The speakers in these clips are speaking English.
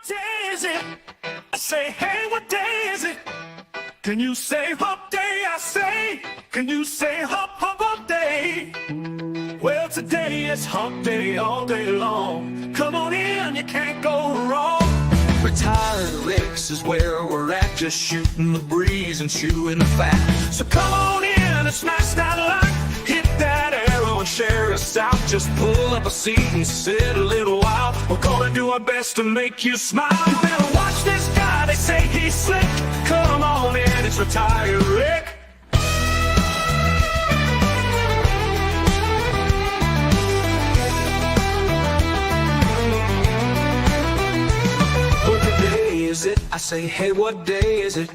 day is it? I say, hey, what day is it? Can you say hump day? I say, can you say hump, hump, hump day? Well, today is hump day all day long. Come on in, you can't go wrong. Retired Licks is where we're at, just shooting the breeze and chewing the fat. So come on in and smash that like, hit that arrow and share us out. Just pull up a seat and sit a little while. We're gonna do our best to make you smile. You better watch this guy, they say he's slick. Come on in, it's Retired Rick. Is it? I say, hey, what day is it?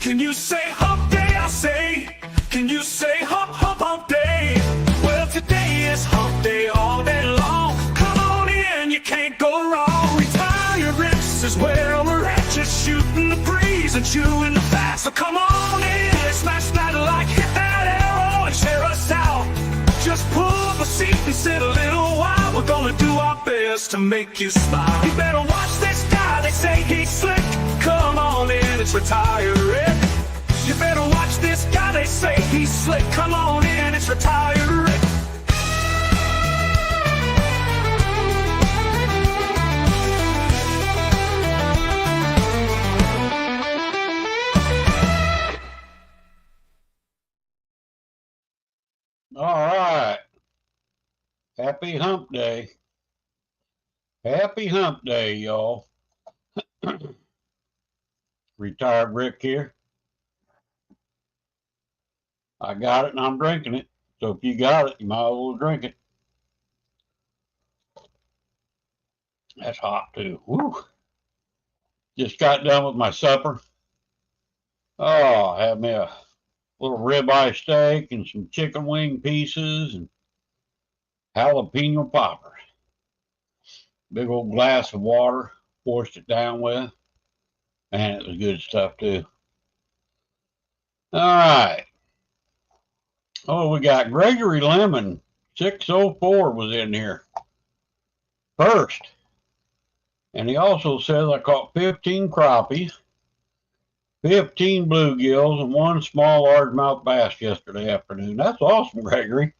Can you say hump day? I say, can you say hump, hump, hump day? Well, today is hump day all day long. Come on in, you can't go wrong. Retired Rips is where we're at, just shooting the breeze and chewing the fat. So come on in, smash that like, hit that arrow and share us out. Just pull up a seat and sit a little while. We're gonna do our best to make you smile. You better watch this guy, they say he's slick. Come on in, it's Retired Rick. You better watch this guy, they say he's slick. Come on in, it's Retired Rick. All right. Happy Hump Day. Happy Hump Day, y'all. Retired Rick here. I got it and I'm drinking it. So if you got it, you might as well drink it. That's hot too. Woo. Just got done with my supper. Oh, I had me a little ribeye steak and some chicken wing pieces and jalapeno poppers. Big old glass of water, forced it down with. Man, it was good stuff too. All right. Oh, we got Gregory Lemon, 604 was in here first. And he also says I caught 15 crappies, 15 bluegills, and 1 small largemouth bass yesterday afternoon. That's awesome, Gregory.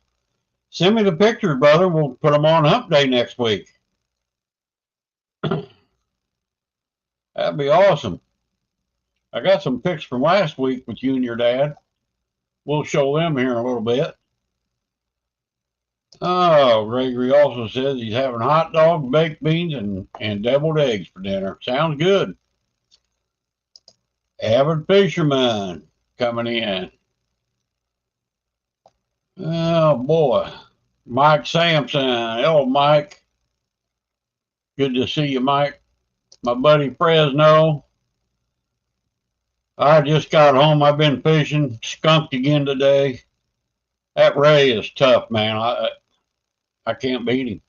Send me the pictures, brother. We'll put them on Hump Day next week. That'd be awesome. I got some pics from last week with you and your dad. We'll show them here in a little bit. Oh, Gregory also says he's having hot dogs, baked beans, and deviled eggs for dinner. Sounds good. Avid fisherman coming in. Oh, boy. Mike Sampson. Hello, Mike. Good to see you, Mike. My buddy Fresno. I just got home. I've been fishing. Skunked again today. That Ray is tough, man. I can't beat him.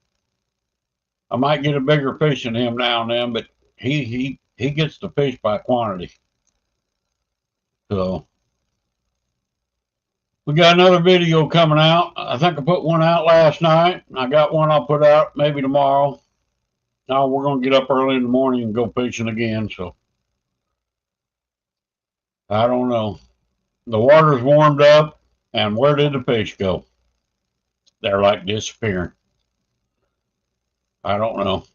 I might get a bigger fish than him now and then, but he gets the fish by quantity. So we got another video coming out. I think I put one out last night. I got one I'll put out maybe tomorrow. Now we're going to get up early in the morning and go fishing again. So I don't know. The water's warmed up, and where did the fish go? They're like disappearing. I don't know.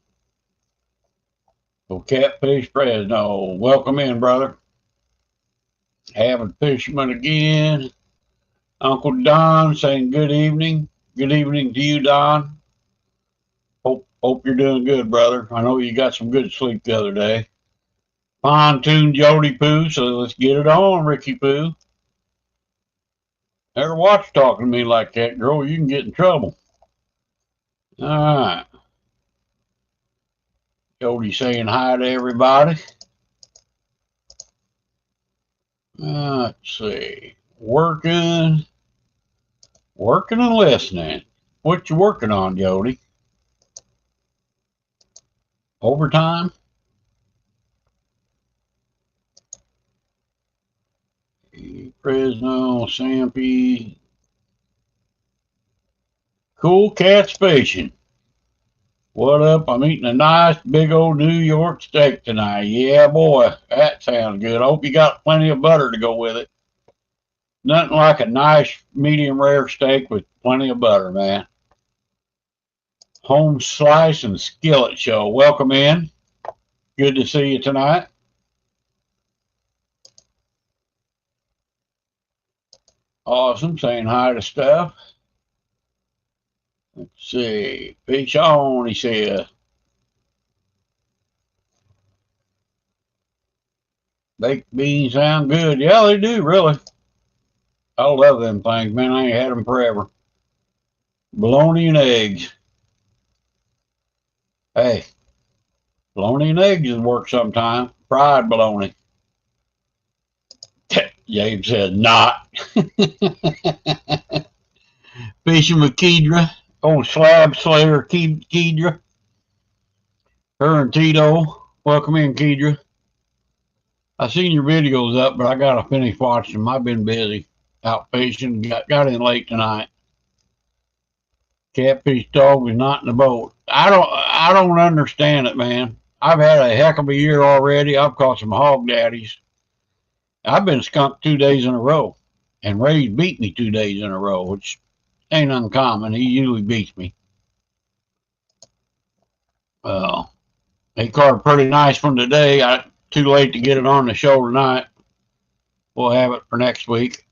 So Catfish Fresno, welcome in, brother. Avid fisherman again. Uncle Don saying good evening. Good evening to you, Don. Hope you're doing good, brother. I know you got some good sleep the other day. Pontoon Jody Poo, so let's get it on, Ricky Poo. Never watch talking to me like that, girl. You can get in trouble. All right. Jody saying hi to everybody. Let's see. Working and listening. What you working on, Jody? Overtime? Fresno, Sampy. Cool Cats Fishing. What up? I'm eating a nice big old New York steak tonight. Yeah, boy, that sounds good. I hope you got plenty of butter to go with it. Nothing like a nice medium rare steak with plenty of butter, man. Home Slice and Skillet Show. Welcome in. Good to see you tonight. Awesome. Saying hi to stuff. Let's see. Fish on, he says. Baked beans sound good. Yeah, they do, really. I love them things, man. I ain't had them forever. Bologna and eggs. Hey, bologna and eggs is work sometime. Fried bologna. James said not. Fishing with Kedra. Old slab slayer Kedra. Her and Tito. Welcome in, Kedra. I seen your videos up, but I gotta finish watching them. I've been busy out fishing. Got in late tonight. Catfish dog is not in the boat. I don't understand it, man. I've had a heck of a year already. I've caught some hog daddies. I've been skunked 2 days in a row, and Ray's beat me 2 days in a row, which ain't uncommon. He usually beats me. He caught a pretty nice one today. Too late to get it on the show tonight. We'll have it for next week.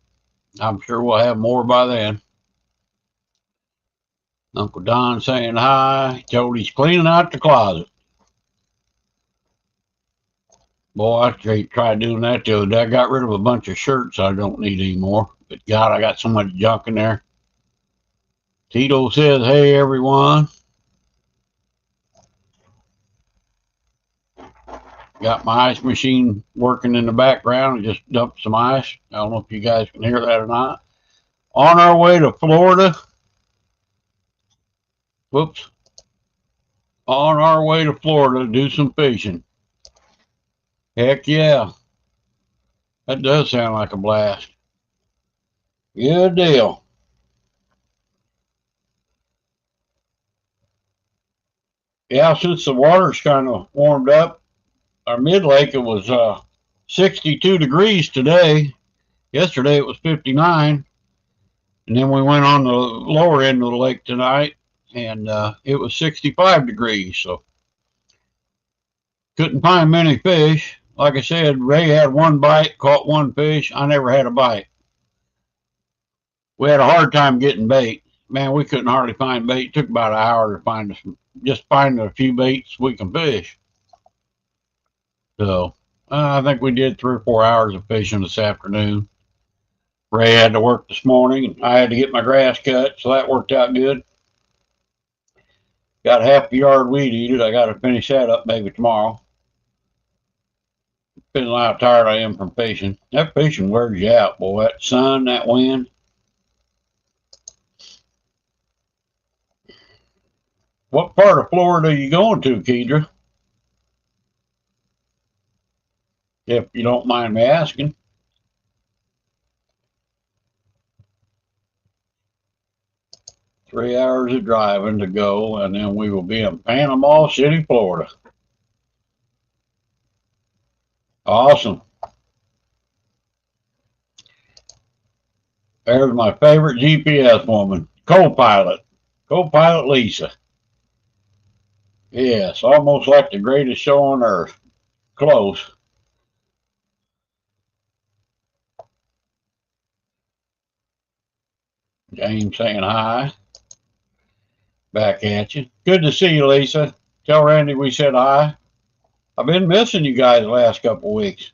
I'm sure we'll have more by then. Uncle Don saying hi. Jody's cleaning out the closet. Boy, I tried doing that the other day. I got rid of a bunch of shirts I don't need anymore. But God, I got so much junk in there. Tito says, hey, everyone. Got my ice machine working in the background. I just dumped some ice. I don't know if you guys can hear that or not. On our way to Florida. Whoops. On our way to Florida to do some fishing. Heck yeah. That does sound like a blast. Good deal. Yeah, since the water's kind of warmed up, our mid lake, it was 62 degrees today. Yesterday it was 59. And then we went on the lower end of the lake tonight, and it was 65 degrees. So couldn't find many fish. Like I said, Ray had one bite, caught one fish. I never had a bite. We had a hard time getting bait. Man, we couldn't hardly find bait. It took about an hour to find us, just finding a few baits we can fish. So I think we did 3 or 4 hours of fishing this afternoon. Ray had to work this morning, and I had to get my grass cut, so that worked out good. Got half the yard weed eated. I got to finish that up maybe tomorrow. Feeling how tired I am from fishing. That fishing wears you out, boy. That sun, that wind. What part of Florida are you going to, Kedra? If you don't mind me asking. Three hours of driving to go, and then we will be in Panama City, Florida. Awesome. There's my favorite GPS woman, co-pilot Lisa. Yes, almost like the greatest show on earth. Close. James saying hi. Back at you. Good to see you, Lisa. Tell Randy we said hi. I've been missing you guys the last couple of weeks.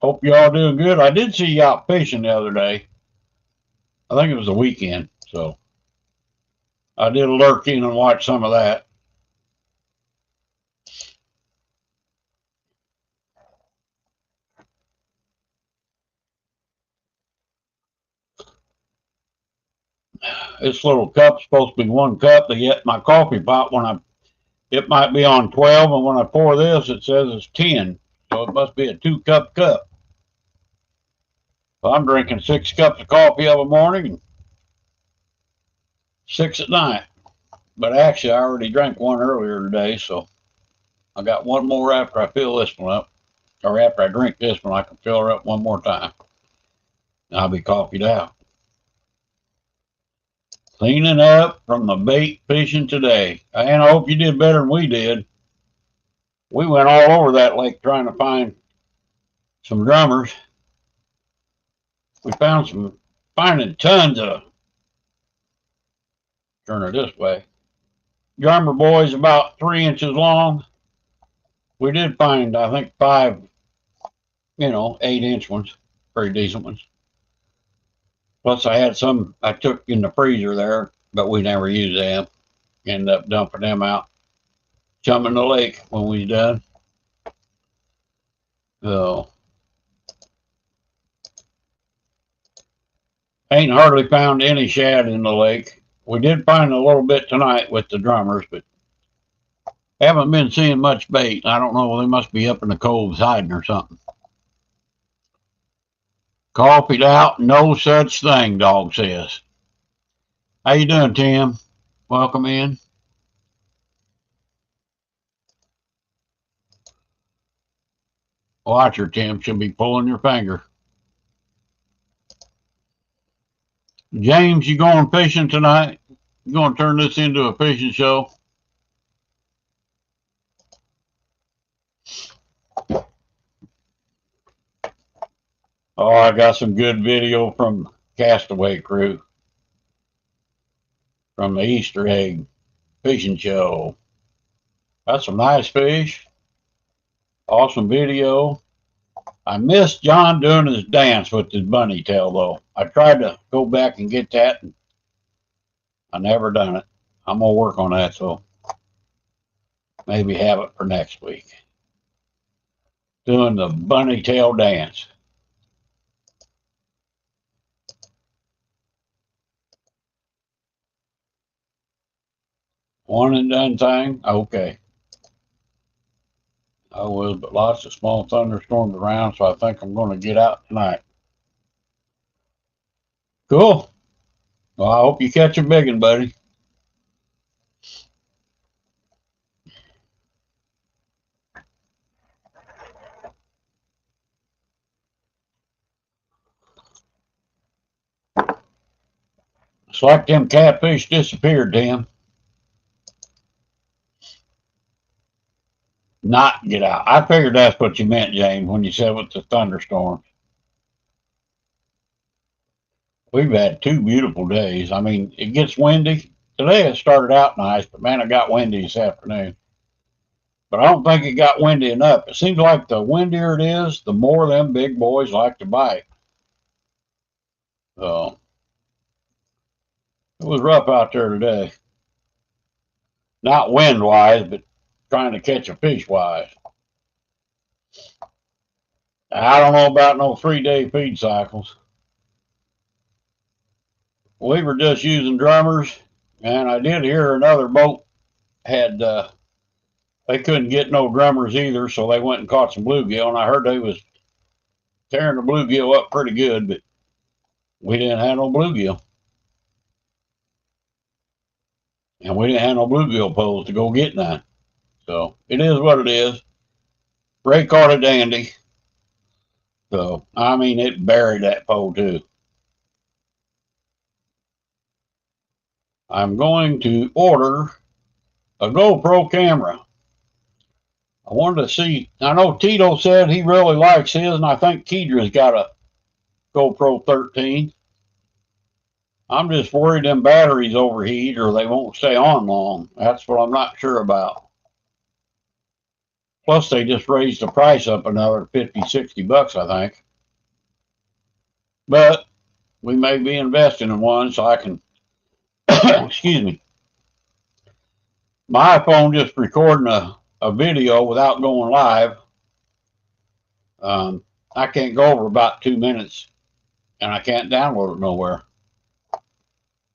Hope y'all doing good. I did see you out fishing the other day. I think it was the weekend, so I did lurk in and watch some of that. This little cup's supposed to be 1 cup. They get my coffee pot it might be on 12, and when I pour this, it says it's 10. So it must be a 2-cup cup. So I'm drinking 6 cups of coffee every morning and 6 at night. But actually, I already drank one earlier today, so I got one more after I fill this one up. Or after I drink this one, I can fill her up one more time. I'll be coffeeed out. Cleaning up from the bait fishing today. And I hope you did better than we did. We went all over that lake trying to find some drummers. We found finding tons of, turn it this way, drummer boys about 3 inches long. We did find, I think, 5, 8-inch ones, pretty decent ones. Plus, I had some I took in the freezer there, but we never used them. Ended up dumping them out, jumping the lake when we was done. So, ain't hardly found any shad in the lake. We did find a little bit tonight with the drummers, but haven't been seeing much bait. I don't know, they must be up in the coves hiding or something. Coffeeed out, no such thing, dog says. How you doing, Tim? Welcome in. Watch her, Tim. She'll be pulling your finger. James, you going fishing tonight? You going to turn this into a fishing show? Oh, I got some good video from Castaway Crew from the Easter egg fishing show. That's some nice fish. Awesome video. I missed John doing his dance with his bunny tail, though. I tried to go back and get that, and I never done it. I'm going to work on that, so maybe have it for next week. Doing the bunny tail dance. One and done thing? Okay. I was, but lots of small thunderstorms around, so I think I'm going to get out tonight. Cool. Well, I hope you catch a big one, buddy. It's like them catfish disappeared, Tim. Not get out. I figured that's what you meant, James, when you said with the thunderstorms. We've had 2 beautiful days. I mean, it gets windy. Today it started out nice, but man, it got windy this afternoon. But I don't think it got windy enough. It seems like the windier it is, the more them big boys like to bite. So it was rough out there today. Not wind-wise, but trying to catch a fish-wise. I don't know about no 3-day feed cycles. We were just using drummers, and I did hear another boat had, they couldn't get no drummers either, so they went and caught some bluegill, and I heard they was tearing the bluegill up pretty good, but we didn't have no bluegill. And we didn't have no bluegill poles to go get none. So it is what it is. Ray caught a dandy. So, I mean, it buried that pole too. I'm going to order a GoPro camera. I wanted to see, I know Tito said he really likes his, and I think Keedra's got a GoPro 13. I'm just worried them batteries overheat or they won't stay on long. That's what I'm not sure about. Plus, they just raised the price up another 50, 60 bucks, I think. But we may be investing in one so I can, excuse me. My iPhone just recording a video without going live. I can't go over about 2 minutes, and I can't download it nowhere.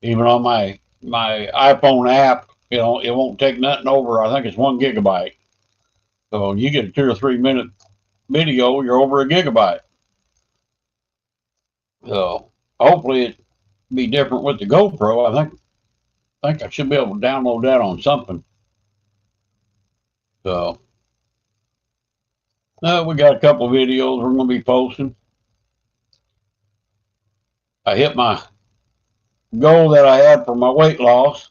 Even on my iPhone app, it won't take nothing over. I think it's 1 gigabyte. So you get a 2 or 3 minute video, you're over a gigabyte. So hopefully it be different with the GoPro. think I should be able to download that on something. So, we got a couple of videos we're going to be posting. I hit my goal that I had for my weight loss.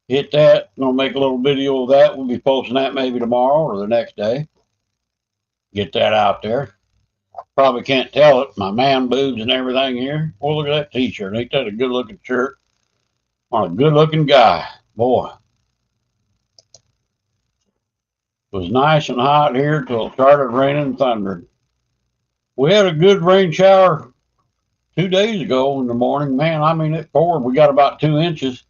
Hit that. I'm going to make a little video of that. We'll be posting that maybe tomorrow or the next day. Get that out there. Probably can't tell it. My man boobs and everything here. Well, look at that t-shirt. Ain't that a good looking shirt on a good looking guy? Boy. It was nice and hot here till it started raining and thundering. We had a good rain shower 2 days ago in the morning. Man, I mean, it poured. We got about 2 inches.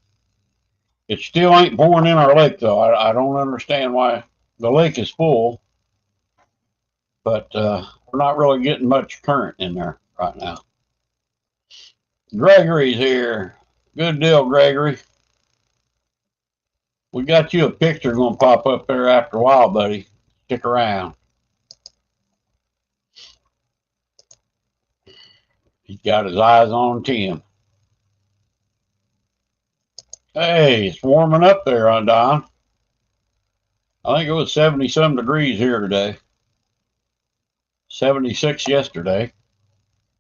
It still ain't pouring in our lake, though. I don't understand why. The lake is full, but we're not really getting much current in there right now. Gregory's here. Good deal, Gregory. We got you a picture going to pop up there after a while, buddy. Stick around. He's got his eyes on Tim. Hey, it's warming up there, Don. I think it was 70-some degrees here today. 76 yesterday.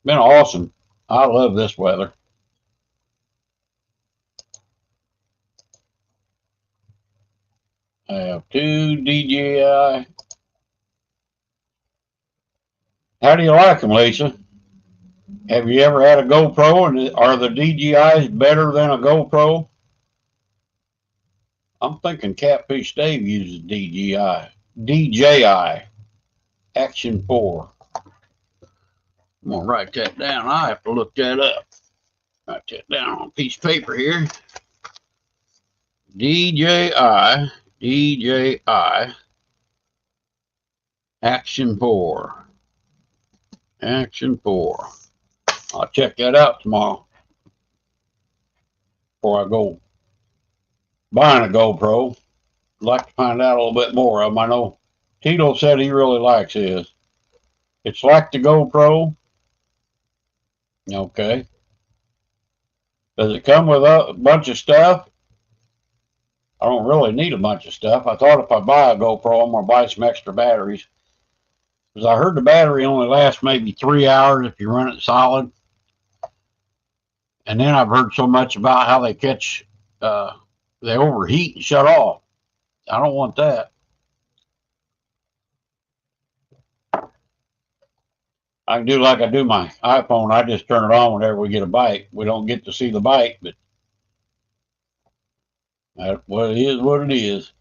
Been awesome. I love this weather. I have 2 DJI. How do you like them, Lisa? Have you ever had a GoPro, and are the DJIs better than a GoPro? I'm thinking Catfish Dave uses DJI Action 4. I'm going to write that down. I have to look that up. Write that down on a piece of paper here. DJI Action 4. Action 4. I'll check that out tomorrow before I go buying a GoPro. I'd like to find out a little bit more of them. I know Tito said he really likes his. It's like the GoPro. Okay. Does it come with a bunch of stuff? I don't really need a bunch of stuff. I thought if I buy a GoPro, I'm going to buy some extra batteries. Because I heard the battery only lasts maybe 3 hours if you run it solid. And then I've heard so much about how they catch, they overheat and shut off. I don't want that. I can do like I do my iPhone. I just turn it on whenever we get a bite. We don't get to see the bite, but what it is, what it is.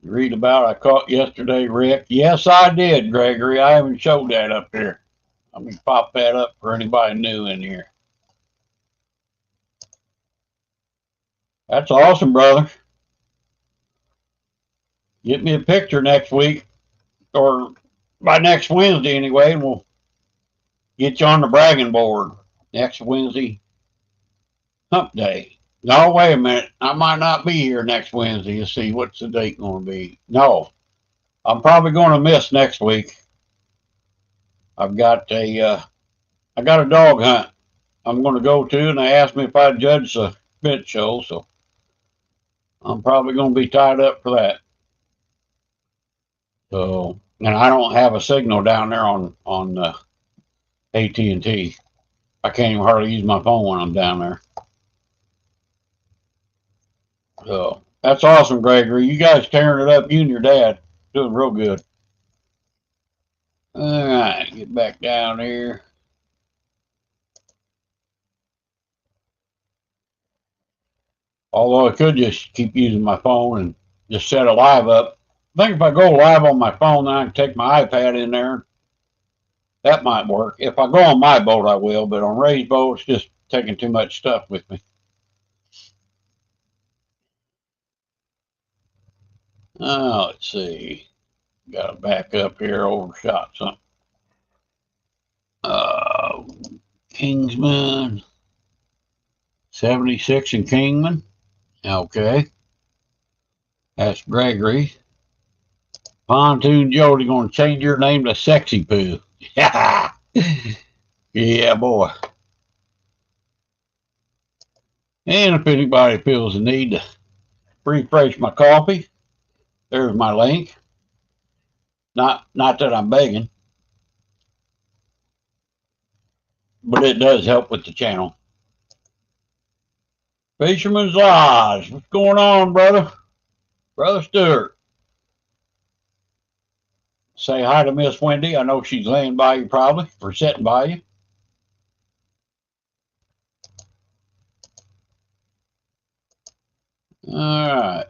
You read about I caught yesterday, Rick. Yes, I did, Gregory. I haven't showed that up here. Let me pop that up for anybody new in here. That's awesome, brother. Get me a picture next week, or by next Wednesday anyway, and we'll get you on the bragging board next Wednesday, hump day. No, wait a minute. I might not be here next Wednesday. Let's see, what's the date going to be? No, I'm probably going to miss next week. I've got a dog hunt I'm going to go to, and they asked me if I'd judge the bench show, so I'm probably going to be tied up for that. So, and I don't have a signal down there on AT&T. I can't even hardly use my phone when I'm down there. So that's awesome, Gregory. You guys tearing it up. You and your dad doing real good. All right, get back down here. Although I could just keep using my phone and just set a live up. I think if I go live on my phone, then I can take my iPad in there. That might work. If I go on my boat, I will. But on Ray's boat, it's just taking too much stuff with me. Let's see. Got to back up here. Overshot something. Kingsman. 76 in Kingman. Okay. That's Gregory. Pontoon Jody going to change your name to Sexy Poo. Yeah, boy. And if anybody feels the need to refresh my coffee, there's my link. Not that I'm begging, but it does help with the channel. Fisherman's Lodge, what's going on, brother? Brother Stewart. Say hi to Miss Wendy. I know she's laying by you probably, or sitting by you. All right.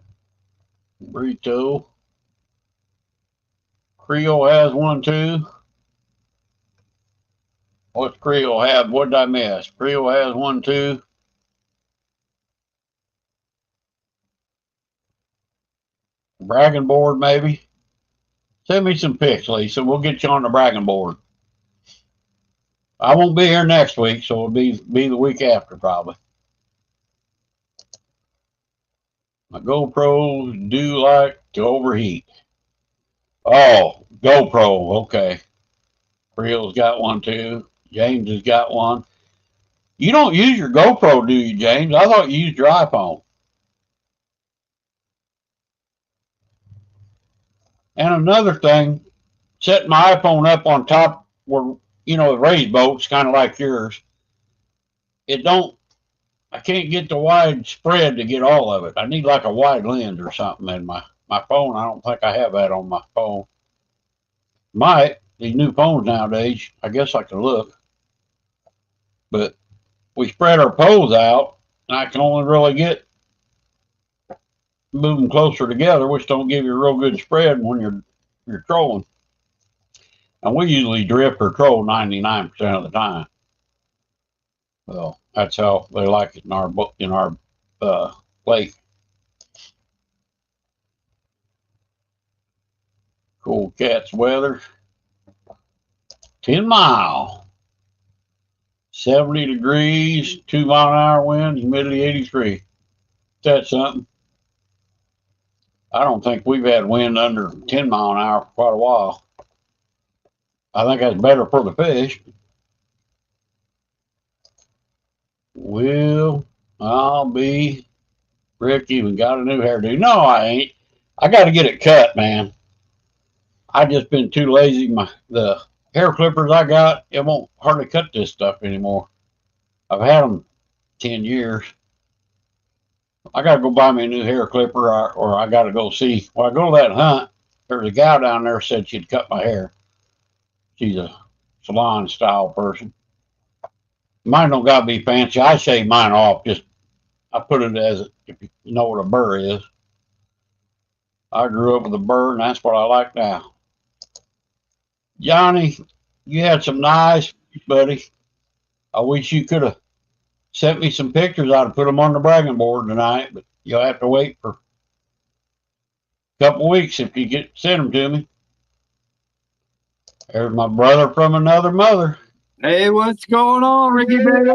Burrito. Creole has one too. What's Creole have? What did I miss? Creole has one too. Bragging board, maybe. Send me some pics, Lisa. We'll get you on the bragging board. I won't be here next week, so it'll be the week after probably. My GoPros do like to overheat. Oh, GoPro, okay. Creole's got one too. James has got one. You don't use your GoPro, do you, James? I thought you used your iPhone. And another thing, setting my iPhone up on top where, the raised boat's kind of like yours. I can't get the wide spread to get all of it. I need like a wide lens or something in my phone. I don't think I have that on my phone. Might. These new phones nowadays, I guess I could look. But we spread our poles out, and I can only really get moving closer together, which don't give you a real good spread when you're trolling. And we usually drift or troll 99% of the time. Well, that's how they like it in our lake. Cool Cats weather. 10 mile. 70 degrees, 2-mile-an-hour wind, humidity 83. That's something. I don't think we've had wind under 10 mile an hour for quite a while. I think that's better for the fish. Well, I'll be. Rick even got a new hairdo. No, I ain't. I got to get it cut, man. I just been too lazy. The hair clippers I got, it won't hardly cut this stuff anymore. I've had them 10 years. I got to go buy me a new hair clipper, or I got to go see. Well, I go to that hunt. There's a gal down there said she'd cut my hair. She's a salon style person. Mine don't got to be fancy. I shave mine off. Just I put it as if you know what a burr is. I grew up with a burr, and that's what I like now. Johnny, you had some nice, buddy. I wish you could have sent me some pictures. I'd have put them on the bragging board tonight, but you'll have to wait for a couple weeks if you send them to me. There's my brother from another mother. Hey, what's going on, Ricky baby?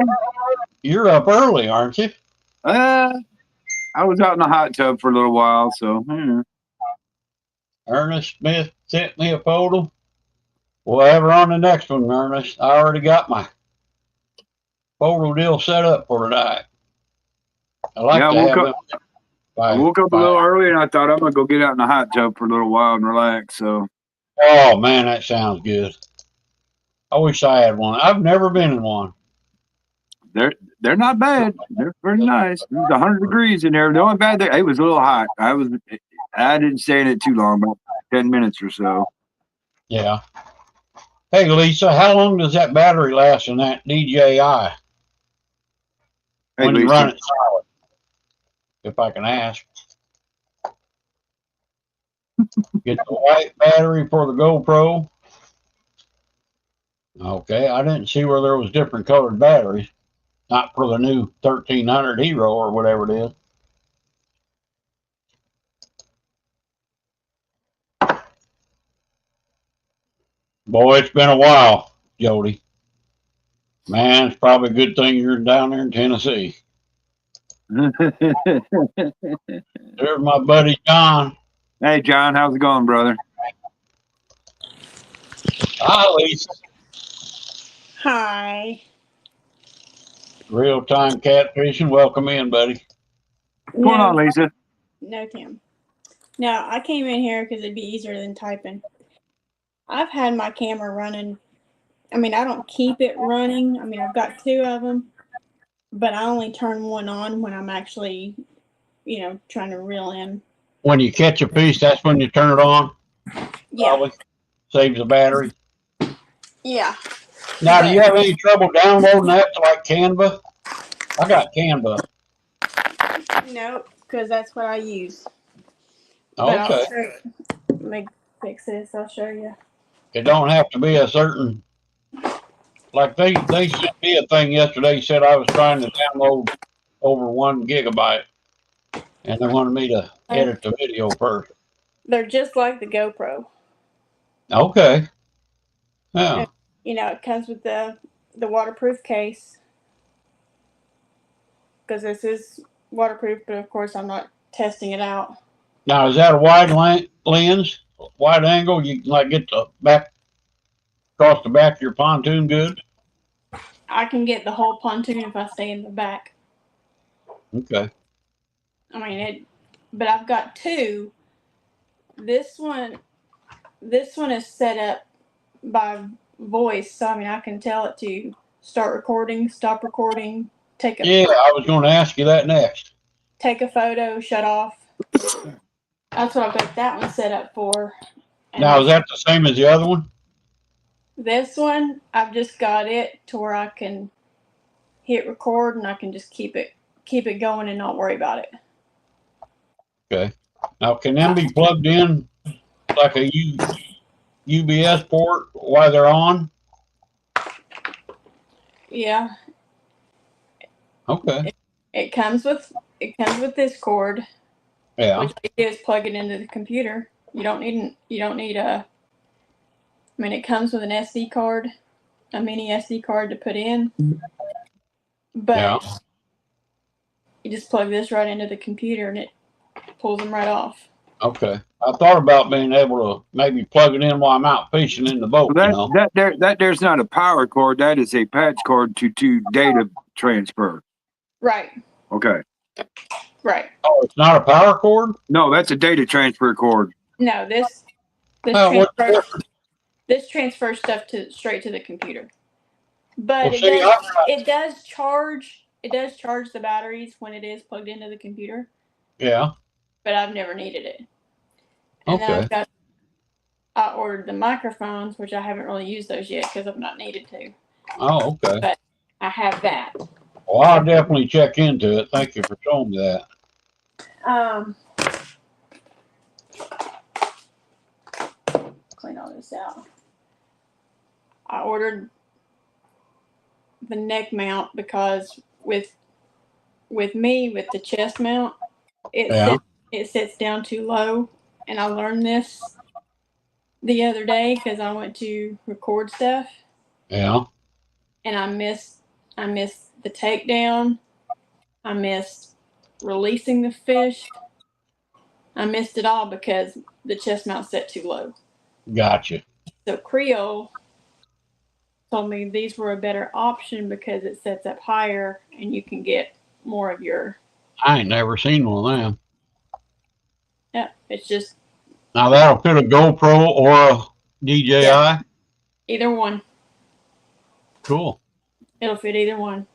You're up early, aren't you? I was out in the hot tub for a little while, so. Ernest Smith sent me a photo. We'll have her on the next one, Ernest. I already got my photo deal set up for tonight. I like to have it. I woke up a little early, and I thought I'm gonna go get out in the hot tub for a little while and relax. So. Oh man, that sounds good. I wish I had one. I've never been in one. They're not bad. They're pretty nice. It was 100 degrees in there. The only bad thing, it was a little hot. I didn't stay in it too long, about 10 minutes or so. Yeah. Hey Lisa, how long does that battery last in that DJI? Hey, when Lisa. You run it solid, if I can ask. Get the white battery for the GoPro. Okay, I didn't see where there was different colored batteries. Not for the new 1300 Hero or whatever it is. Boy, it's been a while, Jody. Man, it's probably a good thing you're down there in Tennessee. There's my buddy John. Hey, John, how's it going, brother? Hi, Lisa. Hi. Real time catfishing. Welcome in, buddy. What's going on, No, Lisa? no, Tim. No, I came in here because it'd be easier than typing. I've had my camera running. I mean, I don't keep it running. I mean, I've got two of them, but I only turn one on when I'm actually, trying to reel in. When you catch a fish, that's when you turn it on. Yeah, Probably saves the battery. yeah. Now, do you have any trouble downloading that to like Canva? I got Canva. No, because that's what I use. But Okay. I'll show you. Let me fix this. I'll show you. It don't have to be a certain. Like they sent me a thing yesterday. Said I was trying to download over 1 gigabyte, and they wanted me to edit the video first. They're just like the GoPro. Okay. Yeah. It comes with the waterproof case. Because this is waterproof, but of course I'm not testing it out. Now, is that a wide lens, wide angle? You can like get the back across the back of your pontoon good. I can get the whole pontoon if I stay in the back. Okay. I mean but I've got two. This one is set up by voice, so I mean I can tell it to start recording, stop recording, Yeah, I was going to ask you that next. take a photo, shut off. That's what I've got that one set up for. And Now, is that the same as the other one? this one, I've just got it to where I can hit record and I can just keep it going and not worry about it. Okay. Now, can them be plugged in like a UBS port while they're on? Yeah. Okay. It comes with this cord. Yeah. Which I do is plug it into the computer. You don't need a. I mean, it comes with an SD card, a mini SD card to put in. But Yeah. you just plug this right into the computer and it pulls them right off. Okay. I thought about being able to maybe plug it in while I'm out fishing in the boat. Well, that there's not a power cord. That is a patch cord to data transfer. Right. Okay. Right. Oh, it's not a power cord? No, that's a data transfer cord. No, this What's the transfers difference? this transfers stuff straight to the computer. But Well, it does charge the batteries when it is plugged into the computer. Yeah. But I've never needed it. And then Okay. I ordered the microphones, which I haven't really used those yet because I've not needed to. Oh, okay. But I have that. Well, I'll definitely check into it. Thank you for showing me that. Clean all this out. I ordered the neck mount because with the chest mount, it sits down too low, and I learned this the other day because I went to record stuff. Yeah. And I missed the takedown. I missed releasing the fish. I missed it all because the chest mount set too low. Gotcha. So Creole told me these were a better option because it sets up higher and you can get more of your. I ain't never seen one of them. Yeah, it's just. Now that'll fit a GoPro or a DJI? Yeah, either one. Cool. It'll fit either one.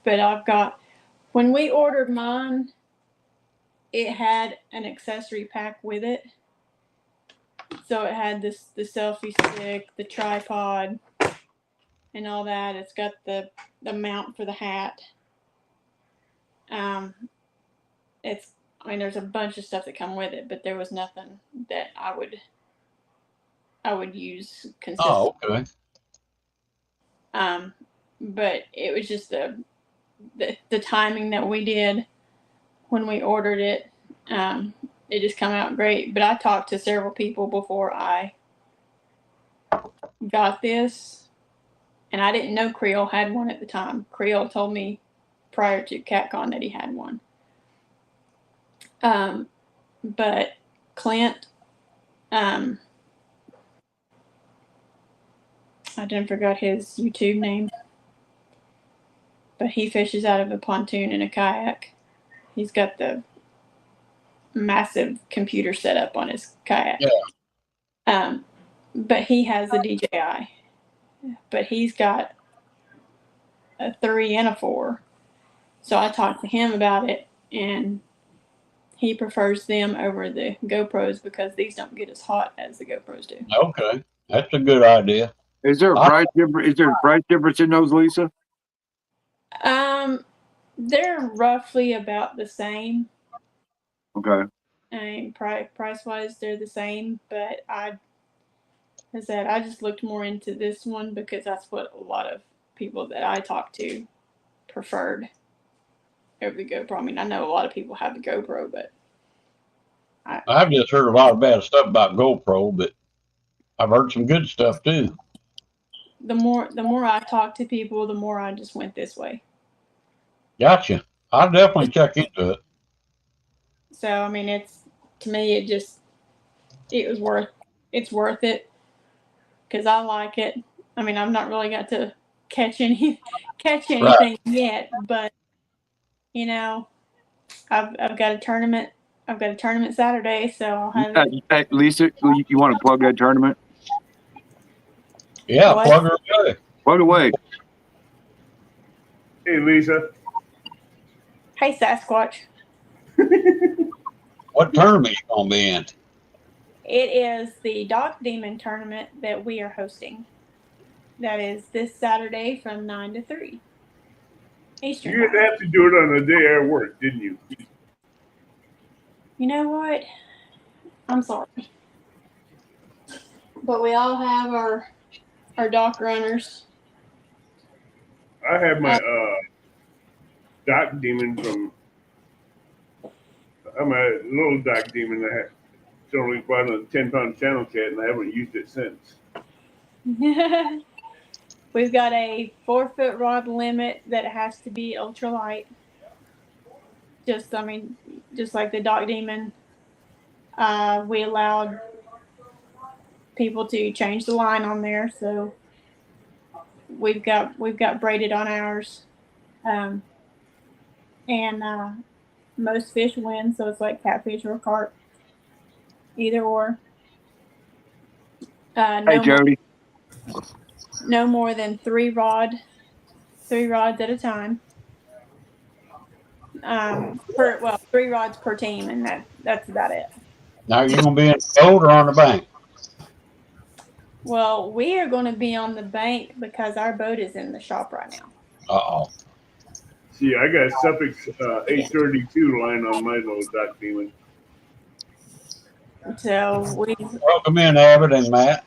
But I've got, when we ordered mine, it had an accessory pack with it. So it had the selfie stick, the tripod, and all that. It's got the mount for the hat. There's a bunch of stuff that come with it, but there was nothing that I would use consistently. Oh, okay. But it was just the timing that we did when we ordered it. It just come out great. But I talked to several people before I got this, and I didn't know Creole had one at the time. Creole told me prior to CatCon that he had one. But Clint, I didn't forget his YouTube name. but he fishes out of a pontoon and a kayak. He's got the massive computer set up on his kayak. Yeah. But he has a DJI. But he's got a 3 and a 4. So I talked to him about it, and he prefers them over the GoPros because these don't get as hot as the GoPros do. Okay, that's a good idea. Is there a price difference? Is there a price difference in those, Lisa? They're roughly about the same. Okay. I mean, price wise, they're the same. But I said I just looked more into this one because that's what a lot of people that I talked to preferred over the GoPro. I mean, I know a lot of people have the GoPro, but I've just heard a lot of bad stuff about GoPro, but I've heard some good stuff too. The more I talked to people, the more I just went this way. Gotcha. I'll definitely check into it. So I mean, to me, it's worth it because I like it. I mean, I've not really got to catch anything yet, but you know, I've got a tournament. I've got a tournament Saturday, so I'll have it. Hey, Lisa, you want to plug that tournament? Yeah, What? plug her away. Plug away. Hey, Lisa. Hey, Sasquatch. What tournament you gonna be in? It is the Dock Demon tournament that we are hosting. That is this Saturday from 9 to 3 Eastern. You didn't have to do it on the day I worked, didn't you? You know what? I'm sorry. But we all have our dock runners. I have my dock demon from. I'm a little dock demon that had totally bought a 10-pound channel cat, and I haven't used it since. We've got a 4-foot rod limit that has to be ultralight. Just like the Dock Demon. We allowed people to change the line on there, so we've got braided on ours, and most fish win, so it's like catfish or carp, either or. Hey, Jody. No more than 3 rods at a time. 3 rods per team, and that's about it. Now you're gonna be in the boat or on the bank? Well, we are going to be on the bank because our boat is in the shop right now. Uh-oh. See, I got Suffix 832 line on my little dock demon. So Welcome in, Abbott and Matt.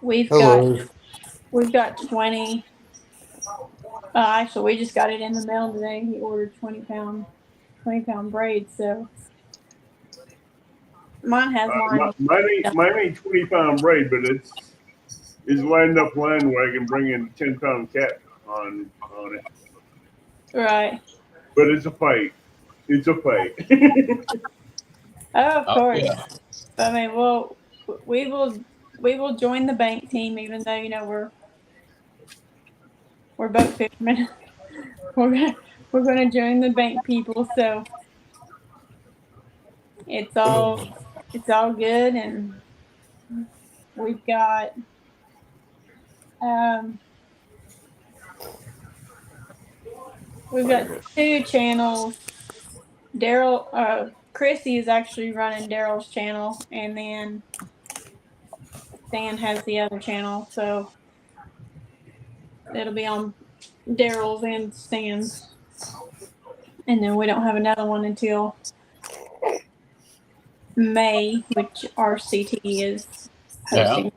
we've Hello. got 20. Actually, we just got it in the mail today. He ordered 20-pound braids. So mine has line. Mine ain't 20-pound braid, but it's lined up line where I can bring in 10-pound cat on it. Right. But it's a fight. It's a fight. Oh, of course. Yeah. I mean, we will join the bank team, even though we're boat fishermen. we're gonna join the bank people, so it's all good, and we've got We've got 2 channels. Chrissy is actually running Daryl's channel, and then Stan has the other channel, so it'll be on Daryl's and Stan's. And then we don't have another one until May, which RCT is hosting. Yeah.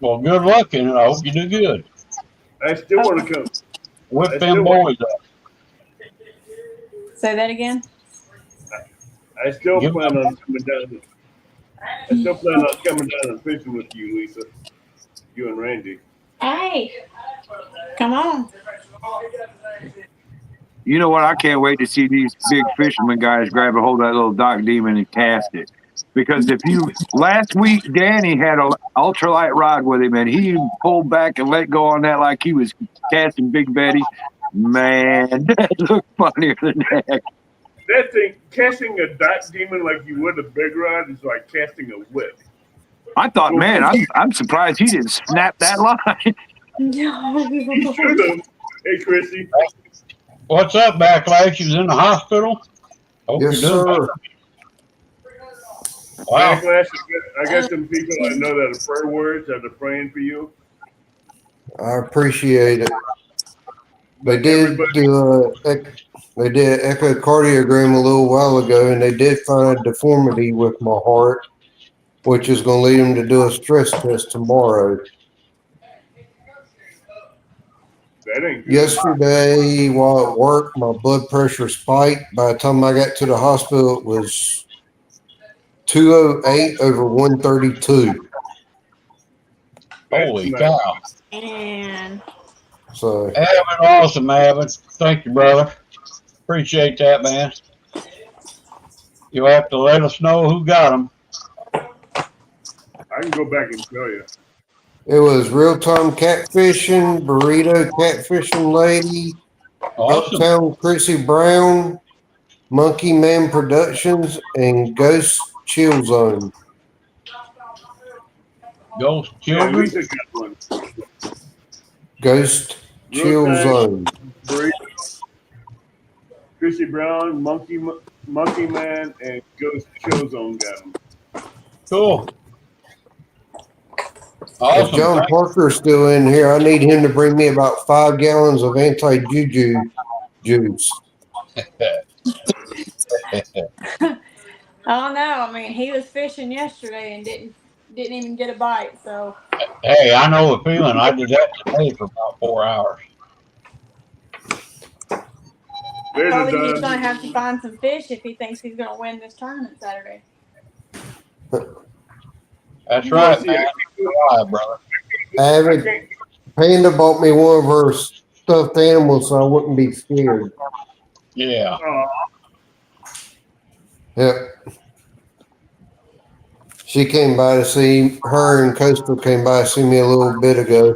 Well, good luck in it. I hope you do good. I still want to come. Whip them boys up. Say that again? I still plan on coming down. I still plan on coming down and fishing with you, Lisa. You and Randy. Hey, come on. You know what? I can't wait to see these big fishermen guys grab a hold of that little dock demon and cast it. Because last week, Danny had an ultralight rod with him, and he pulled back and let go on that like he was casting Big Betty. Man, that looked funnier than that. That thing, casting a dot demon like you would a big rod is like casting a whip. I thought, man, I'm surprised he didn't snap that line. He should have. Hey, Chrissy. What's up, Backlash? You was in the hospital? Hope Yes, you're doing sir. better. Wow. Backlash, I got some people I know that are prayer words that are praying for you. I appreciate it. They did do they did echocardiogram a little while ago, and they did find a deformity with my heart, which is going to lead them to do a stress test tomorrow. That ain't good. Yesterday, while at work, my blood pressure spiked. By the time I got to the hospital, it was 208 over 132. Holy That's cow. And So, Abbott, awesome, Abbott. Thank you, brother. Appreciate that, man. You'll have to let us know who got them. I can go back and tell you. it was real-time catfishing, burrito catfishing lady, Awesome. Uptown Chrissy Brown, Monkey Man Productions, and Ghost Chill Zone. Ghost Yeah, children. Lisa got one. Ghost Chill Real-time Zone. burrito. Chrissy Brown, Monkey Man, and Ghost Chill Zone got them. Cool. If Awesome. John Thank- Parker's still in here, I need him to bring me about 5 gallons of anti-juju juice. I don't know. I mean, he was fishing yesterday and didn't even get a bite. So Hey, I know the feeling. I did that today for about 4 hours. There's I a told him he's done. gonna have to find some fish if he thinks he's gonna win this tournament Saturday. That's right, See, man. All right, brother. Avid Panda bought me one of her stuffed animals so I wouldn't be scared. Yeah. Yep. She came by to see, her and Coastal came by to see me a little bit ago.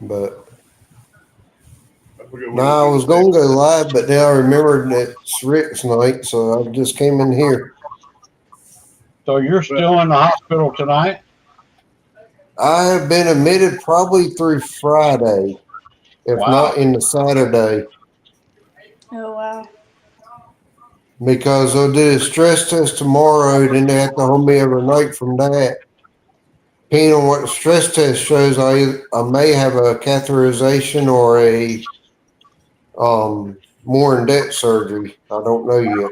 But no, I was going to go live, but then I remembered that it's Rick's night, so I just came in here. So you're still in the hospital tonight? I have been admitted probably through Friday, if Wow. not into Saturday, Oh wow. because they'll do a stress test tomorrow, then they have to hold me overnight from that. Depending on what the stress test shows, I may have a catheterization or a more in-depth surgery. I don't know yet.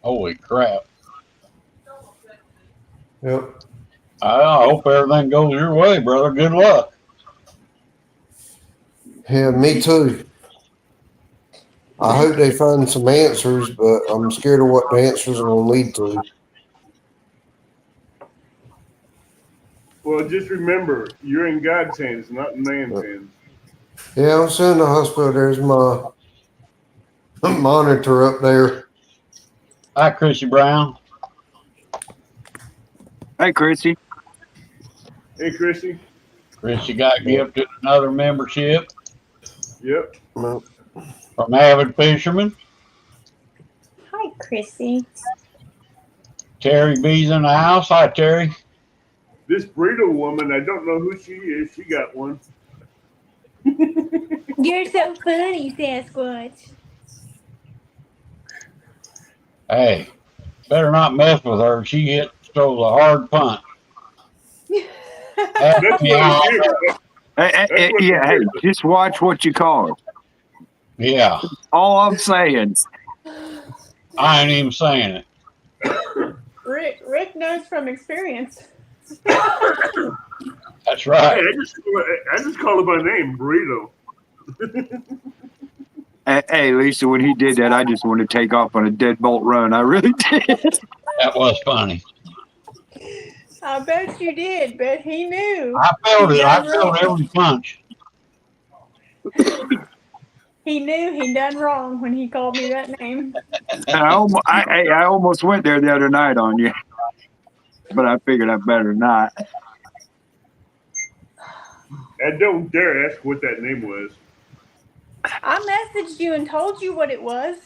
Holy crap. Yep. I hope everything goes your way, brother. Good luck. Yeah, me too. I hope they find some answers, but I'm scared of what the answers are going to lead to. Well, just remember, you're in God's hands, not in man's hands. Yeah, I'm still in the hospital. There's my monitor up there. Hi, Chrissy Brown. Hey, Chrissy. Hey, Chrissy. Chrissy got gifted another membership Yep. Well, from Avid Fisherman. Hi, Chrissy. Terry B's in the house. Hi, Terry. This burrito woman, I don't know who she is. She got one. You're so funny, Sasquatch. Hey, better not mess with her. She stole a hard punt. That's what it is. Hey, just watch what you call her. Yeah, All I'm saying. I ain't even saying it. Rick knows from experience. That's Hey, right. I just call her by name, Burrito. Hey, Lisa, when he did that, I just wanted to take off on a deadbolt run. I really did. That was funny. I bet you did, but he knew. I felt it. I He done felt wrong. every punch. He knew he done wrong when he called me that name. I almost went there the other night on you, but I figured I better not. And don't dare ask what that name was. I messaged you and told you what it was.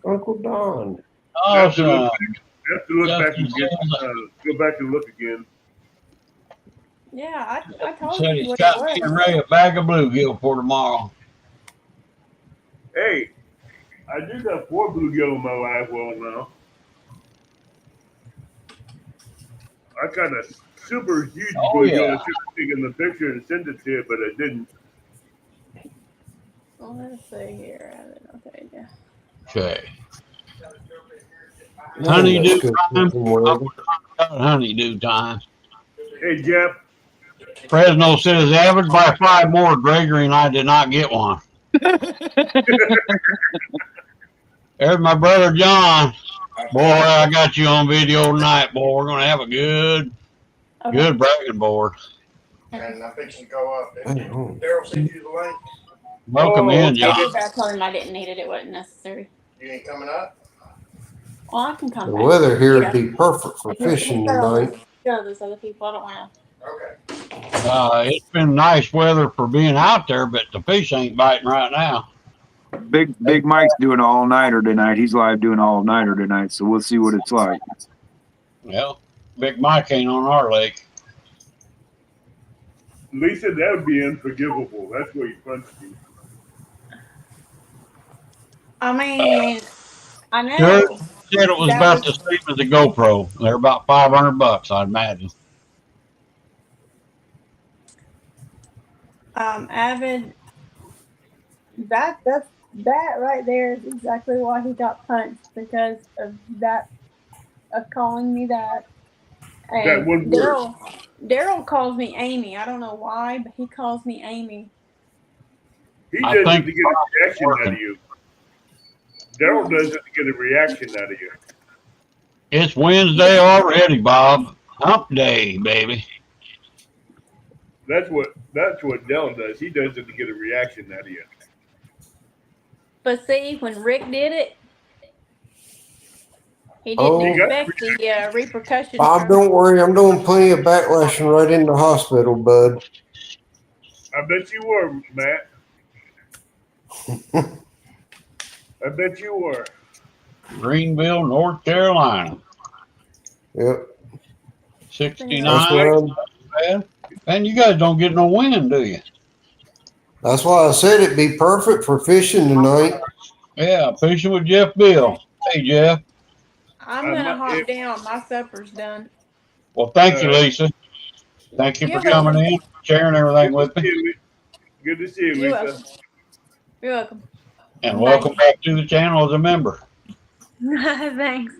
Uncle Don. I have to look, Awesome. I have to look Justin back and get, says, go back and look again. Yeah, I told said you he's what it got me was. and Ray a bag of bluegill for tomorrow. Hey, I do got 4 bluegill in my live well now. I got a super huge Oh, bluegill. yeah. I should have taken the picture and sent it to you, but I didn't. Well, let's see here. Okay, yeah. Okay. Man, Honeydew that's good time. looking I'm weather. about honeydew time. Hey, Jeff. Fresno says average by 5 more. Gregory and I did not get one. There's my brother John. Boy, I got you on video tonight, boy. We're gonna have a good Okay. bragging board. And I'm fixing to go up. Hang on. Daryl sent you the link. Welcome Oh, in, I John. did, but I told him I didn't need it. It wasn't necessary. You ain't coming up? Well, I can come The back. weather here You would be perfect for If you- if fishing you go tonight. Go to those other people. I don't want Okay. It's been nice weather for being out there, but the fish ain't biting right now. Big Mike's doing an all-nighter tonight. He's live doing an all-nighter tonight, so we'll see what it's like. Well, Big Mike ain't on our lake. Lisa, that would be unforgivable. That's where he punched you. I mean, I know. Sure. Said it was That about was- the same as the GoPro. They're about $500, I'd imagine. Avid. That right there is exactly why he got punched, because of that, of calling me that. That And one word. Daryl calls me Amy. I don't know why, but he calls me Amy. He I does it think to get a reaction out of you. Daryl does it to get a reaction out of you. It's Wednesday already, Bob. Hump day, baby. That's what Daryl does. He does it to get a reaction out of you. But see, when Rick did it, he didn't Oh. expect the repercussions. Bob, don't worry. I'm doing plenty of backlashing right in the hospital, bud. I bet you were, Matt. I bet you were. Greenville, North Carolina. Yep. 69. That's what Man. And you guys don't get no wind, do you? that's why I said it'd be perfect for fishing tonight. Yeah, fishing with Jeff Bill. Hey, Jeff. I'm gonna hop down. My supper's done. Well, thank you, Lisa. Thank you You're for coming in, sharing everything with me. Good to see you, You're Lisa. welcome. You're welcome. And welcome back to the channel as a member. Thanks.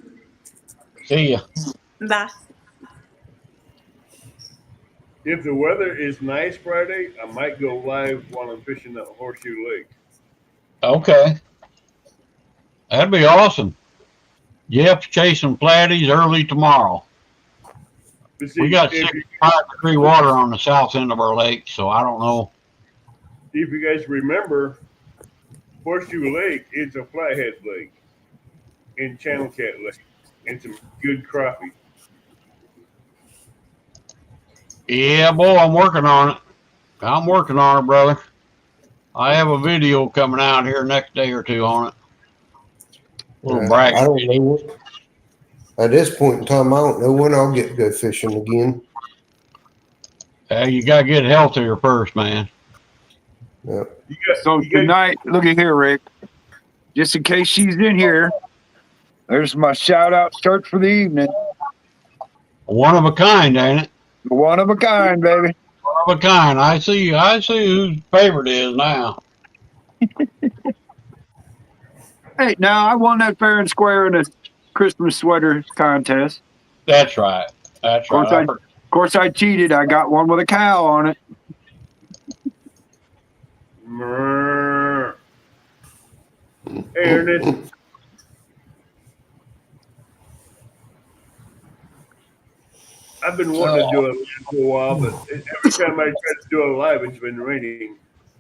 See ya. Bye. If the weather is nice Friday, I might go live while I'm fishing at Horseshoe Lake. Okay. That'd be awesome. Jeff's chasing platies early tomorrow. But see, We got if 65-degree water on the south end of our lake, so I don't know. if you guys remember, Horseshoe Lake is a flathead lake and Channel Cat Lake and some good crappie. Yeah, boy, I'm working on it. I'm working on it, brother. I have a video coming out here next day or two on it. Little brag. I don't know what. At this point in time, I don't know when I'll get to go fishing again. You gotta get healthier first, man. Yep. So tonight, look at here, Rick. Just in case she's in here, there's my shout-out shirt for the evening. One of a kind, ain't it? One of a kind, baby. One of a kind. I see whose favorite is now. Hey, now I won that fair and square in a Christmas sweater contest. That's right. That's right. Of course, I cheated. I got one with a cow on it. Hey, Ernest. I've been wanting to do it for a while, but every time I try to do it live, it's been raining.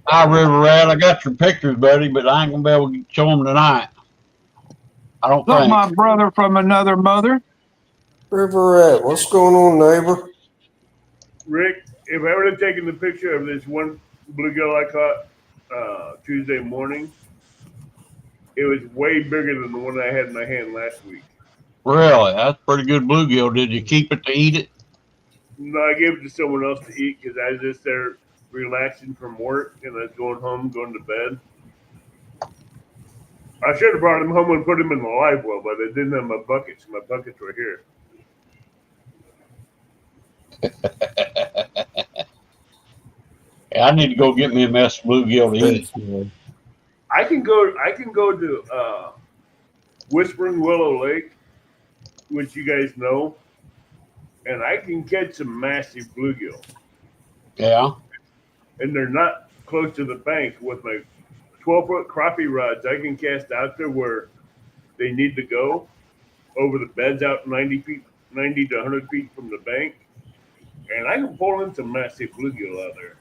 Hi, River Rat. I got your pictures, buddy, but I ain't gonna be able to show them tonight. I don't Look, think. my brother from another mother. River Rat, what's going on, neighbor? Rick, if I would have taken the picture of this one bluegill I caught Tuesday morning, it was way bigger than the one I had in my hand last week. Really? That's pretty good bluegill. Did you keep it to eat it? No, I gave it to someone else to eat because I was just there relaxing from work and I was going home, going to bed. I should have brought him home and put him in the live well, but I didn't have my buckets. My buckets were here. Yeah, I need to go get me a mess of bluegill to eat. I can go to Whispering Willow Lake, which you guys know, and I can catch some massive bluegill. Yeah. And they're not close to the bank. With my 12-foot crappie rods, I can cast out there where they need to go, over the beds out 90 to 100 feet from the bank, and I can pull in some massive bluegill out there.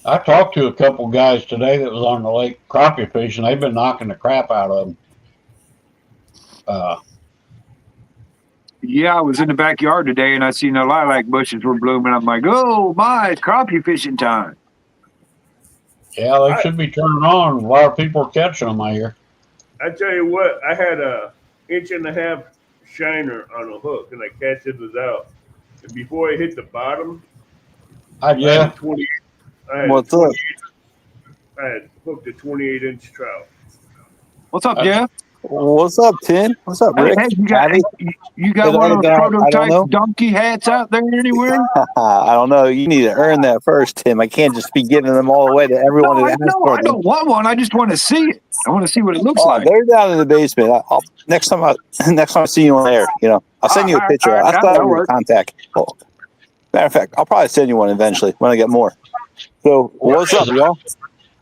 I talked to a couple guys today that was on the lake crappie fishing. They've been knocking the crap out of them. Yeah, I was in the backyard today and I seen the lilac bushes were blooming. I'm like, oh my, it's crappie fishing time. Yeah, they should be turning on. A lot of people are catching them, I hear. I tell you what, I had a 1.5 inch shiner on a hook, and I cast it out. And before I hit the bottom, I had 28. What's up? I had hooked a 28-inch trout. What's up, Jeff? What's up, Tim? What's up, Rick? Hey, you got Hey, one of the those other guy, I don't prototype know. donkey hats out there anywhere? I don't know. You need to earn that first, Tim. I can't just be giving them all away to everyone No, that asks for I them. don't want one. I just want to see it. I want to see what it looks like. They're down in the basement. Next time I see you on air, I'll send you a picture. I'll that start with works. contact. Well, matter of fact, I'll probably send you one eventually when I get more. So what's up, y'all?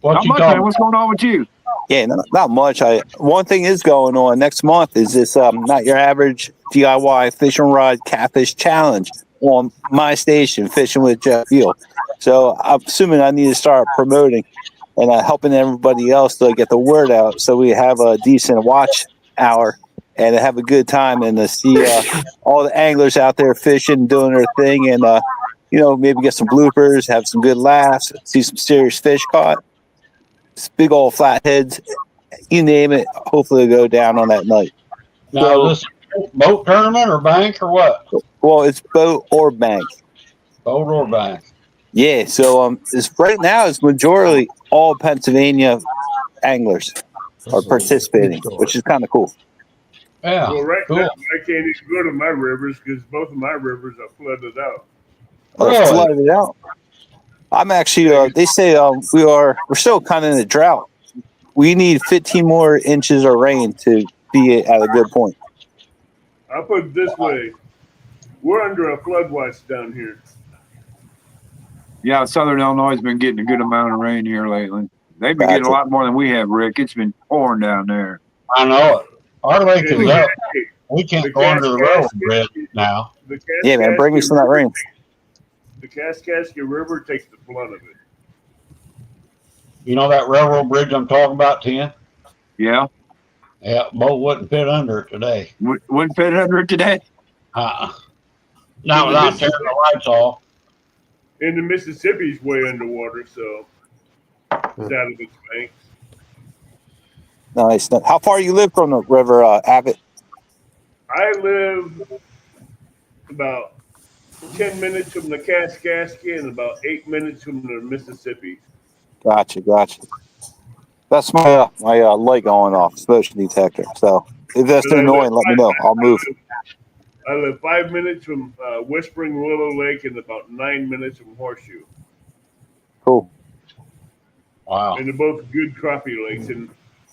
What you Not much, talking man. What's going on with you? Yeah, not much. One thing is going on next month is this not your average DIY fish and rod catfish challenge on my station, Fishing with Jeff Field. So I'm assuming I need to start promoting and helping everybody else to get the word out, so we have a decent watch hour and have a good time and to see all the anglers out there fishing, doing their thing, and maybe get some bloopers, have some good laughs, see some serious fish caught. Big old flatheads, you name it. Hopefully, it'll go down on that night. Now, is this boat tournament or bank or what? Well, it's boat or bank. Boat or bank. Yeah. So it's right now it's majority all Pennsylvania anglers are participating, which is kind of cool. Yeah. Well, right cool. now, I can't even go to my rivers because both of my rivers are flooded out. Really? Flooded out. I'm actually. They say we're still kind of in a drought. We need 15 more inches of rain to be at a good point. I'll put it this way: we're under a flood watch down here. Yeah, Southern Illinois has been getting a good amount of rain here lately. They've been getting a Gotcha. lot more than we have, Rick. It's been pouring down there. I know it. Our lake is Yeah. up. We can't go under the railroad bridge now. Yeah, man, bring me some of that rain. The Kaskaskia River takes the brunt of it. You know that railroad bridge I'm talking about, Tim? Yeah, Yeah, boat wouldn't fit under it today. wouldn't fit under it today. Not without tearing the lights off. And the Mississippi's way underwater, so it's out of its banks. Nice. How far you live from the river, Abbott? I live about 10 minutes from the Kaskaskia and about 8 minutes from the Mississippi. Gotcha. That's my light going off, motion detector. So if that's And I annoying, live let me know. I'll move. I live 5 minutes from Whispering Willow Lake and about 9 minutes from Horseshoe. Cool. Wow. And they're both good crappie lakes and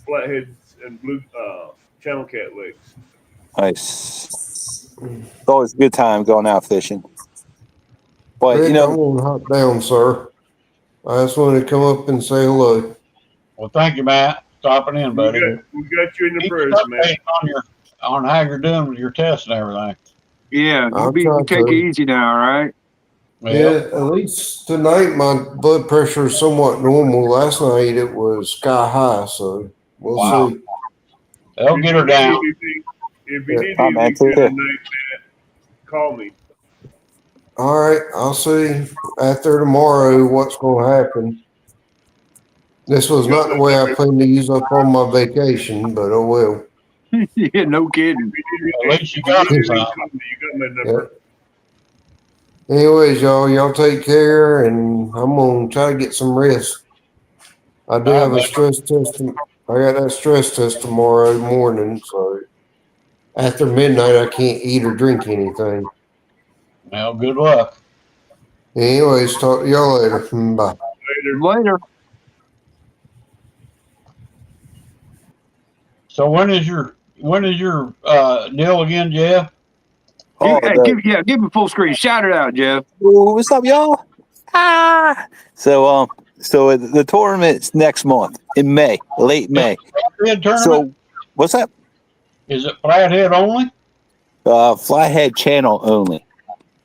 flatheads and blue channel cat lakes. Nice. It's always a good time going out fishing. But Rick, I'm gonna hop down, sir. I just wanted to come up and say hello. Well, thank you, Matt. Stopping in, buddy. We got you in the Keep prayers, us man. updated on how you're doing with your tests and everything. Yeah, I'll you try take to. it easy now, all right? Yeah, at least tonight my blood pressure is somewhat normal. Last night it was sky high, so we'll Wow. see. They'll get her down. If you need man, anything take care. tonight, man, call me. All right, I'll see after tomorrow what's going to happen. This was not the way I planned to use up all my vacation, but oh well. Yeah, no kidding. At least you If you got need anything, some. call me. You got my number. Anyways, y'all take care, and I'm gonna try to get some rest. I do All have a right, stress test. I got that stress test tomorrow morning, so after midnight I can't eat or drink anything. well, good luck. Anyways, talk to y'all later. Bye. Later. Later. So when is your deal again, Jeff? Oh, Give him full screen. Shout it out, Jeff. what's up, y'all? Ah. So the tournament's next month in May, late May. Flathead tournament? So what's that? Is it flathead only? Flathead channel only,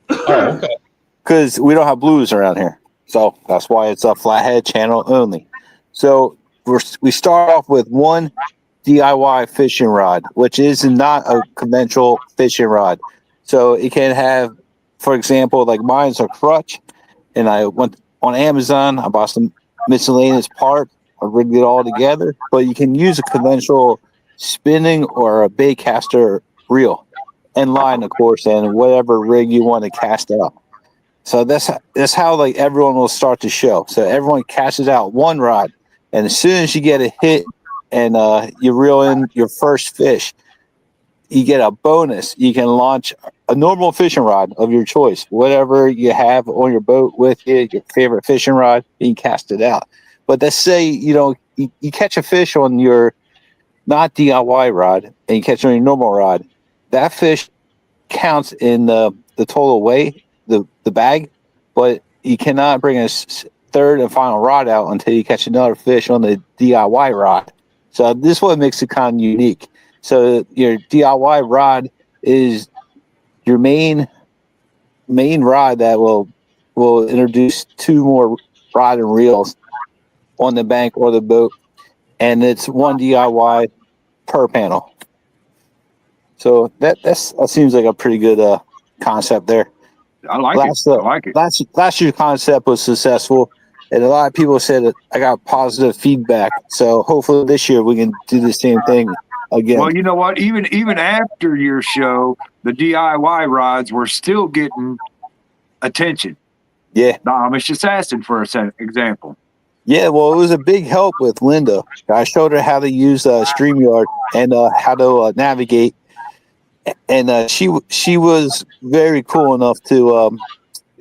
Oh, okay. because we don't have blues around here. So that's why it's a flathead channel only. So we start off with one DIY fishing rod, which is not a conventional fishing rod. So it can have, for example, like mine's a crutch, and I went on Amazon, I bought some miscellaneous parts, I rigged it all together. But you can use a conventional spinning or a bait caster reel and line, of course, and whatever rig you want to cast out. So that's how like everyone will start the show. So everyone casts out one rod, and as soon as you get a hit and you reel in your first fish, you get a bonus. You can launch a normal fishing rod of your choice, whatever you have on your boat with you, your favorite fishing rod, you can cast it out. But let's say you catch a fish on your not DIY rod and you catch it on your normal rod. That fish counts in the total weight, the bag, but you cannot bring a third and final rod out until you catch another fish on the DIY rod. So this is what makes it kind of unique. So your DIY rod is your main rod that will introduce two more rod and reels on the bank or the boat, and it's one DIY per panel. So that seems like a pretty good concept there. I like it. Last year's concept was successful, and a lot of people said that I got positive feedback. So hopefully this year we can do the same thing again. Well, you know what? Even after your show, the DIY rods were still getting attention. Yeah. The Amish assassin, for example. Yeah, well, it was a big help with Linda. I showed her how to use StreamYard and how to navigate, and she was very cool enough to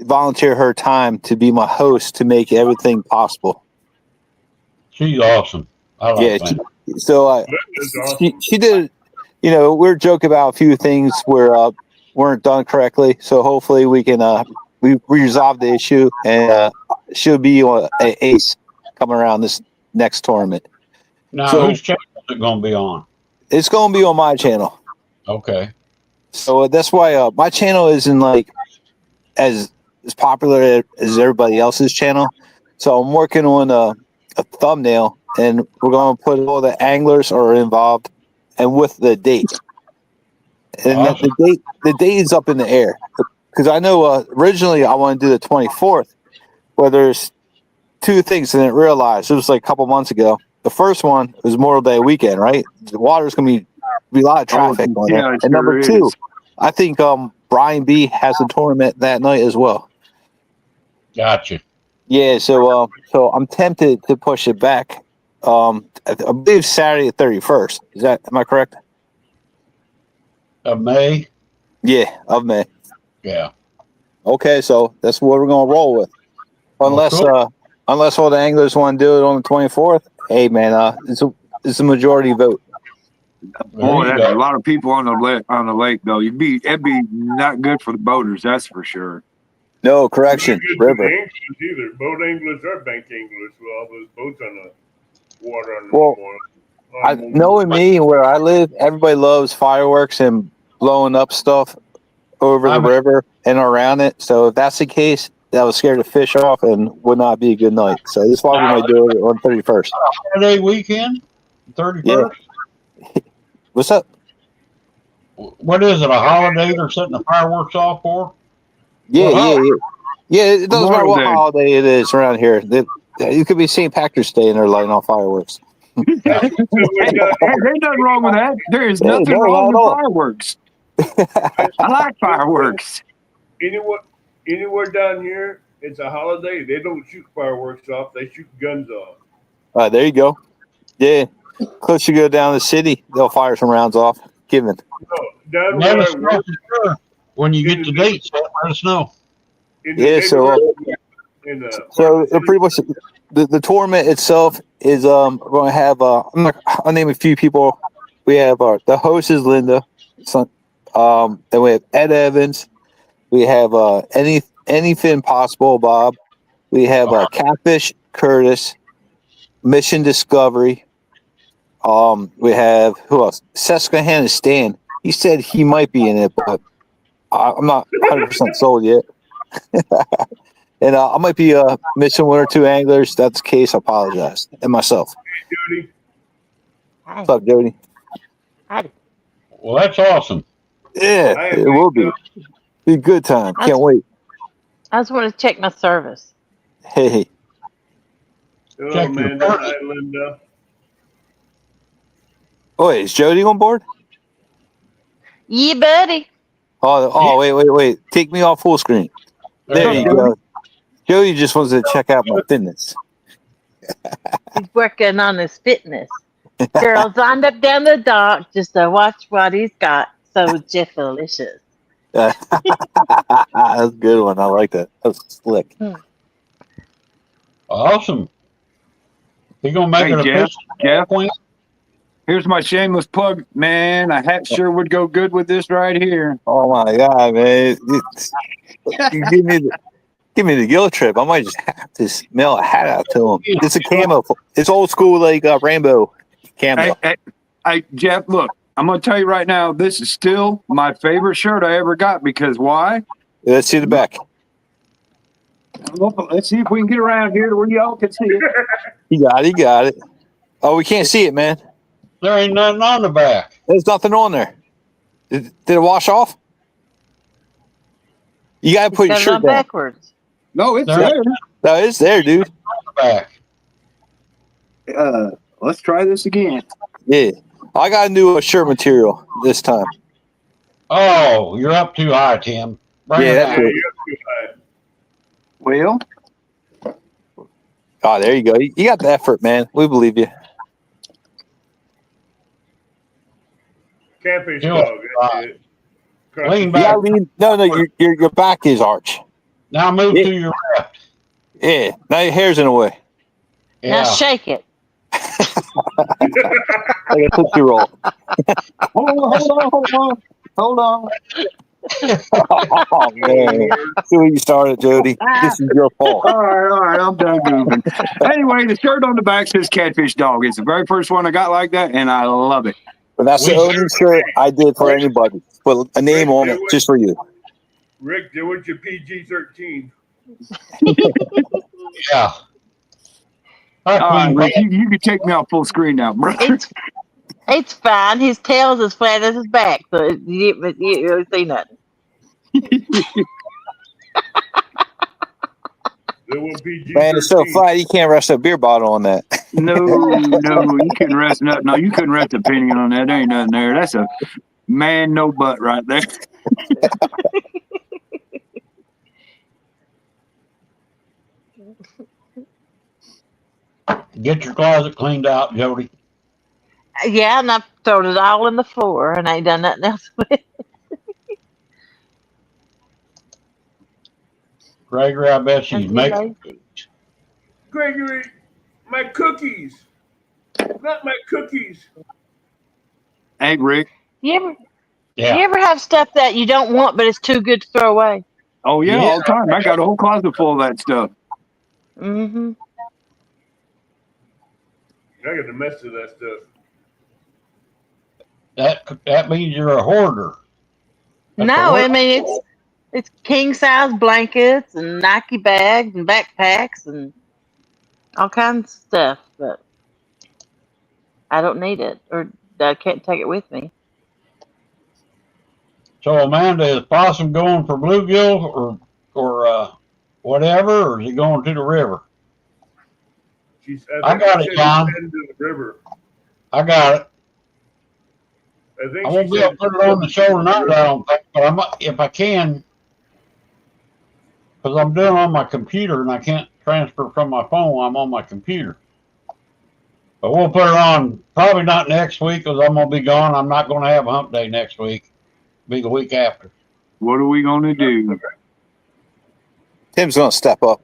volunteer her time to be my host to make everything possible. She's awesome. I like that. So she did. You know, we're joking about a few things where weren't done correctly. So hopefully we can we resolve the issue, and she'll be an ace coming around this next tournament. Now, So whose channel is it going to be on? it's going to be on my channel. Okay. So that's why my channel isn't like as popular as everybody else's channel. So I'm working on a thumbnail, and we're going to put all the anglers are involved, and with the date. And Awesome. the date is up in the air, because I know originally I wanted to do the 24th, where there's two things I didn't realize. It was like a couple months ago. The first one was Memorial Day weekend, right? The water's going to be a lot of traffic on yeah, it. And number sure two, is. I think Brian B has a tournament that night as well. Gotcha. Yeah, so I'm tempted to push it back. I believe Saturday the 31st. Am I correct? Of May? Yeah, of May. Yeah. Okay, so that's what we're gonna roll with. Unless cool. unless all the anglers want to do it on the 24th. Hey man, it's a majority vote. Boy, There you that's a go. lot of people on the lake though. It'd be not good for the boaters, that's for sure. No, correction, Not good for river. the anglers either. Boat anglers are bank anglers with all those boats on the water on Well, knowing me where I live, everybody loves fireworks and blowing up stuff over the river and around it. So if that's the case, that would scare the fish off and would not be a good night. So this is why we might do it on 31st. Holiday weekend? 31st? Yeah. What's up? What is it, a holiday they're setting the fireworks off for? Yeah, What yeah, holiday? yeah. Yeah, it doesn't matter Memorial what Day. holiday it is around here. You could be St. Patrick's Day and they're lighting off fireworks. That's the way Hey, down hey, here. there's nothing wrong with that. There is Hey, nothing no, wrong not at with all. fireworks. I like fireworks. Anywhere down here, it's a holiday. They don't shoot fireworks off. They shoot guns off. There you go. Yeah. Close you go down the city, they'll fire some rounds off. Given. No, down Let where us I know work for sure. When you get the dates, let us know. in the Yeah, so neighborhood in so pretty much the tournament itself is we're gonna have I'll name a few people. We have the host is Linda. Then we have Ed Evans. We have anything possible Bob. We have Catfish Curtis, Mission Discovery. We have who else? Susquehanna Stan. He said he might be in it, but I'm not 100% sold yet. And I might be missing one or two anglers. If that's the case, I apologize. And myself. Judy. Hi. What's up, Jody? Hi. Well, that's awesome. Yeah, I it will be. Be a good time. Can't wait. I just want to check my service. Hey. Hello, Check your Amanda. first. Hi, Linda. Oh, wait, is Jody on board? Yeah, buddy. Wait. Take me off full screen. There you you go. go. Jody just wants to check out my fitness. He's working on his fitness. Girls lined up down the dock just to watch what he's got. So Jeff delicious. That's a good one. I like that. That's slick. Awesome. You gonna make Hey, it Jeff. official? Jeff, Queen? here's my shameless plug. Man, a hat sure would go good with this right here. Oh my god, man! You give me the guilt trip. I might just have to mail a hat out to him. It's a camo. It's old school, like rainbow camo. Hey, Jeff, look, I'm going to tell you right now, this is still my favorite shirt I ever got because why? Let's see the back. Let's see if we can get around here to where y'all can see it. He got it. Oh, we can't see it, man. There ain't nothing on the back. There's nothing on there. Did it wash off? You gotta put your Got it shirt on down. backwards. No, it's There- there. No, it's there, dude. On the back. Let's try this again. Yeah, I got to do a shirt material this time. Oh, you're up too high, Tim. Bring Yeah, it that's down. it. You're too high. Well, Oh, there you go. You got the effort, man. We believe you. Catfish You dog. know, That's it. Lean You back. gotta lean. No, your back is arch. Now move Yeah. to your left. Yeah. Now your hair's in the way. Yeah. Now shake it. Like a tootsie roll. hold on. Oh man. See where you started, Jody. This is your fault. All right, I'm done goofing. Anyway, the shirt on the back says Catfish Dog. It's the very first one I got like that, and I love it. But that's the We only shirt I did for anybody. Put a name on it just for you. Rick, there was your PG-13. Yeah. All right, Rick, you can take me off full screen now, brother. It's fine. His tail's as flat as his back, so you don't see nothing. There was PG-13. Man, it's so flat you can't rest a beer bottle on that. No, you couldn't rest nothing. No, you couldn't rest a penny on that. There ain't nothing there. That's a man, no butt right there. Get your closet cleaned out, Jody. Yeah, and I've thrown it all on the floor and ain't done nothing else with it. Gregory, I bet she's I'm too making. lazy. Gregory, my cookies. Not my cookies. Hey, Rick. You Yeah. ever have stuff that you don't want but it's too good to throw away? Oh, yeah, Yeah. all the time. I got a whole closet full of that stuff. Mm-hmm. I got the mess of that stuff. That means you're a hoarder. That's No, a I mean it's king size blankets and Nike bags and backpacks and all kinds of stuff, but I don't need it or I can't take it with me. So Amanda, is Possum going for bluegill or or whatever, or is he going to the river? I I got it, she said John. he's heading to the river. I got it. I think I she won't be said able to put it on the show tonight, I don't think, but I might, if I can, because I'm doing it on my computer and I can't transfer from my phone. I'm on my computer. But we'll put it on probably not next week because I'm going to be gone. I'm not going to have a hump day next week. Be the week after. What are we going to do? Tim's gonna step up.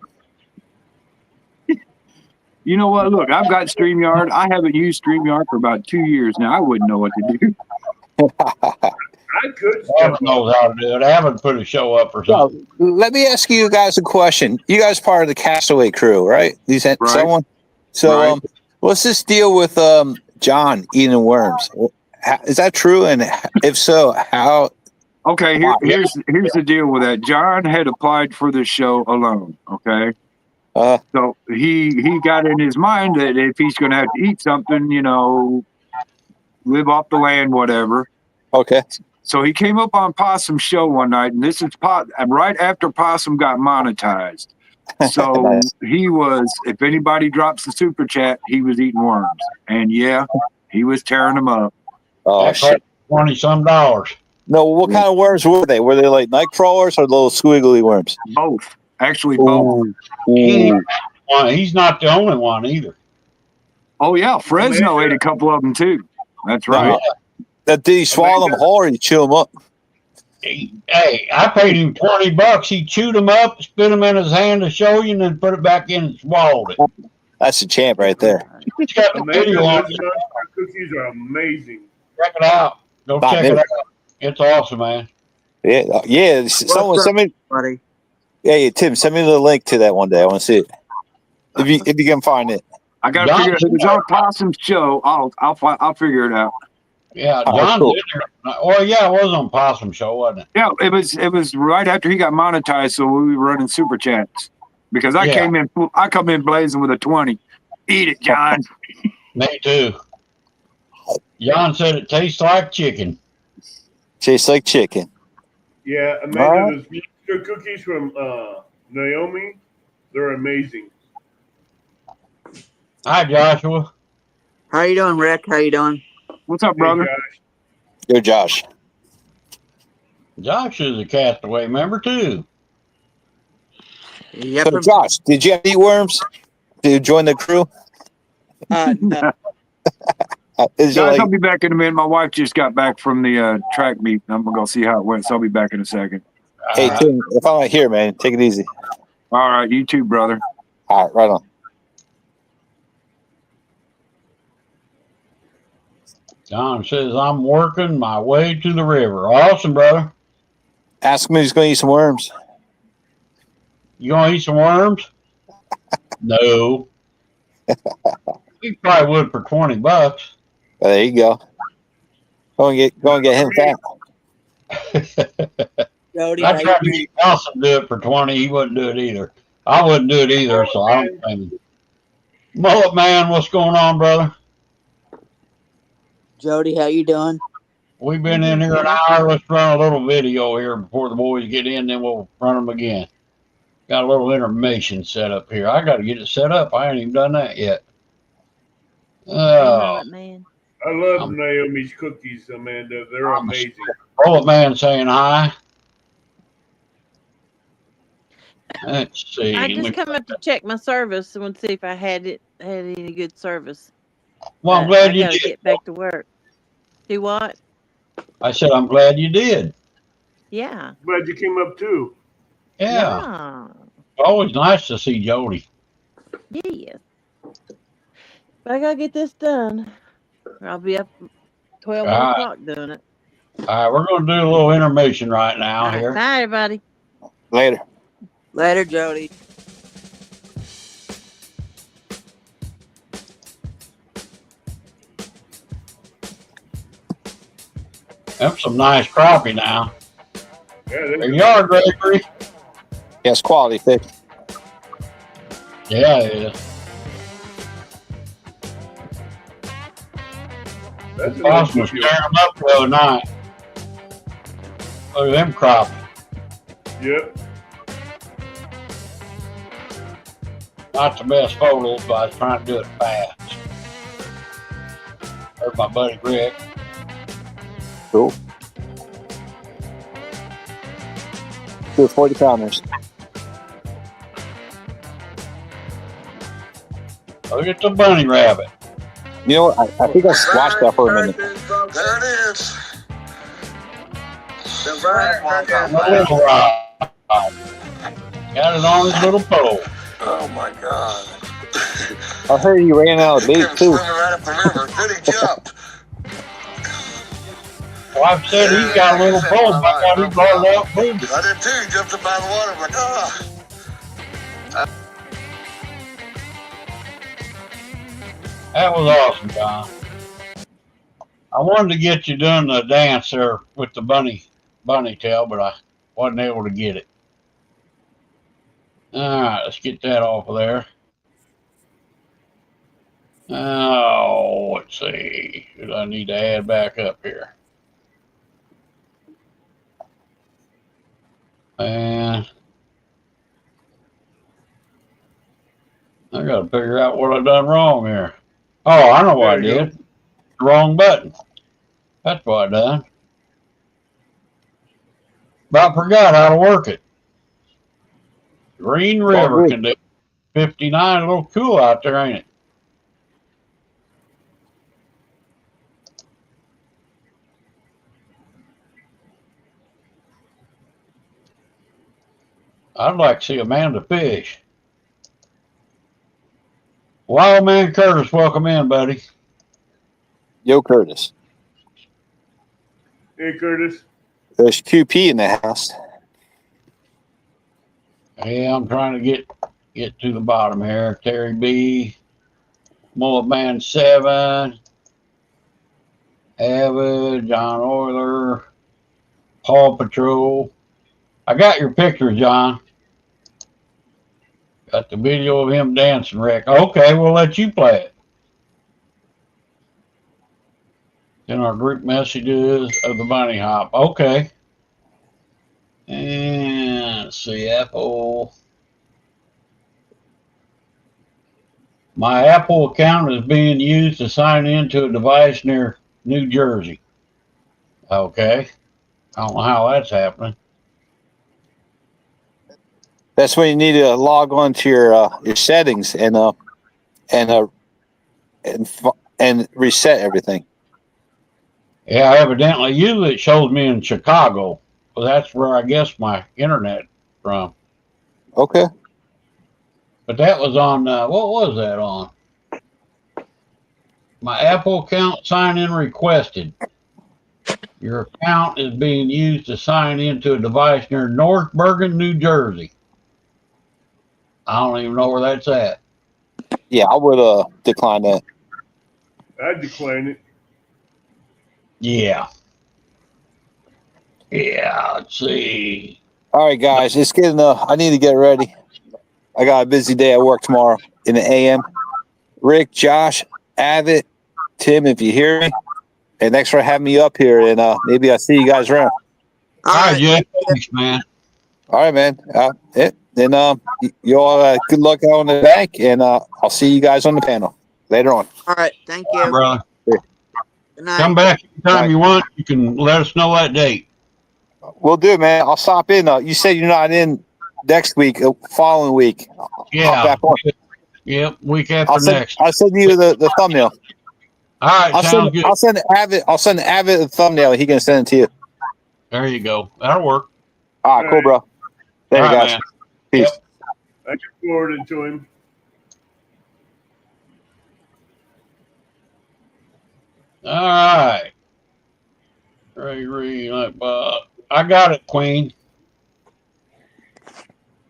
You know what? Look, I've got StreamYard. I haven't used StreamYard for about 2 years now. I wouldn't know what to do. I could step Evan up. knows how to do it. Evan put a show up or something. So, let me ask you guys a question. You guys part of the Castaway crew, right? These Right. someone. So, Right. what's this deal with John eating worms? Is that true? And if so, how? Okay, here's the deal with that. John had applied for the show alone. Okay, so he got in his mind that if he's going to have to eat something, live off the land, whatever. Okay. So he came up on Possum's show one night, and this is right after Possum got monetized. So Nice. he was, if anybody drops the super chat, he was eating worms, and yeah, he was tearing them up. Oh That shit! cost $20-some. No, what kind of worms were they? Were they like night crawlers or little squiggly worms? Both, actually, both. Ooh. He's not the only one either. Oh yeah, Fresno ate a couple of them too. That's right. Did he swallow them whole or did he chew them up? Hey, I paid him $20. He chewed them up, spit them in his hand to show you, and then put it back in and swallowed it. That's a champ right there. He's got the Amanda, video those on. monster cookies are amazing. Check it out. Go Not check me. it out. It's awesome, man. Yeah. Someone send me. buddy. Yeah, Tim, send me the link to that one day. I want to see it. If you can find it. I got to figure it. If it's on Possum's show, I'll figure it out. Yeah, Oh, John's cool. in there. Well, yeah, it was on Possum Show, wasn't it? Yeah, it was right after he got monetized, so we were running super chats because I come in blazing with a 20. Eat it, John. Me too. John said it tastes like chicken. Tastes like chicken. Yeah, Amanda, those monster cookies from Naomi, they're amazing. Hi, Joshua. How you doing, Rick? How you doing? What's up, Hey, brother? guys. Yo, Josh. Josh is a Castaway member too. Yep. So, Josh, did you eat worms? Did you join the crew? No. Is it Guys, like, I'll be back in a minute. My wife just got back from the track meet. I'm gonna go see how it went, so I'll be back in a second. hey, Tim, if I'm not here, man, take it easy. All right, you too, brother. All right, right on. John says I'm working my way to the river. Awesome, brother. Ask him if he's going to eat some worms. You gonna eat some worms? No. He probably would for $20. Well, there you go. Go and get him fat. Jody, I how tried to you get Nelson to do it for 20. He wouldn't do it either. I wouldn't do it either, so I don't blame him. Mullet Man, what's going on, brother? Jody, how you doing? We've been in here an hour. Let's run a little video here before the boys get in, then we'll run them again. Got a little intermission set up here. I got to get it set up. I ain't even done that yet. Mullet man. I love Naomi's cookies, Amanda. They're amazing. Mullet Man saying hi. Let's see. I just come up to check my service and see if I had any good service. Well, I'm But glad I you gotta did. get back to work. Do what? I said I'm glad you did. Yeah. Glad you came up too. Yeah. Always nice to see Jody. Yes. But I gotta get this done. Or I'll be up 12 All right. o'clock doing it. All right, we're going to do a little intermission right now All right, here. bye, everybody. Later. Later, Jody. That's some nice crappie now. Yeah, There you are, Gregory. Yes, quality fish. Yeah, it is. that's a Awesome. nice Was cookie. tearing them up the other night. Look at them crappie. Yep. Not the best photos, but I was trying to do it fast. There's my buddy Rick. Cool. Do 40 pounders. Look at the bunny rabbit. You know what? I think I squashed that for a minute. There it is. The My little rod. Got it on his little pole. Oh my God. I heard he ran out of bait Came too. swimming right up the river. Then he jumped. Wife said he's got a little pole, but I got him brought it out moving. I did too. He jumped up out of the water. I'm like, ah. That was awesome, John. I wanted to get you doing the dance there with the bunny tail, but I wasn't able to get it. All right, let's get that off of there. Oh, let's see. Who do I need to add back up here? And I got to figure out what I done wrong here. Oh, I know what I did. Wrong button. That's what I done. About forgot how to work it. Green River condition 59. A little cool out there, ain't it? I'd like to see Amanda fish. Wild Man Curtis, welcome in, buddy. Yo, Curtis. Hey, Curtis. There's QP in the house. Yeah, I'm trying to get to the bottom here. Terry B, Mullet Man 7, Avid, John Euler, Paw Patrol. I got your picture, John. Got the video of him dancing, Rick. Okay, we'll let you play it. In our group messages of the bunny hop. Okay. And let's see, Apple. My Apple account is being used to sign into a device near New Jersey. Okay. I don't know how that's happening. That's when you need to log on to your settings and reset everything. Yeah, evidently, usually it shows me in Chicago. Well, that's where I guess my internet from. Okay. But that was on, what was that on? My Apple account sign in requested. Your account is being used to sign into a device near North Bergen, New Jersey. I don't even know where that's at. Yeah, I would decline that. I'd decline it. Yeah. Yeah, let's see. All right, guys, it's getting. I need to get ready. I got a busy day at work tomorrow in the AM. Rick, Josh, Avid, Tim, if you hear me, and thanks for having me up here. And maybe I'll see you guys around. All right, Jeff. Thanks, man. All right, man. Then you all good luck out on the bank, and I'll see you guys on the panel later on. All right. Thank All right, you. brother. Good night. Come back anytime you want. You can let us know that date. We'll do, man. I'll stop in. You said you're not in next week, following week. Yeah. Back on. Yep, week after next. I'll send you the thumbnail. All right, sounds good. I'll send Avid the thumbnail. He can send it to you. There you go. That'll work. All right, cool, bro. There you All right, guys. man. Peace. Yep. I can forward it to him. All right. I got it, Queen.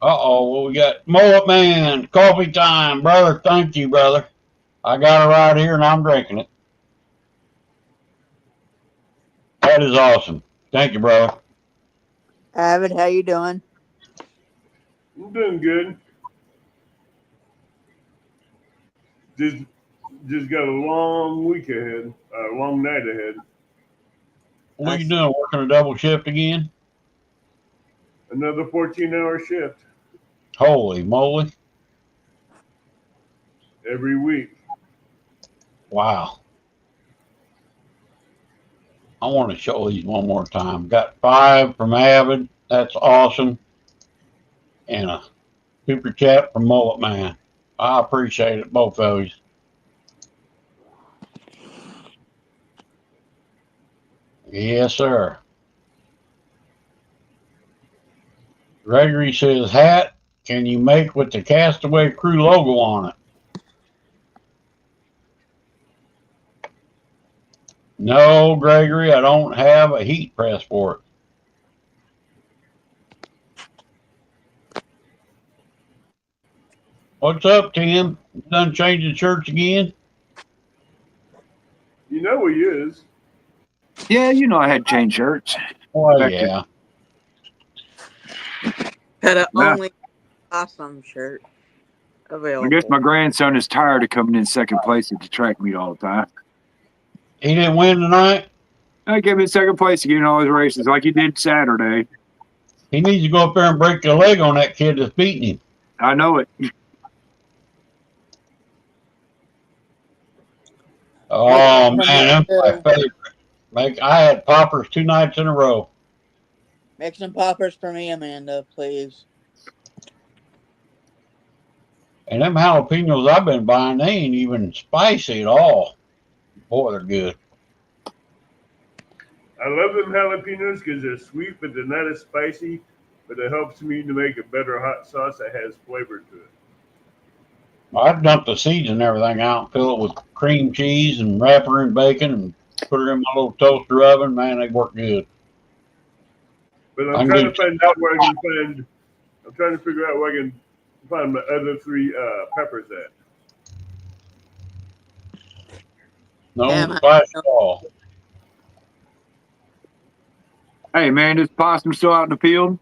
Well, we got Mullet Man, coffee time, brother. Thank you, brother. I got it right here, and I'm drinking it. That is awesome. Thank you, brother. Avid, how you doing? I'm doing good. Just got a long week ahead, a long night ahead. What are you doing? Working a double shift again? Another 14-hour shift. Holy moly. every week. Wow. I want to show these one more time. Got 5 from Avid. That's awesome. And a super chat from Mullet Man. I appreciate it, both of you. Yes, sir. Gregory says, hat can you make with the Castaway Crew logo on it? No, Gregory, I don't have a heat press for it. What's up, Tim? You done changing shirts again? You know he is. Yeah, you know I had changed shirts. Oh, Back yeah. Had an Nah. only awesome shirt available. I guess my grandson is tired of coming in second place at the track meet all the time. He didn't win tonight? I gave him second place again in all his races, like he did Saturday. He needs to go up there and break a leg on that kid that's beating him. I know it. Oh, man, that's my favorite. Like, I had poppers 2 nights in a row. Make some poppers for me, Amanda, please. And them jalapenos I've been buying, they ain't even spicy at all. Boy, they're good. I love them jalapenos because they're sweet, but they're not as spicy. But it helps me to make a better hot sauce that has flavor to it. I've dumped the seeds and everything out, fill it with cream cheese and wrap her in bacon and put her in my little toaster oven. Man, they work good. But I'm trying to find out where I can find. I'm trying to figure out where I can find my other 3 peppers at. No Damn, spice at all. Hey, man, is Possum still out in the field?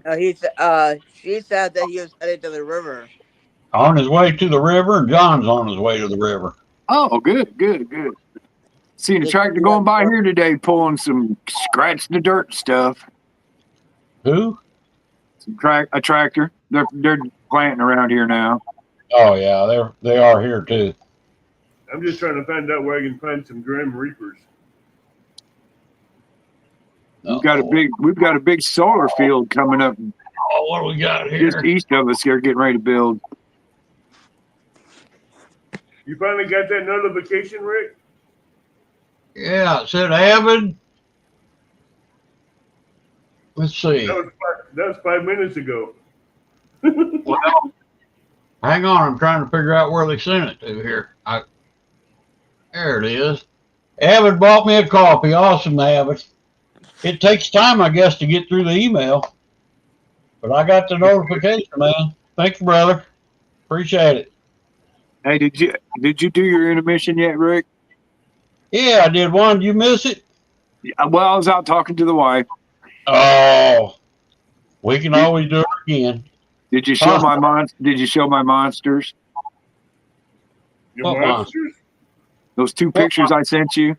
No, she said that he was headed to the river. On his way to the river, and John's on his way to the river. Oh, good. Seen a tractor going by here today pulling some scratch the dirt stuff. Who? A tractor. They're planting around here now. Oh yeah, they are here too. I'm just trying to find out where I can find some Grim Reapers. We've got a big solar field coming up Oh, what do we got here? just east of us. They're getting ready to build. You finally got that notification, Rick? Yeah, it said Avid. Let's see. That was 5 minutes ago. Well, hang on. I'm trying to figure out where they sent it to here. There it is. Avid bought me a coffee. Awesome, Avid. It takes time, I guess, to get through the email. But I got the notification, man. Thank you, brother. Appreciate it. Hey, did you do your intermission yet, Rick? Yeah, I did one. Did you miss it? Yeah, well, I was out talking to the wife. Oh, we can always do it again. Did you show my monsters? Your What monsters? Those 2 pictures I sent you?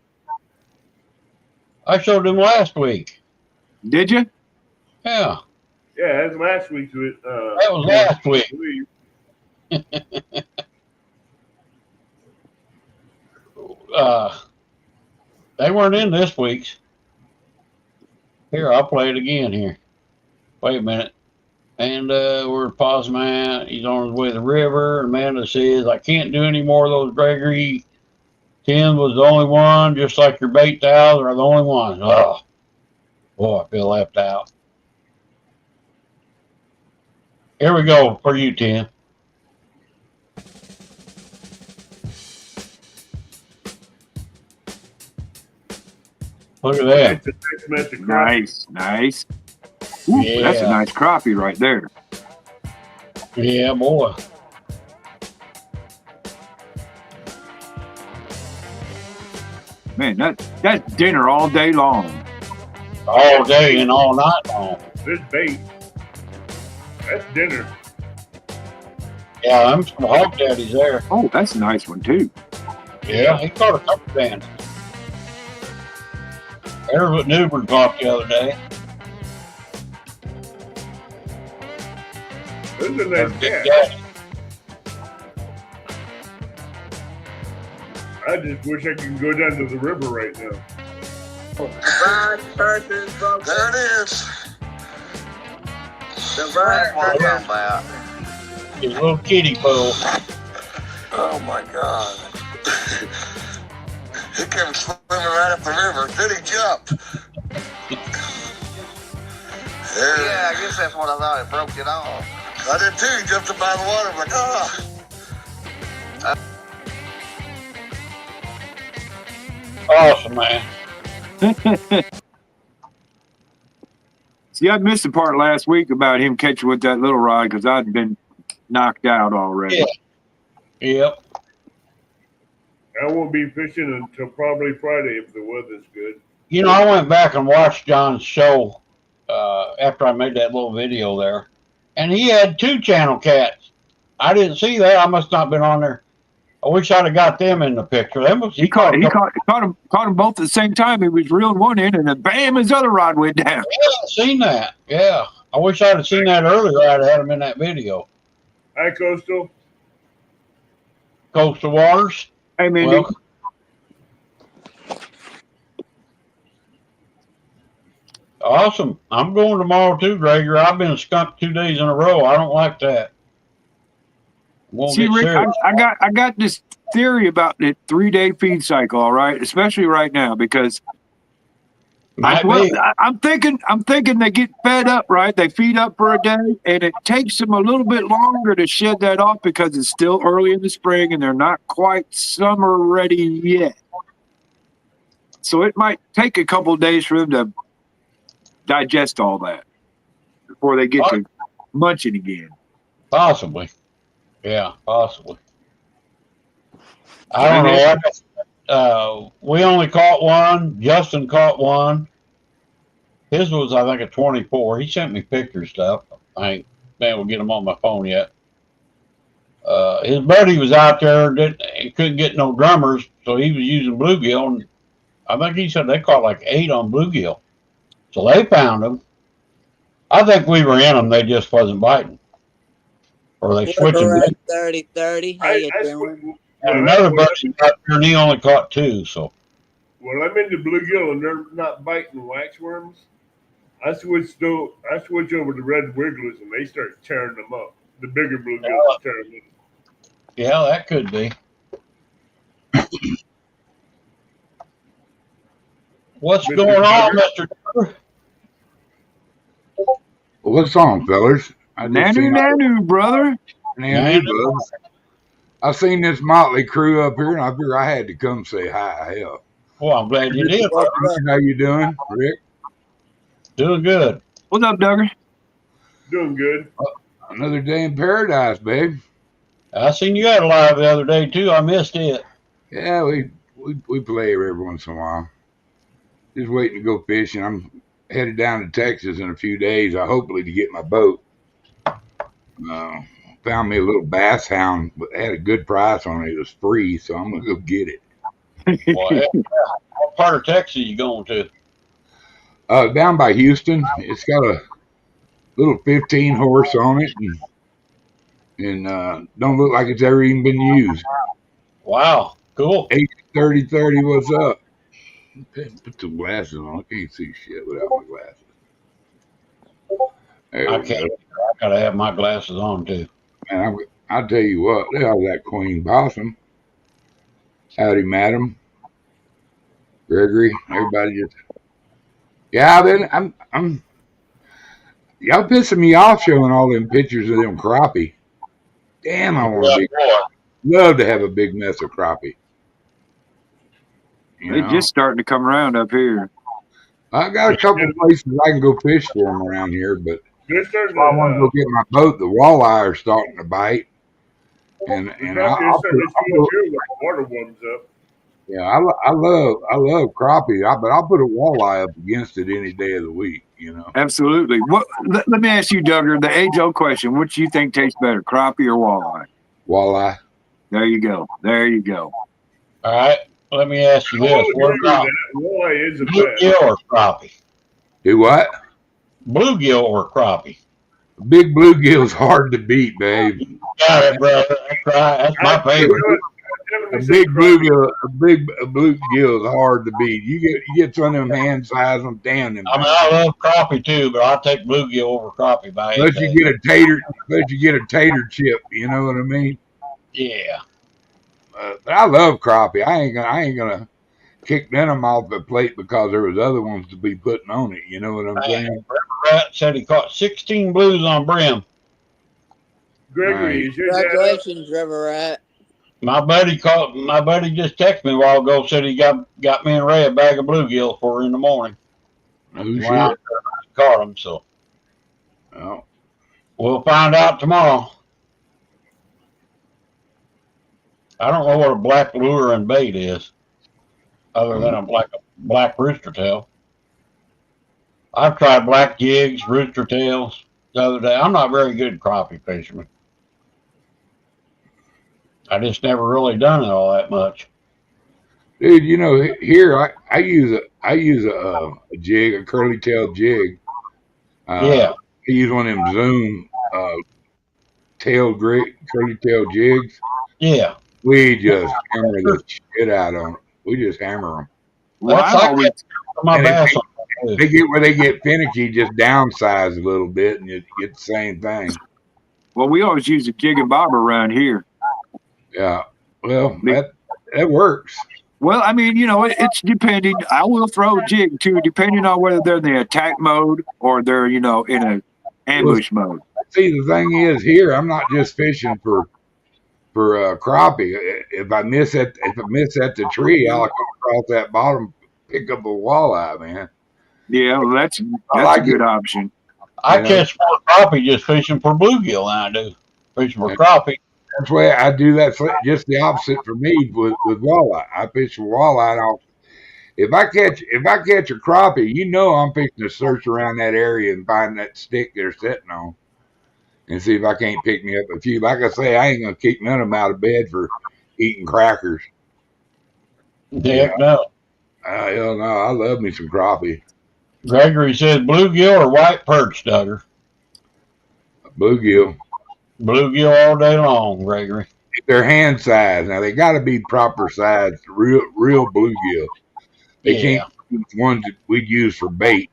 I showed them last week. Did you? Yeah. Yeah, that's last week's. That was last week. They weren't in this week's. Here, I'll play it again here. Wait a minute. And we're pausing at. He's on his way to the river. Amanda says, I can't do any more of those, Gregory. Tim was the only one, just like your bait towels are the only ones. Oh, boy, I feel left out. Here we go for you, Tim. Look at that. Nice. Ooh, Yeah. That's a nice crappie right there. Yeah, boy. Man, that's dinner all day long. All day and all night long. This bait. That's dinner. Yeah, I'm some hog daddies there. Oh, that's a nice one too. Yeah, he caught a couple bandits. There's what Newbern caught the other day. Those are There's nice Big cats. Daddy. I just wish I could go down to the river right now. Right person from There it is. the right What I'm person. talking about. His little kiddie pool. Oh my God. He came swimming right up the river. Then he jumped. There. Yeah, I guess that's what I thought. It broke it off. I did too. He jumped up out of the water. I'm like, Awesome, man. See, I missed the part last week about him catching with that little rod because I'd been knocked out already. Yeah. Yep. I won't be fishing until probably Friday if the weather's good. You know, I went back and watched John's show after I made that little video there, and he had 2 channel cats. I didn't see that. I must not have been on there. I wish I'd have got them in the picture. He caught them both at the same time. He was reeling one in, and then bam, his other rod went down. Yeah, I've seen that. Yeah, I wish I'd have seen that earlier. I'd have had them in that video. Hi, Coastal. Coastal Waters. Hey, Mindy. Welcome. Awesome. I'm going tomorrow too, Gregor. I've been skunked 2 days in a row. I don't like that. Won't See, get Rick, serious. I got this theory about the 3-day feed cycle. All right, especially right now because I'm thinking they get fed up, right? They feed up for a day, and it takes them a little bit longer to shed that off because it's still early in the spring and they're not quite summer ready yet. So it might take a couple of days for them to digest all that before they get to munching again. Possibly. Yeah, possibly. I don't know. We only caught one. Justin caught one. His was, I think, a 24. He sent me picture stuff. I ain't been able to get them on my phone yet. His buddy was out there. He couldn't get no drummers, so he was using bluegill. And I think he said they caught like 8 on bluegill. So they found them. I think we were in them. They just wasn't biting. Or they switched them. 30. How you doing? And another buddy out there, and he only caught 2. So when I'm into bluegill and they're not biting waxworms, I switch over to red wigglers and they start tearing them up. The bigger bluegills tear them up. yeah, that could be. What's going on, Mr. Tucker? What's on, fellas? Nanu, brother. Nanu, I seen this motley crew up here, and I figured I had to come say hi. Hell. Well, I'm glad you did. How you doing, Rick? Doing good. What's up, Duggar? Doing good. Another day in paradise, babe. I seen you had a live the other day too. I missed it. Yeah, we play every once in a while. Just waiting to go fishing. I'm headed down to Texas in a few days. Hopefully to get my boat. Found me a little bass hound, but it had a good price on it. It was free, so I'm gonna go get it. Well, what part of Texas you going to? Down by Houston. It's got a little 15 horse on it, and don't look like it's ever even been used. Wow, cool. 830, what's up? Put some glasses on. I can't see shit without my glasses. I gotta have my glasses on too. And I'll tell you what, how's that Queen Possum? Howdy, madam. Gregory, everybody just. Yeah, I'm. Y'all pissing me off showing all them pictures of them crappie. Damn, I want to love to have a big mess of crappie. They're just starting to come around up here. I got a couple of places I can go fish for them around here, but if I want to go get my boat, the walleye are starting to bite. And I'll put, water warms up. Yeah, I love crappie, but I'll put a walleye up against it any day of the week. You know. Absolutely. Let me ask you, Duggar, the age-old question: which do you think tastes better, crappie or walleye? Walleye. There you go. All right. Let me ask you this: what about bluegill or crappie? Do what? Bluegill or crappie? Big bluegill's hard to beat, babe. Got it, brother. That's right. That's my favorite. I haven't Gregory A said big crappie. bluegill, a bluegill is hard to beat. You get some of them hand size ones, damn them. I mean, I love crappie too, but I'll take bluegill over crappie by any Unless you day. get a tater chip. You know what I mean? Yeah. But I love crappie. I ain't gonna kick them off the plate because there was other ones to be putting on it. You know what I'm Man, saying? River Rat said he caught 16 blues on brim. Gregory, Nice. is your dad up? Congratulations, River Rat. My buddy just texted me a while ago, said he got me and Ray a bag of bluegill for her in the morning. Oh Went shit. out there and caught them, so Oh. we'll find out tomorrow. I don't know what a black lure and bait is, other than a black rooster tail. I've tried black jigs, rooster tails the other day. I'm not very good crappie fisherman. I just never really done it all that much. Dude, you know, here I use a jig, a curly tail jig. Yeah, I use one of them Zoom curly tail jigs. yeah. We just hammer the shit out on it. We just hammer them. Well, That's I've like always my And bass. they get where they get finicky, just downsize a little bit, and you get the same thing. we always use a jig and bob around here. Yeah. Well, that works. Well, I mean, it's depending. I will throw a jig too, depending on whether they're in the attack mode or they're, in an ambush mode. See, the thing is, here I'm not just fishing for crappie. If I miss at the tree, I'll come across that bottom, pick up a walleye, man. Yeah, well, that's like a good option. I catch more crappie just fishing for bluegill than I do fishing for crappie. That's why I do that. Just the opposite for me with walleye. I fish for walleye. And if I catch a crappie, I'm fixing to search around that area and find that stick they're sitting on, and see if I can't pick me up a few. Like I say, I ain't gonna kick none of them out of bed for eating crackers. Heck no. Hell no, I love me some crappie. Gregory says bluegill or white perch, Duggar. Bluegill. Bluegill all day long, Gregory. They're hand size. Now they got to be proper size, real bluegill. They can't use ones that we'd use for bait.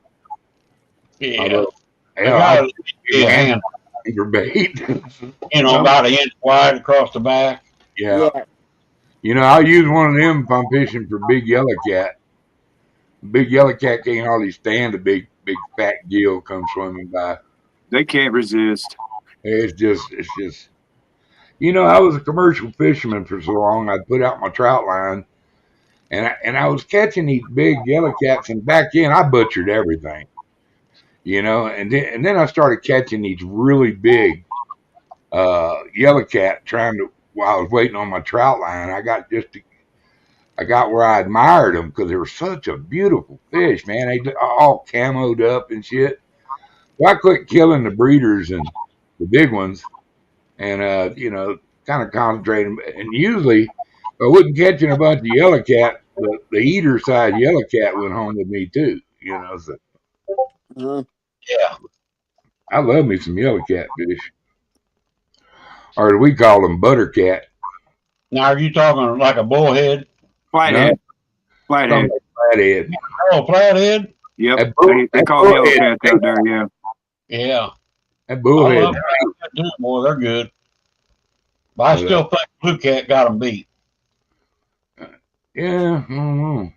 Yeah. Although, They got to be a hand. For bait. About an inch wide across the back. Yeah. I'll use one of them if I'm fishing for big yellow cat. Big yellow cat can't hardly stand a big fat gill come swimming by. They can't resist. It's just. I was a commercial fisherman for so long. I'd put out my trout line, and I was catching these big yellow cats. And back then, I butchered everything. And then I started catching these really big yellow cat. While I was waiting on my trout line, I got where I admired them because they were such a beautiful fish, man. They all camoed up and shit. Well, I quit killing the breeders and the big ones, and kind of concentrating. And usually, if I wasn't catching a bunch of yellow cat, the eater side yellow cat went home with me too. So yeah, I love me some yellow catfish, or we call them buttercat. Now, are you talking like a bullhead? Flathead. Flathead. Flathead. Oh, flathead? Yep. They call yellow cats out there, yeah. Yeah. That bullhead. I love them too, boy. They're good. But I still think blue cat got them beat. Yeah, I don't know.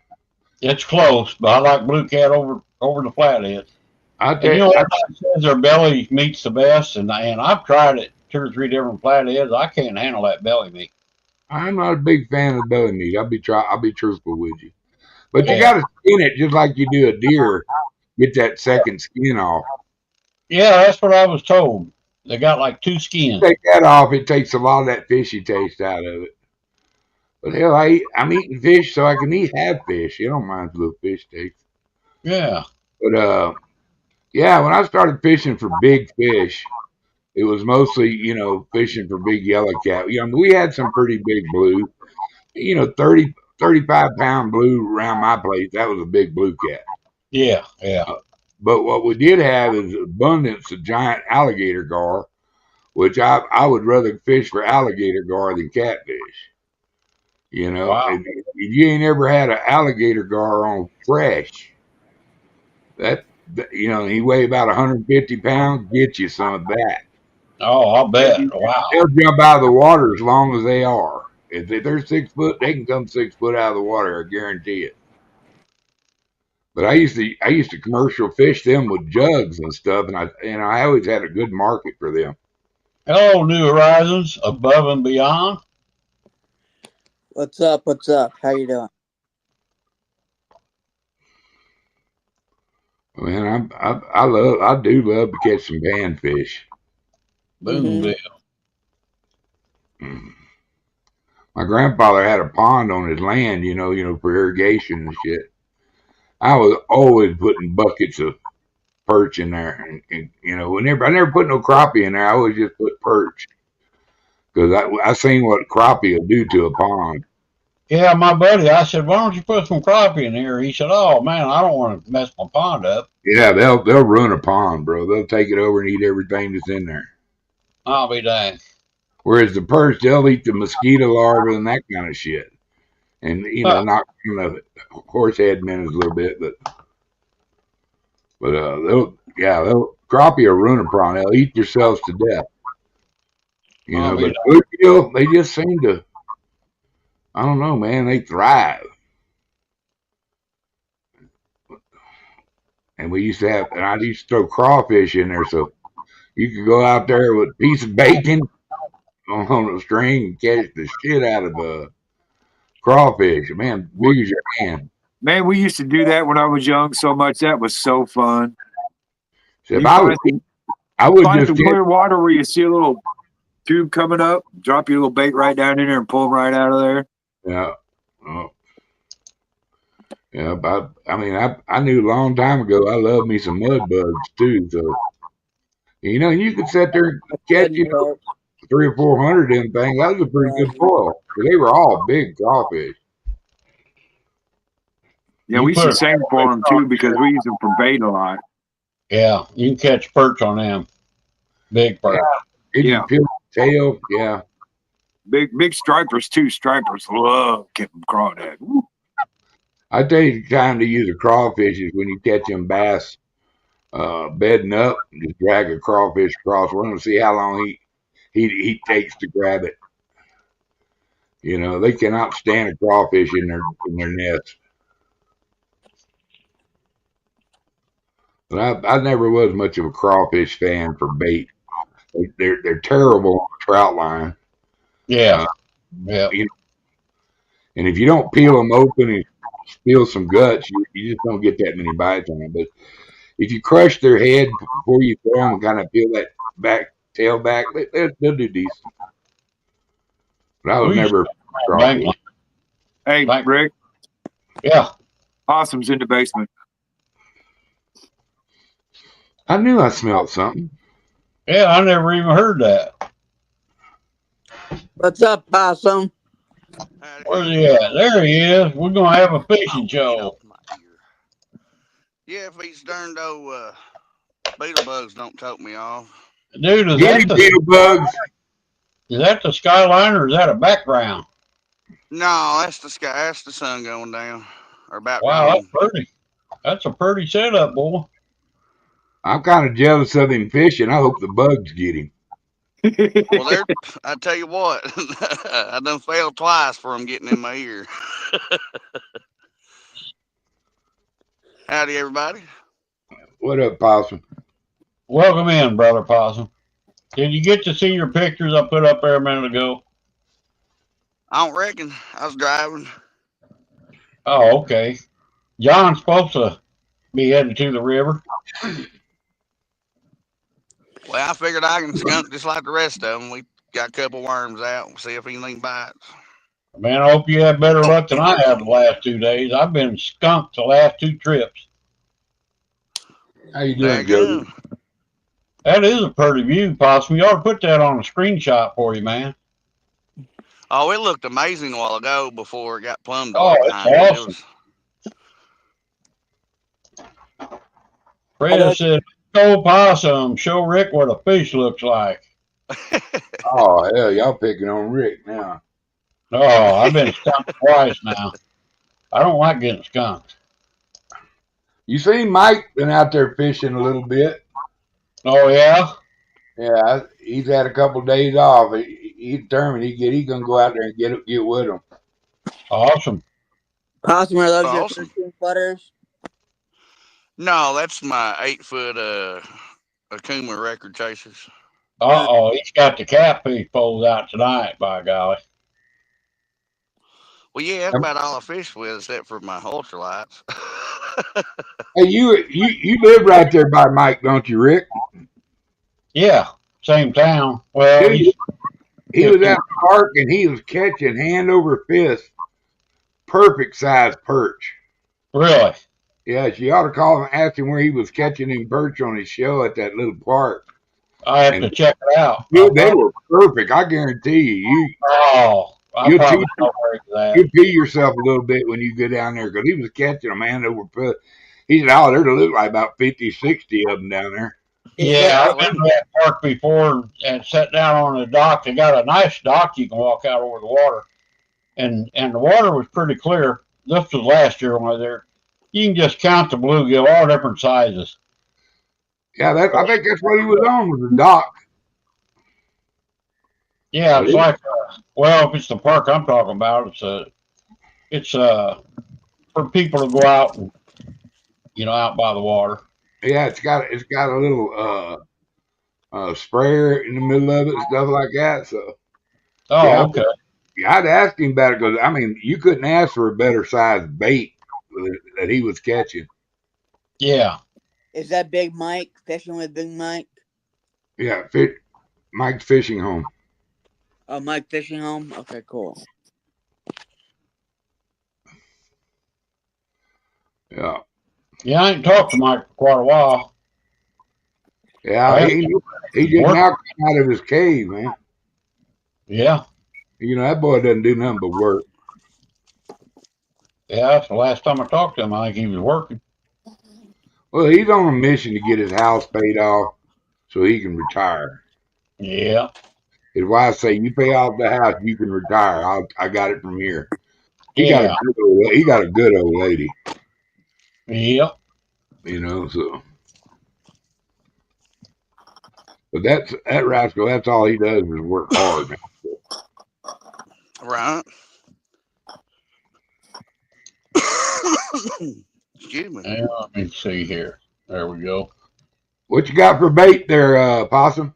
It's close, but I like blue cat over the flathead. Everybody says their belly meat's the best, and I've tried it 2 or 3 different flatheads. I can't handle that belly meat. I'm not a big fan of belly meat. I'll be truthful with you, but you got to skin it just like you do a deer. Get that second skin off. Yeah, that's what I was told. They got like 2 skins. Take that off. It takes a lot of that fishy taste out of it. But hell, I'm eating fish so I can have fish. You don't mind a little fish taste. Yeah. But yeah, when I started fishing for big fish, it was mostly, fishing for big yellow cat. We had some pretty big blue, 30, 35-pound blue around my place. That was a big blue cat. Yeah, yeah. But what we did have is abundance of giant alligator gar, which I would rather fish for alligator gar than catfish. You know, Wow. if you ain't ever had an alligator gar on fresh, you know, he weigh about 150 pounds. Get you some of that. Oh, I'll bet. Wow. They'll jump out of the water as long as they are. If they're 6 foot, they can come 6 foot out of the water. I guarantee it. But I used to commercial fish them with jugs and stuff, and I always had a good market for them. Hello, New Horizons, above and beyond. What's up? What's up? How you doing? Man, I do love to catch some panfish. Boom deal. My grandfather had a pond on his land, you know, for irrigation and shit. I was always putting buckets of perch in there, and you know, I never put no crappie in there. I always just put perch because I seen what crappie will do to a pond. Yeah, my buddy, I said, why don't you put some crappie in here? He said, oh, man, I don't want to mess my pond up. Yeah, they'll run a pond, bro. They'll take it over and eat everything that's in there. I'll be dang. Whereas the perch, they'll eat the mosquito larvae and that kind of shit, and you know, knock the horse head minnows a little bit, but they'll crappie will run a pond. They'll eat themselves to death. You know, but bluegill, they just seem to, I don't know, man, they thrive. And I used to throw crawfish in there, so you could go out there with a piece of bacon on a string and catch the shit out of a crawfish. Man, big as your hand. Man, we used to do that when I was young so much. That was so fun. So I would find just some clear water where you see a little tube coming up, drop your little bait right down in there and pull them right out of there. Yeah. Yeah, but I mean, I knew a long time ago I love me some mud bugs too. So, you know, you could sit there and catch, you know, 300 or 400 of them things. That was a pretty good pull. They were all big crawfish. Yeah, we used to save for them too because we use them for bait a lot. Yeah, you can catch perch on them. Big perch. Yeah. Peel the tail. Yeah. Big stripers too. Stripers love getting crawdad. I tell you, the time to use a crawfish is when you catch them bass bedding up. Just drag a crawfish across. We're going to see how long he takes to grab it. You know, they cannot stand a crawfish in their nest. But I never was much of a crawfish fan for bait. They're terrible on the trout line. Yeah. Yeah. You know, and if you don't peel them open and spill some guts, you just don't get that many bites on them. But if you crush their head before you throw them and kind of peel that tail back, they'll do decent. But I was never crawfish. Hey, Rick. Yeah. Possum's in the basement. I knew I smelled something. Yeah, I never even heard that. What's up, Possum? Where's he at? There he is. We're going to have a fishing show. Yeah, if these darned old beetle bugs don't choke me off. Dude, is beetle bugs? Is that the skyline or is that a background? No, that's the sky. That's the sun going down. Or about wow, down. that's pretty. That's a pretty setup, boy. I'm kind of jealous of him fishing. I hope the bugs get him. Well, I tell you what, I done failed twice for them getting in my ear. Howdy, everybody. What up, Possum? Welcome in, Brother Possum. Did you get to see your pictures I put up there a minute ago? I don't reckon. I was driving. Oh, okay. John's supposed to be heading to the river. Well, I figured I can skunk just like the rest of them. We got a couple worms out. We'll see if anything bites. Man, I hope you have better luck than I have the last 2 days. I've been skunked the last 2 trips. How you doing, Jody? That is a pretty view, Possum. You ought to put that on a screenshot for you, man. Oh, it looked amazing a while ago before it got plumb dark. Oh, it's awesome. Fred said, "Go Possum, show Rick what a fish looks like." Oh, hell, y'all picking on Rick now. Oh, I've been skunked twice now. I don't like getting skunked. You seen Mike been out there fishing a little bit. Oh yeah. Yeah, he's had a couple of days off. He determined he's gonna go out there and get with him. Awesome. Possum, are those your Awesome. 13 footers? No, that's my 8-foot Akuma record chasers. Oh, he's got the cap piece pulled out tonight. By golly. Well, yeah, that's about all I fish with, except for my ultralights. Hey, you live right there by Mike, don't you, Rick? Yeah, same town. Well, Dude, he's he was 15. at the park and he was catching hand over fist, perfect size perch. Really. Yes, you ought to call him and ask him where he was catching him perch on his show at that little park. I have And to check it out. dude, they were perfect. I guarantee you. Oh, I You'll probably teach know where he's at. you pee yourself a little bit when you go down there because he was catching them hand over foot. He said, "Oh, there to look like about 50, 60 of them down there." Yeah, I've been to that park before and sat down on the dock. They got a nice dock you can walk out over the water, and the water was pretty clear. This was last year when I was there. You can just count the bluegill, all different sizes. Yeah, I think that's what he was on was the dock. Yeah, But it's like well, if it's the park I'm talking about, it's for people to go out and out by the water. yeah, it's got a little sprayer in the middle of it and stuff like that. So Oh, yeah, okay. I'd ask him about it because I mean you couldn't ask for a better size bait that he was catching. Yeah. Is that Big Mike fishing with Big Mike? Yeah, Mike's Fishing Home. Oh, Mike Fishing Home? Okay, cool. Yeah. Yeah, I ain't talked to Mike for quite a while. Yeah, he just now come out of his cave, man. Yeah. That boy doesn't do nothing but work. Yeah, that's the last time I talked to him. I think he was working. Well, he's on a mission to get his house paid off so he can retire. Yeah. His wife say, "You pay off the house, you can retire. I got it from here." He got a good old lady. Yep. So. But that rascal. That's all he does is work hard. Right. Excuse me. Yeah, let me see here. There we go. What you got for bait there, Possum?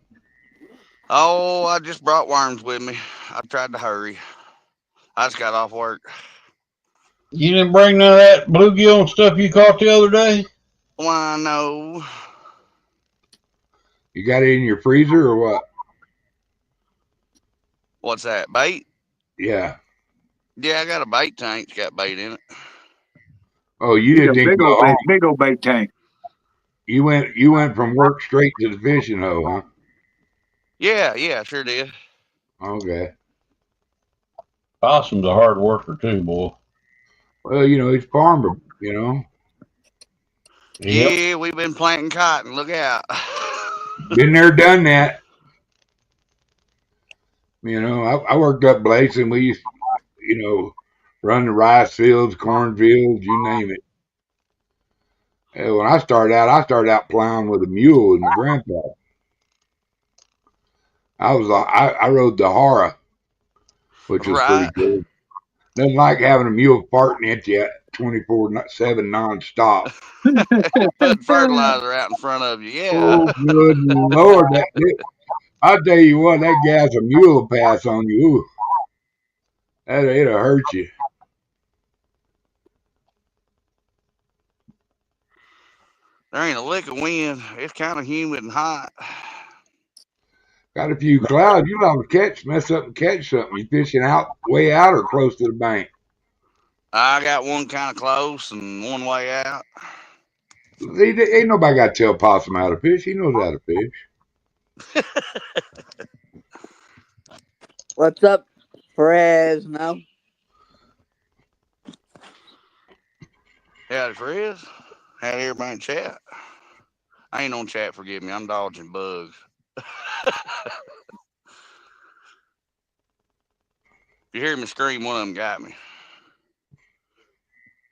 Oh, I just brought worms with me. I tried to hurry. I just got off work. You didn't bring none of that bluegill and stuff you caught the other day? Why, no. You got it in your freezer or what? What's that, bait? Yeah. Yeah, I got a bait tank. It's got bait in it. Oh, you didn't big old bait tank. You went from work straight to the fishing hole, huh? Yeah, sure did. Okay. Possum's a hard worker too, boy. Well, he's a farmer, Yep. Yeah, we've been planting cotton. Look out. Been there, done that. I worked up Blaze and we used, run the rice fields, cornfields, you name it. When I started out plowing with a mule with my grandpa. I rode the Hara, which was pretty good. Nothing like having a mule farting at you 24/7 nonstop. Put fertilizer out in front of you. Yeah. Oh, good Lord. I'll tell you what, that gas a mule will pass on you. Ooh, it'll hurt you. There ain't a lick of wind. It's kind of humid and hot. Got a few clouds. You love to mess up and catch something. You fishing way out or close to the bank? I got one kind of close and one way out. Ain't nobody got to tell Possum how to fish. He knows how to fish. What's up, Fresno? Howdy, Frizz. Howdy, everybody in chat. I ain't on chat, forgive me. I'm dodging bugs. If you hear me scream, one of them got me.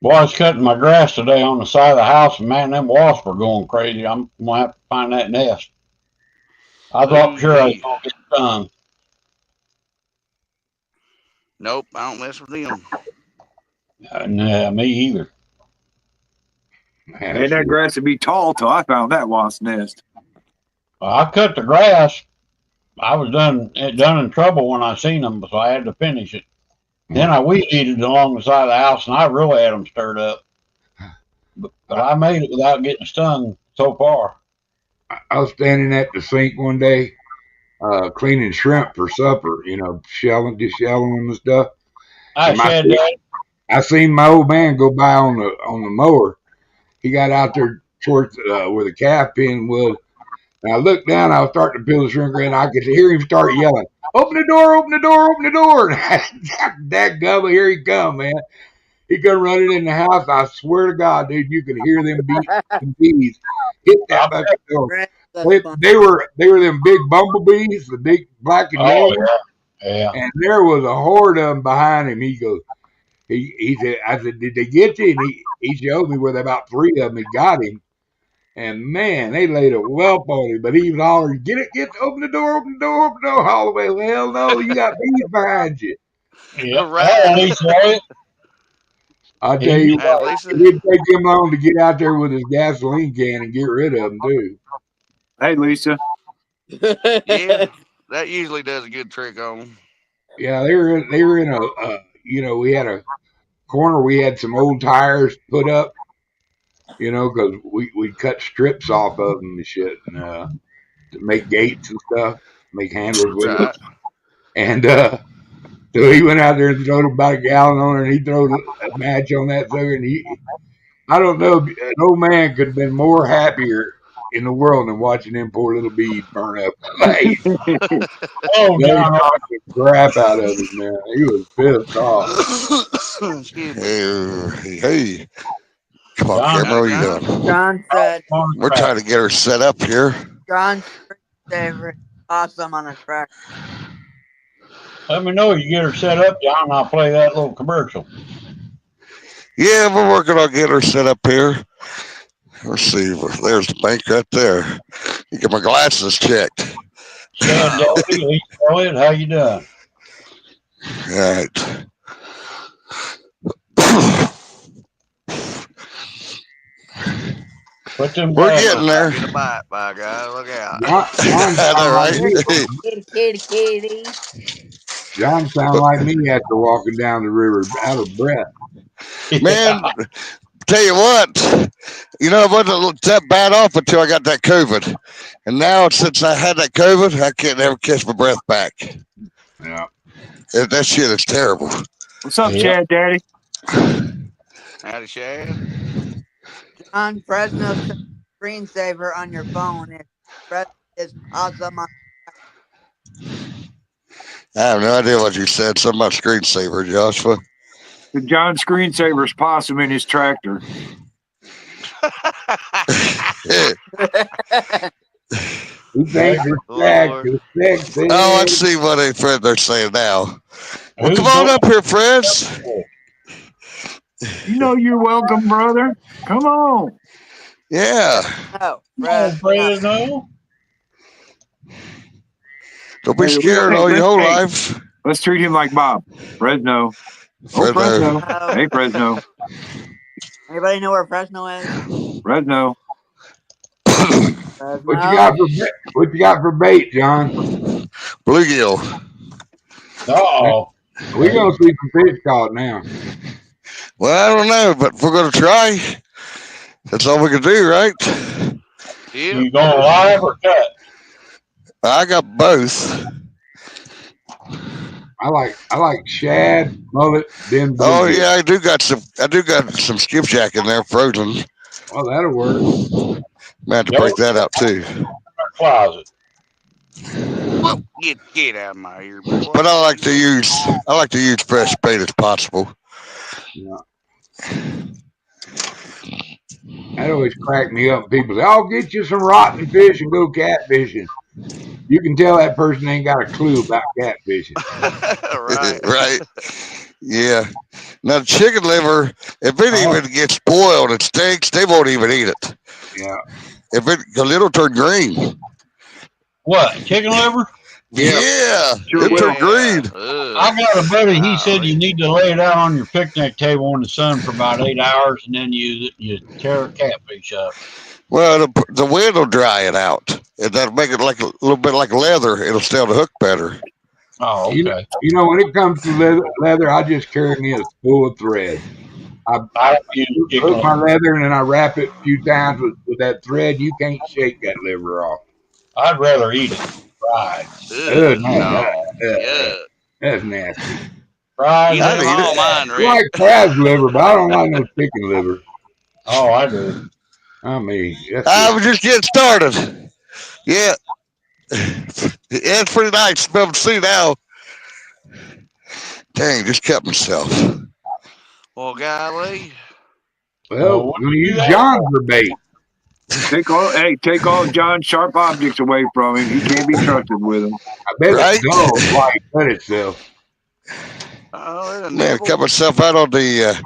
Boy, I was cutting my grass today on the side of the house, and man, them wasps were going crazy. I'm gonna have to find that nest. I thought sure I was Ooh-wee. gonna get stung. Nope, I don't mess with them. Nah, me either. And that grass would be tall till I found that wasp nest. I cut the grass. I was done in trouble when I seen them, so I had to finish it. Then I weed eated along the side of the house, and I really had them stirred up. But I made it without getting stung so far. I was standing at the sink one day, cleaning shrimp for supper. You know, shelling them and stuff. And I seen my old man go by on the mower. He got out there towards where the calf pen was. And I looked down, I was starting to peel the shrink ray, and I could hear him start yelling, "Open the door, open the door, open the door." That gubba, here he come, man. He come running in the house. I swear to God, dude, you could hear them bees hit that fucking door. They were them big bumblebees, the big black and yellow. Yeah. And there was a horde of them behind him. He goes, he said, I said, "Did they get you?" And he showed me where about 3 of them had got him. And man, they laid a whelp on him, but he was hollering, "Get it, open the door, open the door, open the door," all the way. Well, hell no, you got bees behind you. Yeah, right. I'll tell you what, it didn't take him long to get out there with his gasoline can and get rid of them, too. Hey, Lisa. Yeah, that usually does a good trick on them. Yeah, they were in a we had a corner. We had some old tires put up, because we cut strips off of them and shit, and to make gates and stuff, make handles with it. And so he went out there and throwed about a gallon on it, and he threw a match on that sucker, and I don't know, an old man could have been more happier in the world than watching them poor little bees burn up. Like, Oh, they knocked the crap out of him, man. He was pissed off. Hey. Come on, camera, what are you doing? John said, We're trying to get her set up here. John's favorite awesome on a track. Let me know you get her set up, John, and I'll play that little commercial. Yeah, we're working on getting her set up here. Let's see. There's the bank right there. You get my glasses checked. Chad Doty, Elliot, how you doing? All right. We're getting there. Get a bite, by God. Look out. Kitty. John sound like me after walking down the river out of breath. Man, tell you what, I wasn't that bad off until I got that COVID. And now, since I had that COVID, I can't ever catch my breath back. Yeah. That shit is terrible. What's up, Chad Daddy? Howdy, Chad. John Fresno screensaver on your phone is awesome. I have no idea what you said. Something about screensaver, Joshua. The John screensaver's possum in his tractor. Oh, let's see what they're saying now. Well, come on up here, friends. You know you're welcome, brother. Come on. Yeah. Oh, Fresno. Don't be scared all your whole life. Let's treat him like Bob. Fresno. Fresno. Hey, Fresno. Anybody know where Fresno is? Fresno. What you got for bait, John? Bluegill. Uh-oh. We're going to see some fish caught now. Well, I don't know, but if we're going to try, that's all we can do, right? Yeah. You going live or cut? I got both. I like shad, mullet, then bluegill. Oh yeah, I do got some skipjack in there frozen. Well, that'll work. Man, have to break that out too. Closet. Whoa, get out of my ear, boy. But I like to use fresh bait as possible. Yeah. That always cracked me up. People say, "I'll get you some rotten fish and go catfishing." You can tell that person ain't got a clue about catfishing. Right. Right. Yeah. Now, chicken liver, if it Oh, even gets spoiled and stinks, they won't even eat it. Yeah. Because it'll turn green. what? Chicken liver? Yeah, Yeah. sure It'll turn will. Yeah. green. I Ugh. got a buddy. He said you Golly. need to lay it out on your picnic table in the sun for about 8 hours, and then you tear a catfish up. Well, the wind will dry it out. And that'll make it like a little bit like leather. It'll stay on the hook better. Oh, okay. You know, when it comes to leather, I just carry me a spool of thread. I I don't use chicken hook my liver. leather and then I wrap it a few times with that thread. You can't shake that liver off. I'd rather eat it fried. Oh, Ugh. no. No. Yuck. That's nasty. Fried You I'd know liver. eat it. all mine, I Rick. like crab's liver, but I don't like no chicken liver. Oh, I do. I mean, that's I just was just getting started. Yeah. It's pretty nice. Smell to see now. Dang, just cut myself. Well, golly. well. Well, I'm what gonna do you do use that John for? for bait. Take all John's sharp objects away from him. He can't be trusted with them. I bet it's Right? dull while it cut itself. Oh, there's a Man, nibble. cut myself out on the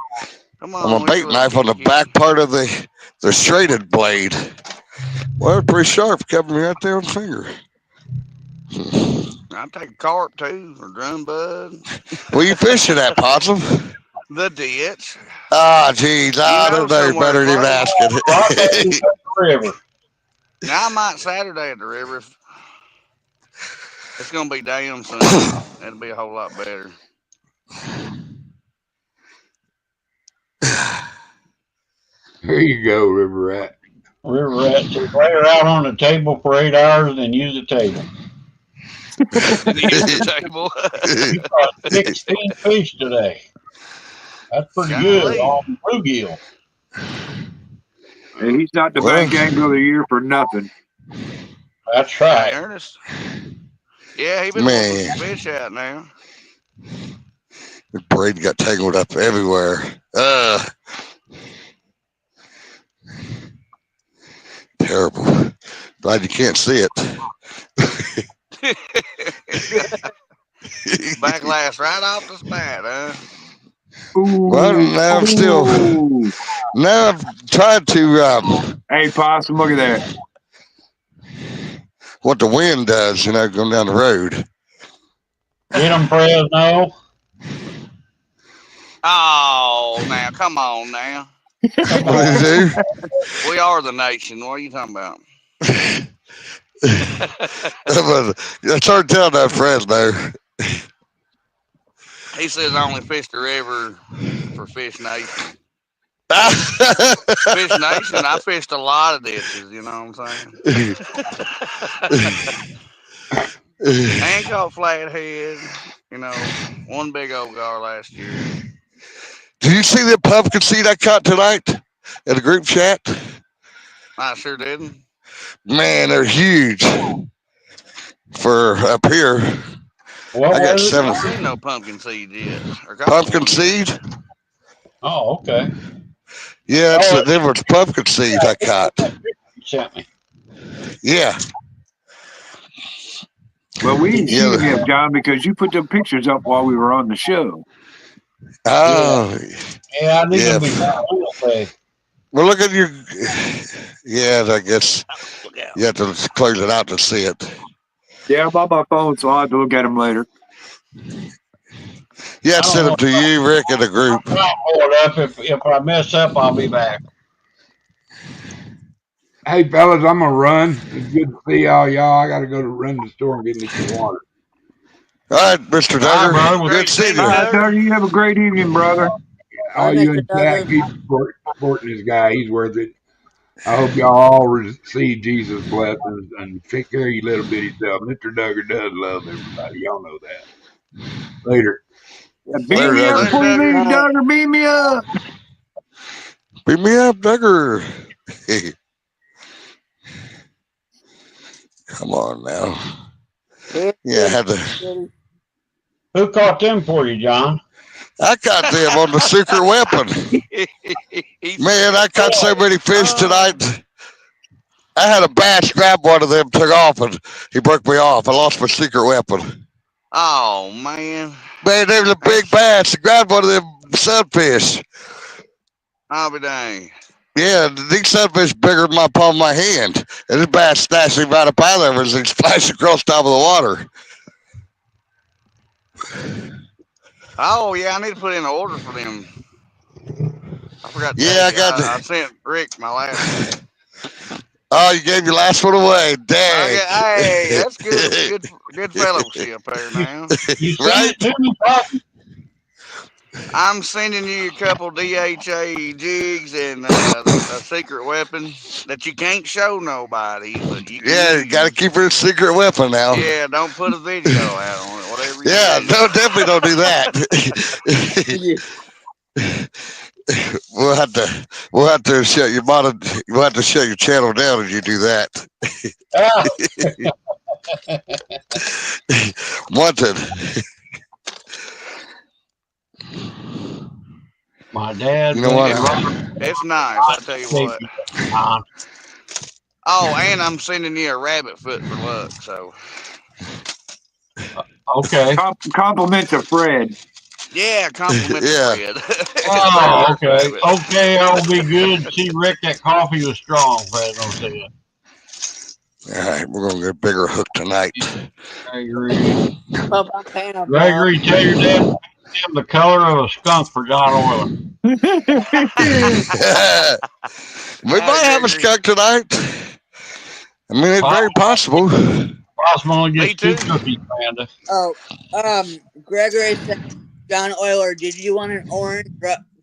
Come on my on, here's a bait little knife on the kitty back kitty. part of the serrated blade. Well, it's pretty sharp. Cut me right there on the finger. I'll take a carp too, or drum bug. Where you fishing at, Possum? The ditch. Ah, geez, You I know, don't know somewhere better than even close. asking. Rendezvous at the river. Now I might Saturday at the river. It's gonna be damn soon. It'll be a whole lot better. There you go, River Rat. River rat. So lay her out on the table for 8 hours, then use the table. Use the table. You caught 16 fish today. That's pretty good Golly. on bluegill. And he's not the Well, bank angler of the year for nothing. That's Hey, right. Ernest. Yeah, he been wanting man, some fish out now. the braid got tangled up everywhere. Terrible. Glad you can't see it. Backlash right off the bat, huh? Well, Ooh, now I'm still. ooh. Now I've tried to. Hey, Possum, look at that. What the wind does, going down the road. Get them, Fresno. Oh, now come on now. Come What on. did he do? We are the nation. What are you talking about? I started telling that Fresno. He says I only fish the river for Fish Nation. Fish Nation, I fished a lot of ditches, you know what I'm saying? And caught flathead, one big old gar last year. Did you see the pumpkin seed I caught tonight in the group chat? I sure didn't. Man, they're huge for up here. What I got was it? I 7 ain't seen no pumpkin seed yet. Or caught pumpkin one seed. yet. Oh, okay. Yeah, that's Oh, the difference. Pumpkin seed I caught. you sent me. Yeah, Well, we didn't see yeah. him yet, John, because you put the pictures up while we were on the show. Oh, Yeah, I need yeah. to be Wednesday. Well, look at your. Yeah, I guess Look out. you have to close it out to see it. Yeah, I'm on my phone, so I'll have to look at them later. Yeah, I I don't sent know them to you, Rick, in the group. if I pull it up. If I mess up, I'll be back. Hey, fellas, I'm gonna run. It's good to see all y'all. I gotta go to run to the store and get me some water. All right, Mr. All right, Duggar. brother. Well, Good seeing All you. right, Doug, you have a great evening, brother. Bye, All you Mr. in chat, Duggar. keep supporting this guy. He's worth it. I hope y'all all receive Jesus' blessings and take care of your little bitty self. Mr. Duggar does love everybody. Y'all know that. Later. Yeah, beam Later, me up Duggar. before you Later, leave, Bye. Doug. Beam me up. Beat me up, Duggar. Come on now. Here, Yeah, I kitty, had to. kitty. Who caught them for you, John? I caught them on the secret weapon. Man, I caught so many fish tonight. I had a bass grab one of them, took off, and he broke me off. I lost my secret weapon. Oh man. Man, there was a big bass. I grabbed one of them sunfish. I'll be dang. Yeah, these sunfish bigger than my palm of my hand. And this bass snatched him right up out of there as he splashed across the top of the water. Oh yeah, I need to put in an order for them. I forgot to Yeah, tell I you. got I sent Rick my last one. Oh, you gave your last one away. Dang. Okay, hey, that's good fellowship there now. You sent Right? it to me, Poppy? I'm sending you a couple DHA jigs and a secret weapon that you can't show nobody, but you can Yeah, you use. got to keep her a secret weapon now. Yeah, don't put a video out on it. Whatever you Yeah, do. no, definitely don't do that. We'll have to shut your we'll have to shut your channel down if you do that. Ah, Wanted. my dad. You know what? It's nice, I tell you what. Oh, and I'm sending you a rabbit foot for luck. So Okay. Compliment to Fred. yeah, compliment Yeah. to Fred. Oh, okay. Rabbit. Okay, I'll be good. See, Rick, that coffee was strong. Fred, don't say that. All right, we're gonna get a bigger hook tonight. Gregory, Well, I'm paying a bill. Gregory, tell your dad him the color of a skunk for John Oiler. We might have a Gregory. skunk tonight. I mean, it's very possible. Possible only Me gets two too. cookies, Amanda. Oh, Gregory said, John Euler, did you want an orange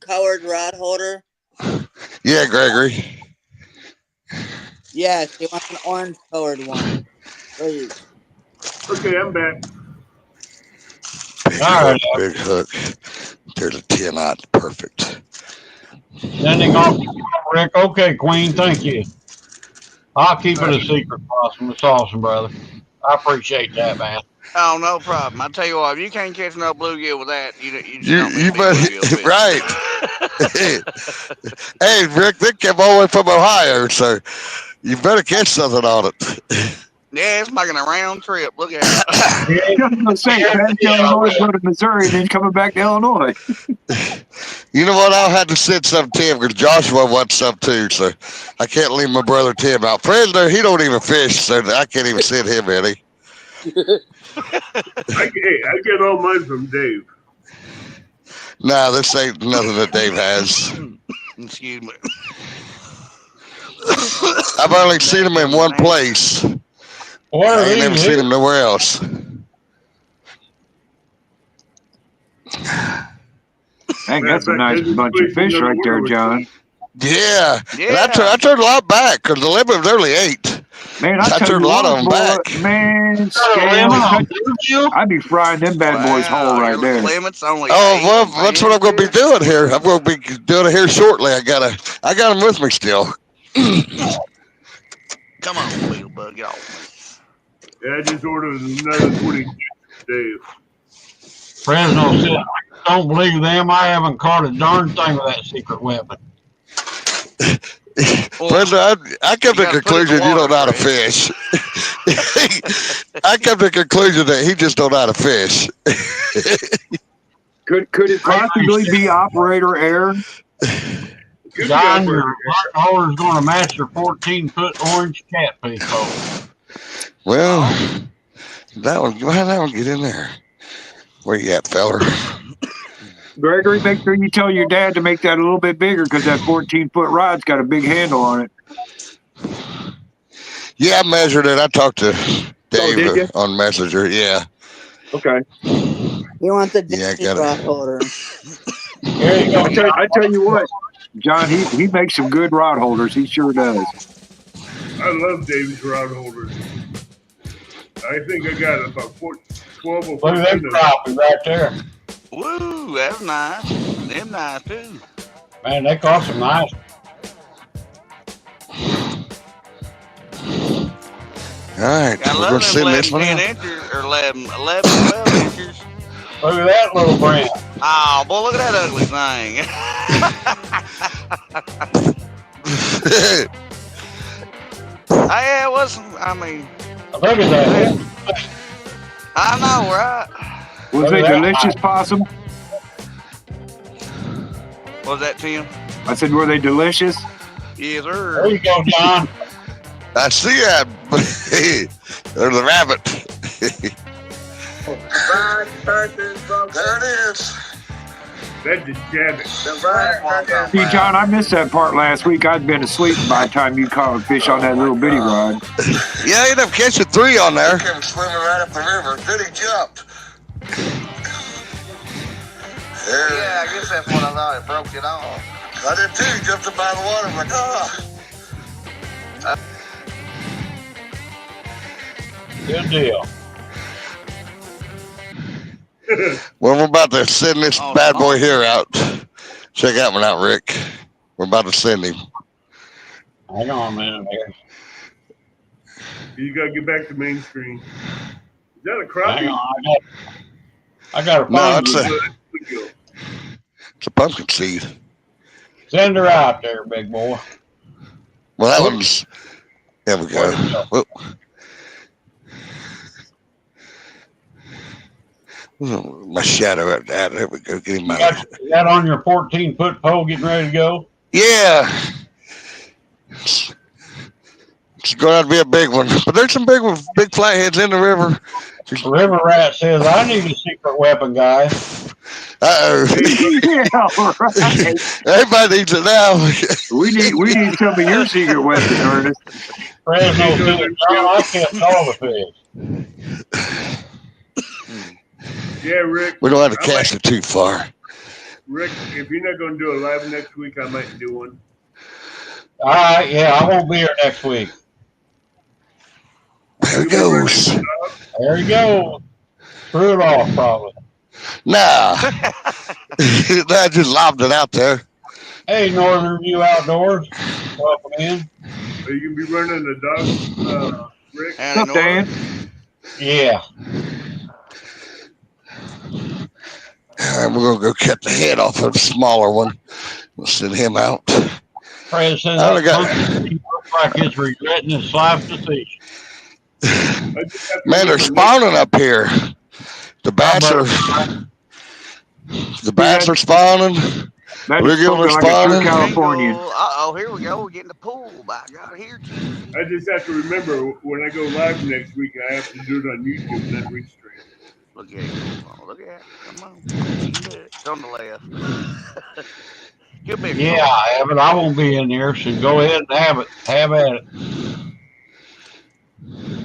colored rod holder? Yeah, Gregory. Yes, he wants an orange colored one. Please. Okay, I'm back. Big All hook, right. big hook. There's a 10-aught. Perfect. Sending off to Rick. Okay, Queen, thank you. I'll keep it a secret, Possum. It's awesome, brother. I appreciate that, man. Oh, no problem. I tell you what, if you can't catch no bluegill with that, you just You don't need to be better bluegill fishing. right. Hey, Rick, they came all the way from Ohio, so you better catch something on it. Yeah, it's making a round trip. Look at it. I was going to say, back to Illinois, go to Missouri, then coming back to Illinois. You know what? I'll have to send some to him because Joshua wants some too, so I can't leave my brother Tim out. Fred, he don't even fish, so I can't even send him any. I get all mine from Dave. Nah, this ain't nothing that Dave has. Excuse me. I've only seen him in one place. What are I ain't never these seen here? him nowhere else. Dang, that's a nice bunch of fish right there, John. Yeah. And Yeah. I turned a lot back because the limit was only 8. Man, I I tell turned you a lot what, of them boy, back. man, Lemon on scale, bluegill? I'd be frying them bad boys whole Wow, right your there. limit's only Oh 8, well, that's what I'm going to be man. doing here. I'm going to be doing it here shortly. I got them with me still. Come on, Beetle Bug, get off me. Yeah, I just ordered another 20 Dave. Fresno said, don't believe them. I haven't caught a darn thing with that secret weapon. President, I come to the gotta put it in conclusion the you don't water, know how to Fred. fish. I come to the conclusion that he just don't know how to fish. Could it possibly be operator error? John, your blunt holder's going to match your 14-foot orange catfish hole. Well, that one, how did that one get in there? Where you at, feller? Gregory, make sure you tell your dad to make that a little bit bigger because that 14-foot rod's got a big handle on it. Yeah, I measured it. I talked to Dave did you? on Messenger. Yeah. Okay. You want the Yeah, I Disney got rod it. holder. Here you go, John. I tell you what, John, he makes some good rod holders. He sure does. I love Dave's rod holders. I think I got about 12 or 14 Look at that of them. crappie right there. Woo, that's nice. Them nice too. Man, they caught some nice. All right, I we're love going to them send 11, this one 10 out. inches, or 11, 12 inches. Look at that little brand. Oh, boy, look at that ugly thing. Yeah, it was. I mean, Look at that. I know, right? Was Look they at that. delicious, Possum? Was that Tim? I said, were they delicious? Yes, There sir. you go, John. I see that. There's a rabbit. There it is. That's just jabbing. See, John, I missed that part last week. I'd been asleep by the time you caught a fish on that little bitty rod. Yeah, I ended up catching 3 on there. He came swimming right up the river. Then he jumped. Yeah, I guess that's what I thought. It broke it off. I did too. He jumped up by the water. I'm like, Good deal. Well, we're about to send this bad boy here out. Check that one out, Rick. We're about to send him. Hang on a minute here. You gotta get back to main screen. Is that a Hang crappie? on. I got to No, find it's a pumpkin seed. Send her out there, big boy. Well, that one's. There we go. Whoop. My shadow at that. There we go. Get him out. You got on your 14-foot pole getting ready to go? Yeah. It's going to be a big one. But there's some big ones, big flatheads in the river. The river rat says, I need a secret weapon, guy. Uh-oh. Yeah, right. Everybody needs it now. We need some of your secret weapons, Ernest. Fresno says, I can't all the fish. Yeah, Rick. We don't have to cast it too far. Rick, if you're not going to do a live next week, I might do one. All right, yeah, I won't be here next week. There it goes. There you go. Threw it off, probably. Nah. I just lobbed it out there. Hey, Northern View Outdoors. Welcome in. Are you going to be running the dog, Rick? What's up, Dan? Yeah. All right, we're going to go cut the head off of the smaller one. We'll send him out. Fred says, I got... he looks like he's regretting his life decision. Man, they're spawning up here. The bats are spawning. Regular spawning. California. Uh-oh, here we go. We're getting the pool. By God, here. I just have to remember when I go live next week, I have to do it on YouTube, not Restream. Look at it. Oh, look at it. Come on. You can do it. It's on the left. Yeah, I have it. I won't be in there, so go ahead and have it. Have at it.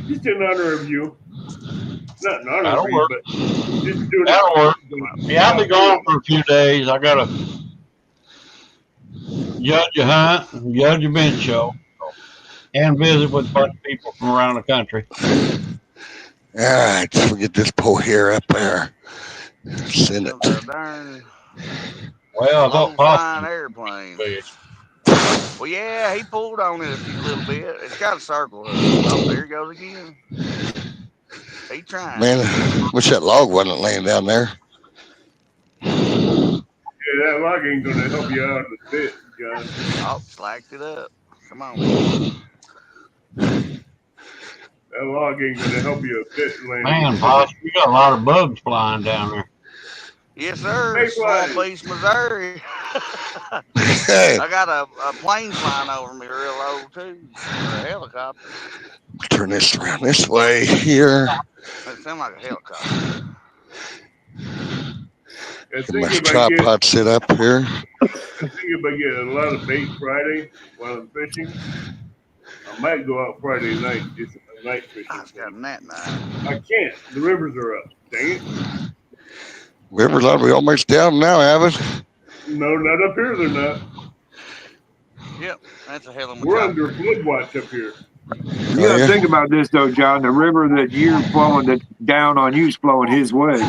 Just in honor of you. Not in honor That'll of work. you, but just doing That'll it. work. Yeah, I'll be gone for a few days. I got to judge a hunt, judge a bench show, and visit with a bunch of people from around the country. All right, we'll get this pole here up there. Send it. Well, I thought flying airplane. Well, yeah, he pulled on it a little bit. It's got a circle. Oh, there he goes again. He trying. Man, wish that log wasn't laying down there. Yeah, that log ain't going to help you out a bit, John. Oh, slacked it up. Come on. That log ain't going to help you a bit, Landon. Man, boss, you got a lot of bugs flying down there. Yes, sir. Hey, Small Beach, Missouri. I got a plane flying over me real low, too. Or a helicopter. Turn this around this way here. It sounds like a helicopter. Get my tripod set up here. I think if I get a lot of bait Friday while I'm fishing, I might go out Friday night, just a night fishing. I've got that night. I can't. The rivers are up. Dang it. River's are we almost down now, Avid? No, not up here. They're not. Yep, that's a hell of a We're job. under flood watch up here. You got to think about this, though, John. The river that you're flowing that down on you is flowing his way.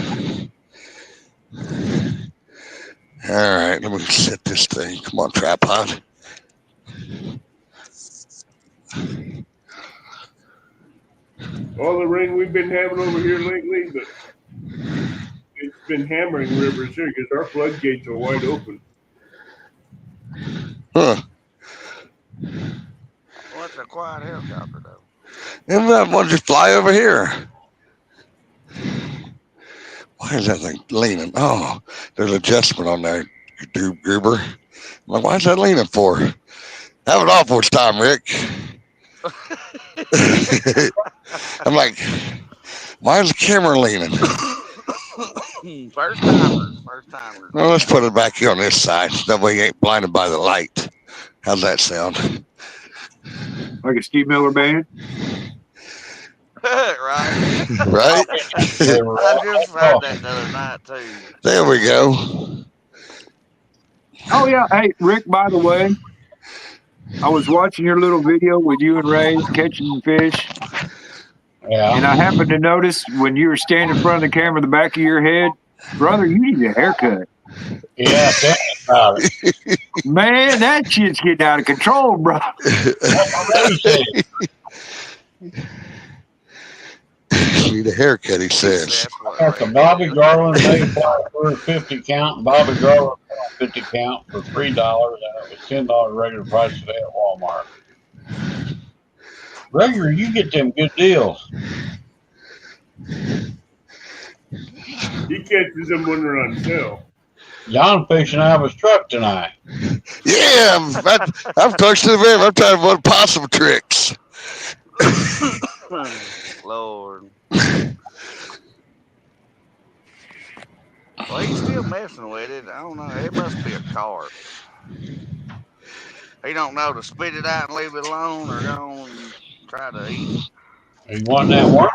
All right, let me set this thing. Come on, tripod. All the rain we've been having over here lately, but it's been hammering rivers here because our floodgates are wide open. Huh. What's a quiet helicopter though. And that one just fly over here. Why is that thing leaning? Oh, there's adjustment on there, Goober. I'm like, why is that leaning for? Have it off this time, Rick. I'm like, why is the camera leaning? First timers. Well, let's put it back here on this side. That way you ain't blinded by the light. How's that sound? Like a Steve Miller Band. Right. Right? I just heard that the other night too. There we go. Oh yeah. Hey, Rick. By the way, I was watching your little video with you and Ray catching fish, Yeah. and I happened to notice when you were standing in front of the camera, the back of your head, brother, you need a haircut. Yeah, tell me about it. Man, that shit's getting out of control, bro. Need a haircut, he says. Got the Bobby Garland Mayflower for 50 count, and Bobby Garland 50 count for $3, and it was $10 regular price today at Walmart. Regular, you get them good deals. He catches them when they're on sale. John fishing out of his truck tonight. Yeah, I'm close to the rim. I'm trying to run possum tricks. Lord. Well, he's still messing with it. I don't know. It must be a carp. He don't know to spit it out and leave it alone, or go on and try to eat it. You want that work?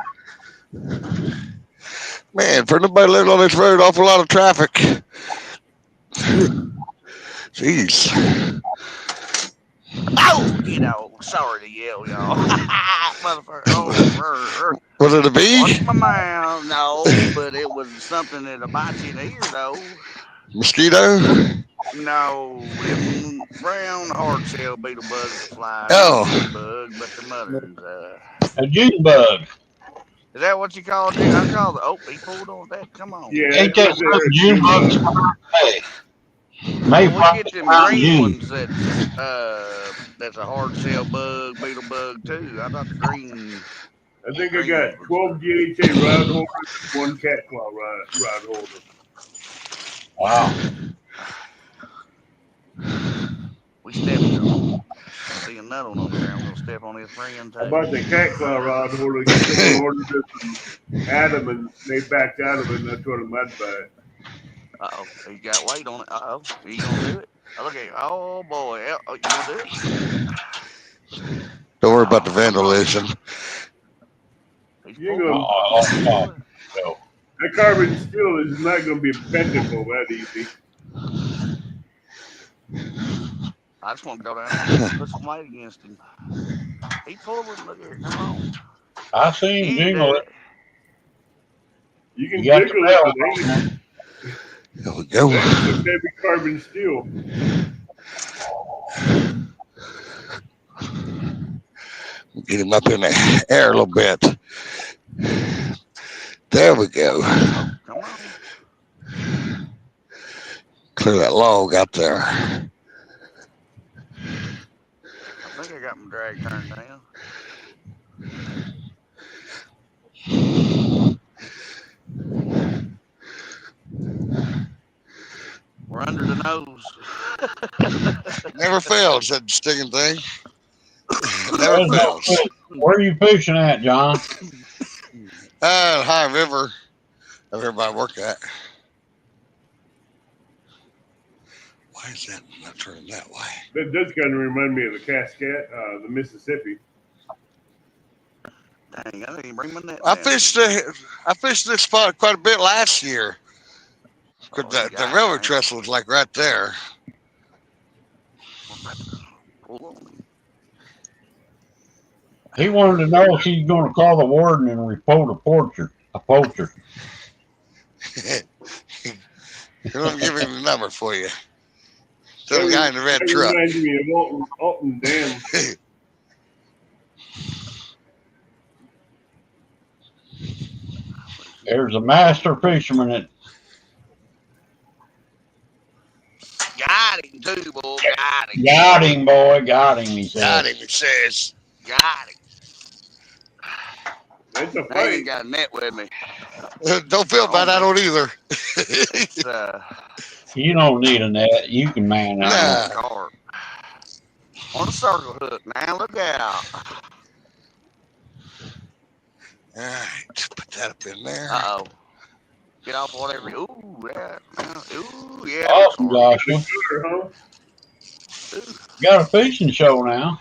Man, for nobody living on this road, awful lot of traffic. Jeez. Oh, you know, sorry to yell, y'all. Motherfucker. Oh, Was it a bee? Watch my mouth. No, but it was something that'll bite you in the ear, though. Mosquito? No, them brown hard shell beetle bugs fly. Oh. Bug, but the mother's a June bug. Is that what you call it? I call the. Oh, he pulled on that. Come on. Yeah, Ain't that some June bugs? Hey. Well, we get them green ones that's a hard shell bug, beetle bug too. I thought the green. I think I got 12 GHA rod holders, one cat claw rod holder. Wow. We stepped on him. I see a nut on him there. I'm gonna step on his friend too. I bought the cat claw rod holder. Someone ordered it from Adam, and they backed out of it, and I told him I'd buy it. Uh-oh, he got weight on it. Uh-oh, he gonna do it? Oh, look at him. Oh, boy. Oh, you gonna do it? Don't worry about the vandalism. You gonna, that carbon steel is not going to be bendable that easy. I just want to go down and put some weight against him. He pulled it. Look here. Come on. I seen him jingle it. You can jiggle it, but there we go. That's some heavy carbon steel. Get him up in the air a little bit. There we go. Come on. Clear that log out there. I think I got my drag turned down. We're under the nose. Never fails, that stinging thing. Never fails. Where are you fishing at, John? High River. Everybody work at. Why is that not turning that way? That does kind of remind me of the Cascade, the Mississippi. Dang, I didn't bring my net. I fished this spot quite a bit last year. Cause the railroad trestle was like right there. He wanted to know if he's going to call the warden and report a poacher. I'm gonna give him the number for you. Tell the guy in the red truck. Reminds me of Alton Dam. There's a master fisherman that got him too, boy. Got him. Got him, boy. Got him, he says. Got him, he says. Got it. That's a I ain't fight. got a net with me. Don't feel bad. I don't either. It's You don't need a net. You can man that Nah. one. carp. On a circle hook. Now look out. All right, put that up in there. Uh oh. Get off whatever. Ooh, yeah. Ooh, yeah. Awesome, Carp. Joshua. Huh? Got a fishing show now.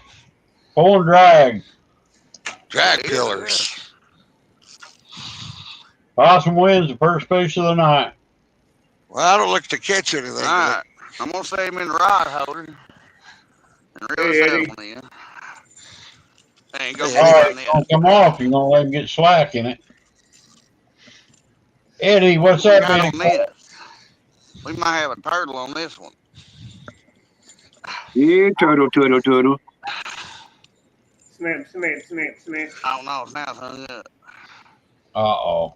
Pull and drag. Drag Yeah. killers. Possum wins the first fish of the night. Well, I don't look to catch anything. All right. I'm going to save him in the rod holder and reel Hey, this Eddie. other one in. And go Hey, get All my right, net. it's gonna come off. You're gonna let him get slack in it. Eddie, what's We up, got Eddie? on this. We might have a turtle on this one. Yeah, turtle. Snap. I don't know. It's now hung up. Uh-oh.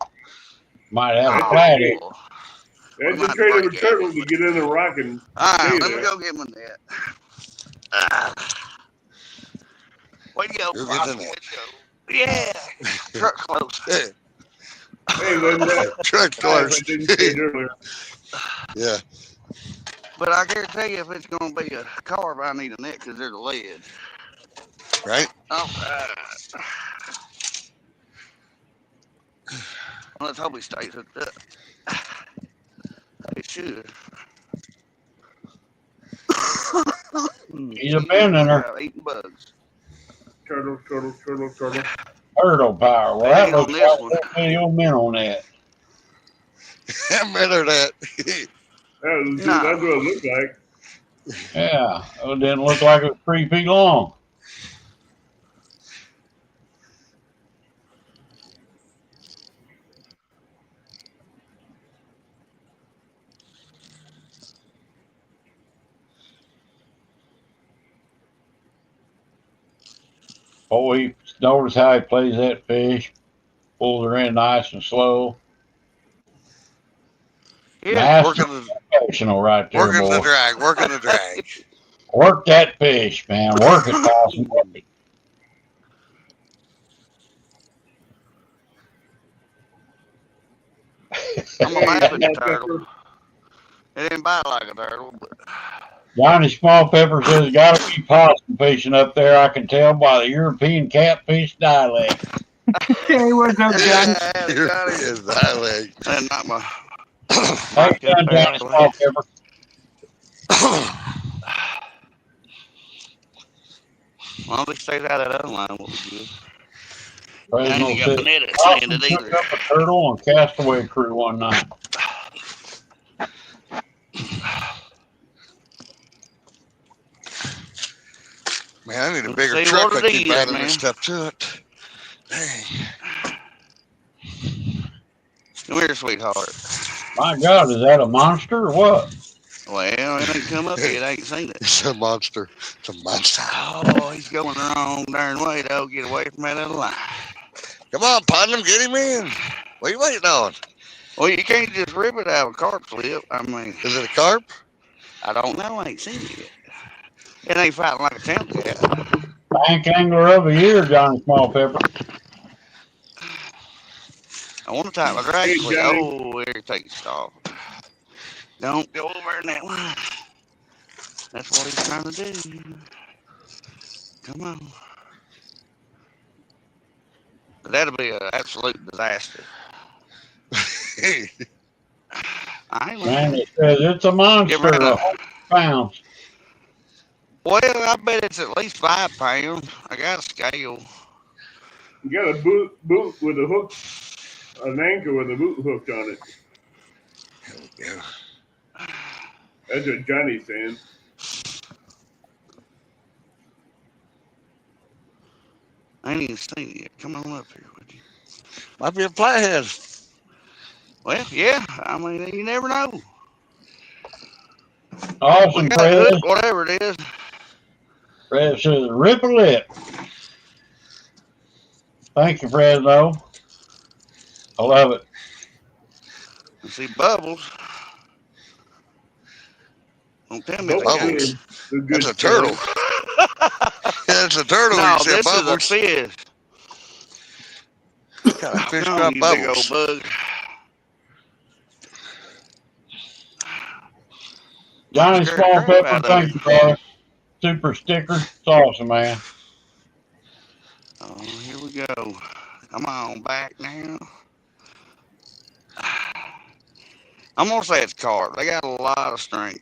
Might have a That's flat a, it. that's might a have to trade of a break turtle it. to get in the rock and All right, stay let me there. go get my net. Ah. Way to go, Go get the Possum. net. Way to go. Yeah. Truck close. Hey, wasn't that Truck five close. I didn't say earlier? Yeah. But I guarantee you, if it's going to be a carb, I need a net because there's a ledge. Right? All right. Well, let's hope he stays hooked up. It should. He's a bending her. Eating bugs. Turtle. Turtle power. Well, that Ain't on looks this like one. that video minnow net. I met her that. That's No. what it looked like. Yeah. It didn't look like it was 3 feet long. Oh, he notice how he plays that fish. Pulls her in nice and slow. Yeah. Master professional right there, Working the boy. drag. Working the drag. Work that fish, man. Work it, Possum. I'm a map at the turtle. It didn't bite like a turtle, but Johnny Small Pepper says, gotta be possum fishing up there. I can tell by the European catfish dialect. Hey, what's up, Johnny? Here is dialect. and not my. How you done, Johnny Small Pepper? Well, if he stays out of that other line, we'll be good. I Fresno ain't got says, my net Possum extended took either. up a turtle on Castaway Crew one night. Man, I need a Let's bigger see truck. what I it keep is, adding man. this stuff to it. Dang. Come here, sweetheart. My God, is that a monster or what? Well, it ain't come up yet. I ain't seen it. It's a monster. It's a monster. Oh, he's going the wrong darn way, though. Get away from that other line. Come on, Putnam, get him in. What are you waiting on? Well, you can't just rip it out of a carp slip. I mean, Is it a carp? I don't know. I ain't seen it yet. It ain't fighting like a tomcat. Bank angler of the year, Johnny Small Pepper. I want to tie my drag Hey, clip. Johnny. Oh, there it takes off. Don't go over in that line. That's what he's trying to do. Come on. That'll be an absolute disaster. I ain't lying. Randy says it's a monster, Give her a- 100 pounds. Well, I bet it's at least 5 pounds. I got a scale. You got a boot with a hook, an anchor with a boot hooked on it. Yeah. That's what Johnny's saying. I ain't even seen it yet. Come on up here with you. Might be a flathead. Well, yeah. I mean, you never know. We Awesome, got Fred. hook, whatever it is. Fred says, rip a lip. Thank you, Fresno. I love it. I see bubbles. Don't tell me they got Bubbles. it. The good That's a turtle. stuff. That's a turtle. No, You said this is a bubbles. fish. What kind of fish Come got on, you big old bubbles? bug. Johnny Scared the Small crap Pepper, out of thank me. you, brother. Super sticker. It's awesome, man. Oh, here we go. Come on, back now. I'm gonna say it's carp. They got a lot of strength.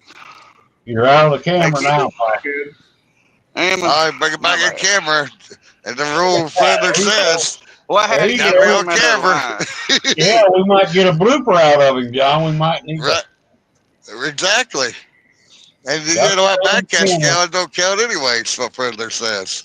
You're out of the camera They, now, Paul. Ammon, All right, bring it my back in bad. camera. And the rule Fiddler There you go. says, Well, I had There to you get gotta be go. on him into the camera. line. Yeah, we might get a blooper out of him, John. We might need Right. to. Exactly. And you Got know what? to Backcast camera. scales don't count anyway, so Fiddler says.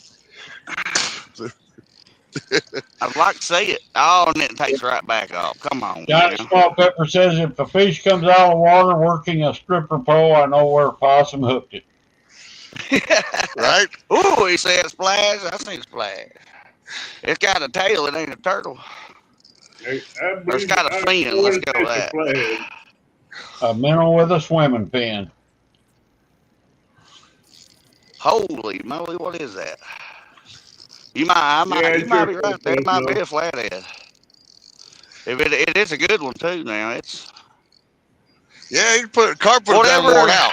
I'd like to see it. Oh, and it takes right back off. Come on Johnny now. Small Pepper says if a fish comes out of the water working a stripper pole, I know where Possum hooked it. Right? Ooh, he said splash. I seen splash. It's got a tail. It ain't a turtle. Or it's got a fin. Let's go with that. A minnow with a swimming fin. Holy moly, what is that? You might be right. That might be a flathead. If it is a good one too. Now it's Yeah, you put carp would have been whatever. worn out.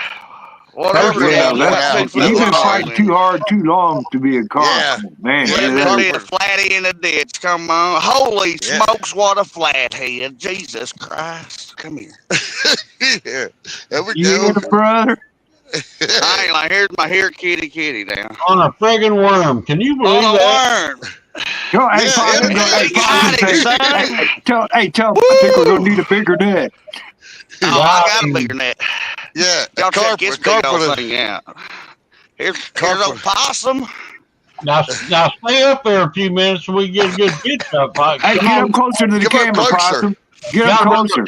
Whatever. Yeah, Yeah, worn you got out. 2 foot You've been long. fighting too hard, too long to be a carp. Yeah. Man, Yeah, Let me carp be a would- flatty in the ditch. Come on. Holy Yeah. smokes, what a flathead. Jesus Christ. Come here. Yeah. There we yeah, go. brother. I ain't like, here's my here kitty down. On a friggin' worm. Can you believe On a that? worm. Go, hey, Yeah, Possum, and go, hey, it Possum, got it, say, son. tell I think we're gonna need a bigger net. Oh, I got a bigger net. Yeah, a Y'all check carp, this a big carp old would have. thing out. Here's Carp old possum. Now stay up there a few minutes so we can get a good picture of it. Hey, get up closer to the Come on, camera, closer. Possum. Get up closer.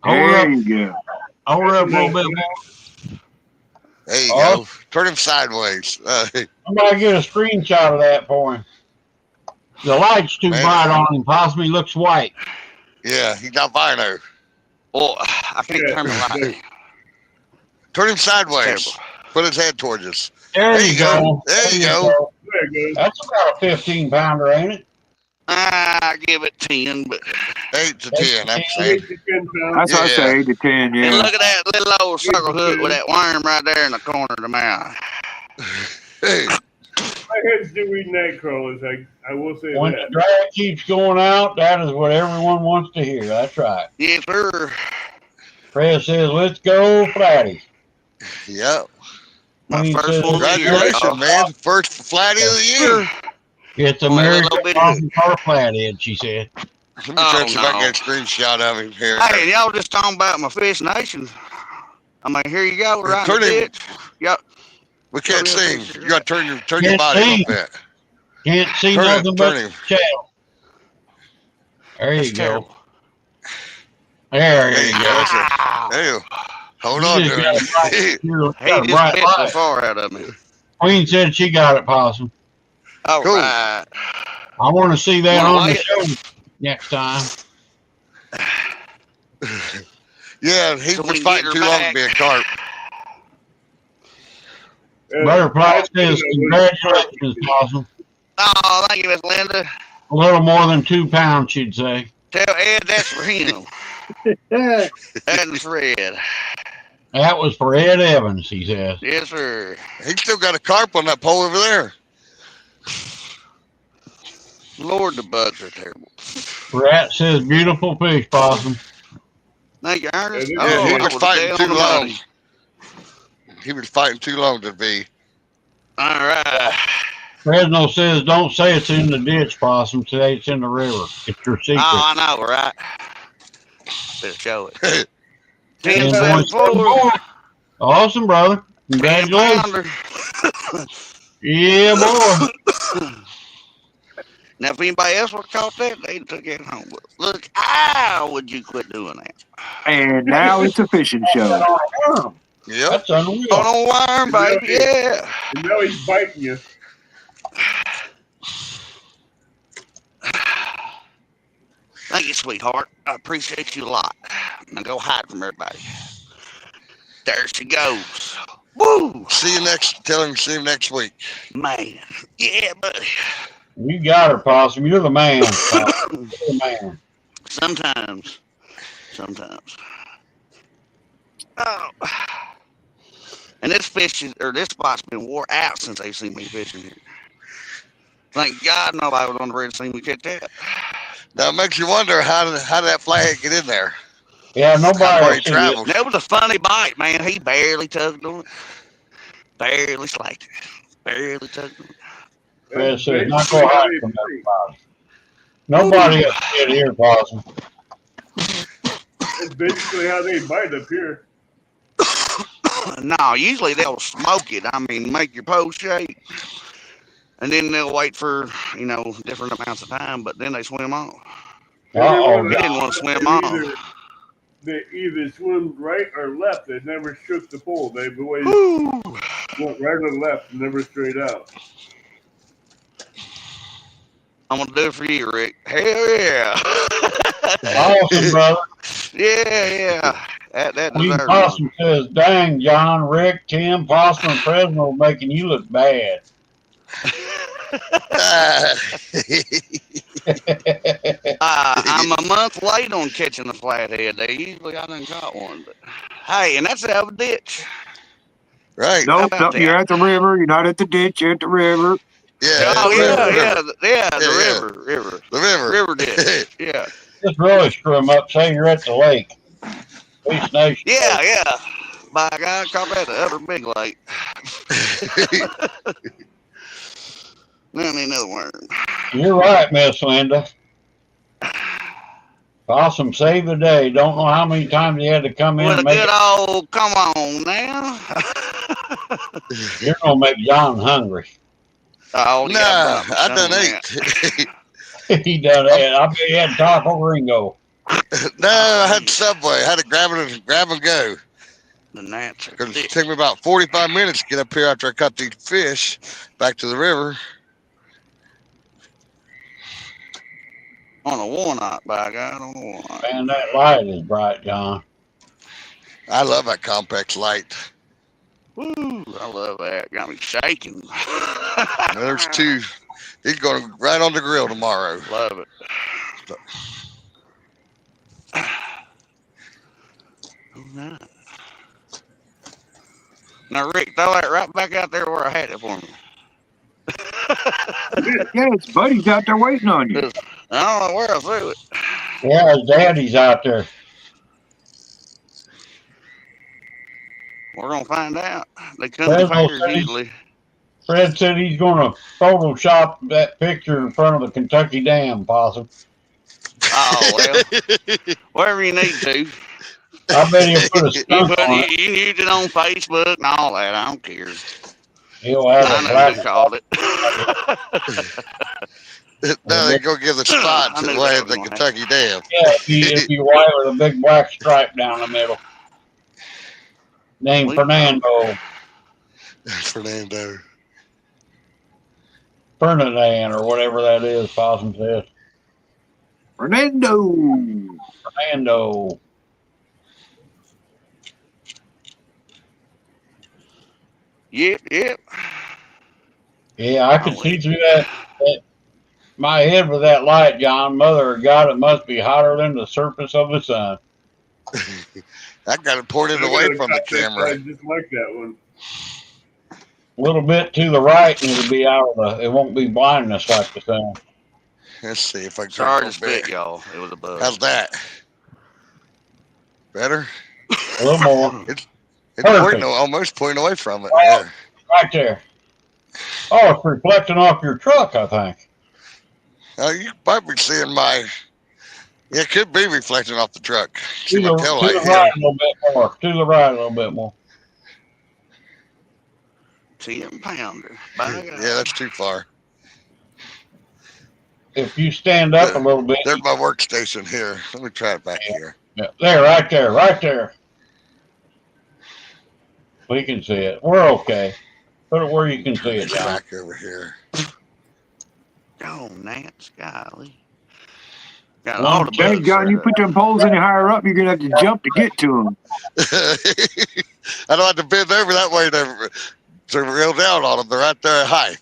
There you go. Hold her up a little bit more. There you go. Turn him sideways. Somebody get a screenshot of that for him. The light's too Man. bright on him. Possibly looks white. Yeah, he's albino. Oh, I can't turn the light. Turn him sideways. Terrible. Put his head towards us. There you go. There you go. That's about a 15-pounder, ain't it? I give it 10, but 8 to 10, I'm saying. That's what I say, 8 to 10, and yeah. look at that little old circle hook with that worm right there in the corner of the mouth. Hey, My head's doing night crawlers. I will say When the that. drag keeps going out, that is what everyone wants to hear. That's right. Yes, sir. Fred says, let's go, Flatty. yep. My Queen first says, one of the year. Congratulations, y'all. man. First flatty of the year. It's a Only a American little bit Awesome Car Flathead, she said. Let me try to see if I can get a screenshot of him here. Hey, and y'all just talking about my Fish Nation. I mean, here you go, right in Turn the him. ditch. Yep. We can't Turn see him. him. You got to turn your Can't body a see. little bit. Can't see Turn nothing it, but turn him. the channel. There That's you go. terrible. There There you you go. go. Wow. There you Hold You on just to got him. a bright- you He got a just bright bit the light. far out of me. Queen said she got it, Possum. All Cool. right. I want to see that Wanna on the weigh it? show next time. Yeah, he So we was can fighting get her too long to back. be a carp. Butterfly says, congratulations, Possum. Oh, thank you, Miss Linda. A little more than 2 pounds, she'd say. Tell Ed that's for him. That's Fred. That was for Ed Evans, he says. Yes, sir. He's still got a carp on that pole over there. Lord, the bugs are terrible. Rat says, beautiful fish, Possum. Thank you, Ernest. Yeah, Oh, he I was was fighting dead too on the long. money. He was fighting too long to be. All right. Fresno says, don't say it's in the ditch, Possum. Say it's in the river. It's your secret. Oh, I know, right? Better show it. 10 10 points. Awesome, brother. 10 Congratulations. pounder. Yeah, boy. Now, if anybody else would have caught that, they'd took it home. But look, how would you quit doing that? And now it's a fishing show. Yep. That's unreal. On a worm, baby, yeah. And now he's biting you. Thank you, sweetheart. I appreciate you a lot. Now go hide from everybody. There she goes. Woo! Tell him see him next week. Man. Yeah, buddy. You got her, Possum. You're the man, Possum. You're the man. Sometimes. Oh. And this spot's been wore out since they seen me fishing here. Thank God nobody was on the bridge to see me catch that. Now it makes you wonder how did that flag get in there? Yeah, How far nobody he will see it. traveled? That was a funny bite, man. He barely tugged on it. Barely slacked it. Barely tugged on it. Fred That's says, not basically go how hide they from bite. everybody. Nobody will see it here, Possum. That's basically how they bite up here. No, usually they'll smoke it. I mean, make your pole shake. And then they'll wait for, different amounts of time, but then they swim off. Uh-oh. He didn't want to swim off. They either swim right or left. They never shook the pole. They always went right or left, never straight out. I'm going to do it for you, Rick. Hell yeah. Awesome, brother. Yeah. That Steve deserves Possum one. says, dang, John, Rick, Tim, Possum, and Fresno are making you look bad. I'm a month late on catching the flathead. They usually I done caught one, but hey, and that's out of a ditch. Right. Nope, you're at the river. You're not at the ditch. You're at the river. Yeah. Oh the river. The river. River ditch. Yeah. Just really screw them up. Say you're at the lake. East Nation. Yeah. By God, caught that at the Upper Big Lake. Let me another worm. You're right, Miss Linda. Possum saved the day. Don't know how many times he had to come in With and a make good it. old, come on now. You're going to make John hungry. Oh, Nah, I done ate. He done it. I bet he had Taco Ringo. No, I had Subway. I had to grab and go. The gnats are Because it thick. took me about 45 minutes to get up here after I caught these fish back to the river. On a walnut, by God, on a walnut. Man, that light is bright, John. I love that complex light. Woo, I love that. Got me shaking. There's two. He's going right on the grill tomorrow. Love it. Oh, nice. Now, Rick, throw that right back out there where I had it for me. Yes, buddy's out there waiting on you. I don't know where I threw it. Yeah, his daddy's out there. We're going to find out. They come to Fresno fairs said usually. Fred said he's going to Photoshop that picture in front of the Kentucky Dam, Possum. Oh, well, wherever you need to. I bet he'll put a skunk on You it. can use it on Facebook and all that. I don't care. He'll have I a know black who called it. Now they go give the spots I knew away that at the was gonna Kentucky Dam. Yeah, if you white with a big black stripe down the middle. Named Fernando. Fernando. Ferdinand or whatever that is, Possum says. Fernando. Yep. Yeah, I could see through that my head with that light, John. Mother of God, it must be hotter than the surface of the sun. I got it pointed away from the camera. I just like that one. A little bit to the right, and it'll be out of the. It won't be blindness like the sun. Let's see if I can Sorry go to spit, back. y'all. It was a bug. How's that? Better? A little more. It's Perfect. almost pointing away from it. Right, There. right there. Oh, it's reflecting off your truck, I think. You might be seeing my. Yeah, it could be reflecting off the truck. See To my the tail light right here. a little bit more. To the right a little bit more. 10-pounder. By God. Yeah, that's too far. If you stand up a little bit. There's my workstation here. Let me try it back here. Yeah, there, right there. We can see it. We're okay. Put it where you can see it, It's John. back over here. Oh, Nance, golly. Got all the Dang, bugs. John, you put them poles any higher up, you're going to have to jump to get to them. I don't have to bend over that way to reel down on them. They're right there at height.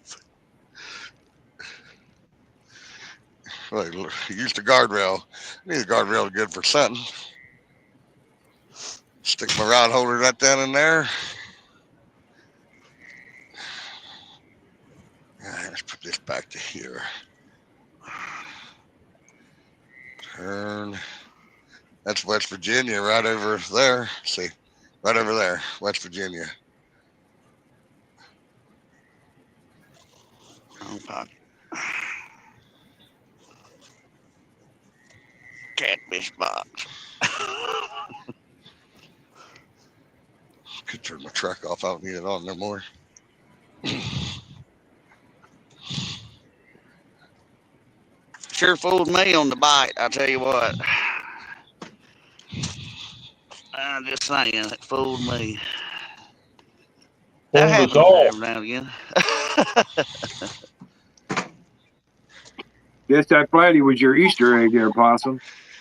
Like, use the guardrail. I need a guardrail good for something. Stick my rod holder right down in there. All right, let's put this back to here. Turn. That's West Virginia right over there. See, right over there, West Virginia. Wrong pocket. Catfish box. Could turn my truck off. I don't need it on no more. Sure fooled me on the bite, I tell you what. I'm just saying, it fooled me. That Fooled us happens all. every now and again. Guess that flatty was your Easter egg there, Possum.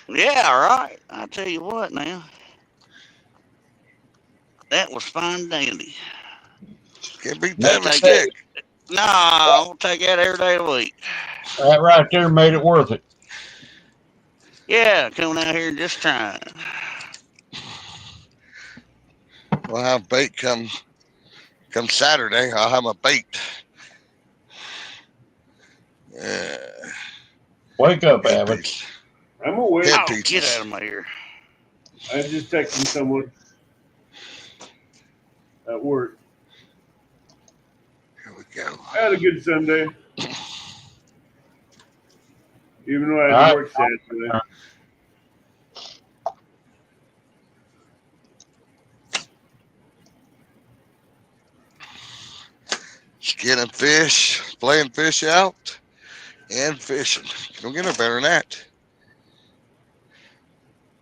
Yeah, right. I tell you what now. That was fine dandy. Can't beat That that stick. No, I'll take that every day of the week. right there made it worth it. Yeah, coming out here and just trying. We'll have bait come Saturday. I'll have my bait. Wake up, Abbott. I'm awake. Head Oh, pieces. get out of my ear. I just texted someone at work. Here we go. I had a good Sunday. Even though I had All to right. work Saturday. Skinning fish, playing fish out, and fishing. Don't get no better than that.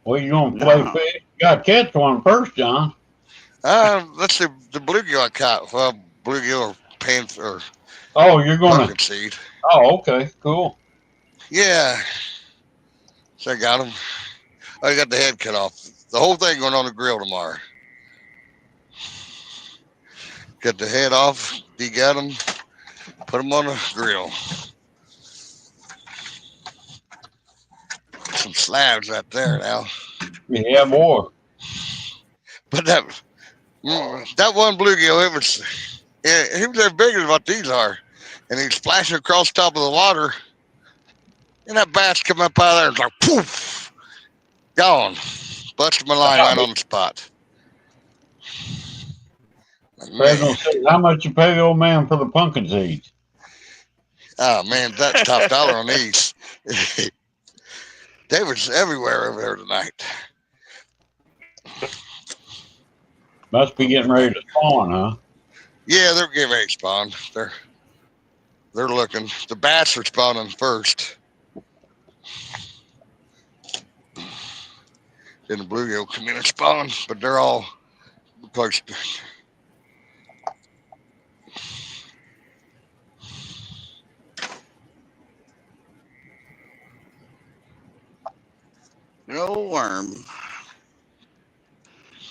Well, you gonna play No. fish? You gotta catch one first, John. That's the bluegill I caught. Well, bluegill or panther Oh, you're or gonna. pumpkin seed. Oh, okay, cool. Yeah. So I got them. I got the head cut off. The whole thing going on the grill tomorrow. Cut the head off, degut them, put them on the grill. Some slabs right there now. Yeah, boy. But that one bluegill, he was as big as what these are. And he's splashing across the top of the water. And that bass come up out of there and it's like, poof, gone. Busted my line right on the spot. President said, how much you pay the old man for the pumpkin seeds? Oh, man, that's top dollar on these. They was everywhere over there tonight. Must be getting ready to spawn, huh? Yeah, they're getting ready to spawn. They're looking. The bass are spawning first. Then the bluegill come in and spawn, but they're all close. No worm.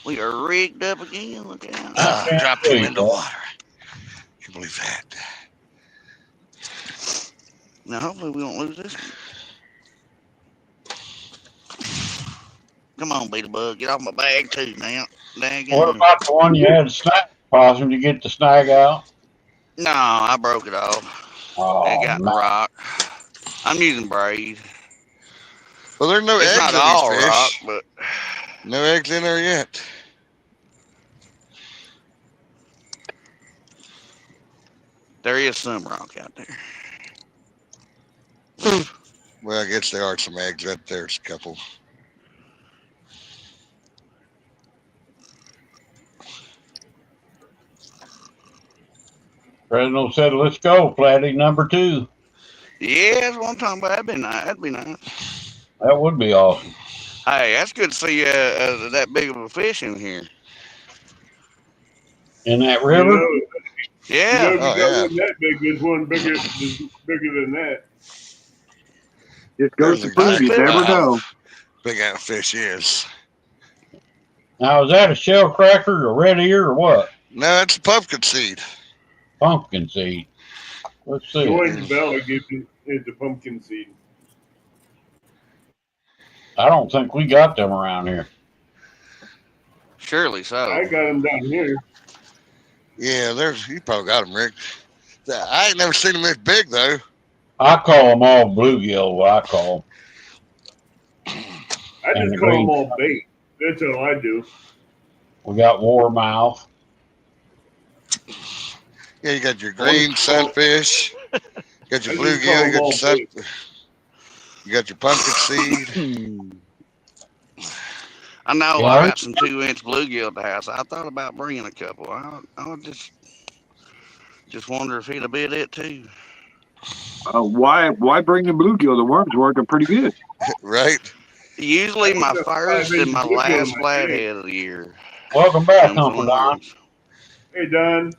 We are rigged up again. Look out. Dropped him in the water. Can you believe that? Now, hopefully we don't lose this one. Come on, Beetle Bug. Get off my bag, too, now. Dang What it. about the one you had snag, Possum? Did you get the snag out? No, I broke it off. Oh, It got in the man. rock. I'm using braid. Well, there's no It's eggs not in all these fish. rock, but No eggs in there yet. there is some rock out there. Well, I guess there are some eggs right there. There's a couple. President said, let's go, Flatty number 2. Yeah, that's what I'm talking about. That'd be nice. That'd be nice. That would be awesome. Hey, that's good to see that big of a fish in here. In that river? Yeah. You know, Oh, if you got yeah. one that big, there's one bigger than that. Just goes to There's prove you exactly never how know. big that fish is. Now, is that a shell cracker, a red ear, or what? No, it's a pumpkin seed. Pumpkin seed. Let's see. Join Bella gives you the pumpkin seed. I don't think we got them around here. Surely so. I got them down here. Yeah, you probably got them, Rick. I ain't never seen them this big though. I call them all bluegill. What I call them. I just call them all bait. That's all I do. We got warmouth. Yeah, you got your green sunfish. You got your bluegill. You got your pumpkin seed. I know I got some 2-inch bluegill at the house. I thought about bringing a couple. I just wonder if he'd have bit it too. Why bring the bluegill? The worms working pretty good. Right. Usually my first and my last flathead of the year. Welcome back, Uncle Don. Hey, Don.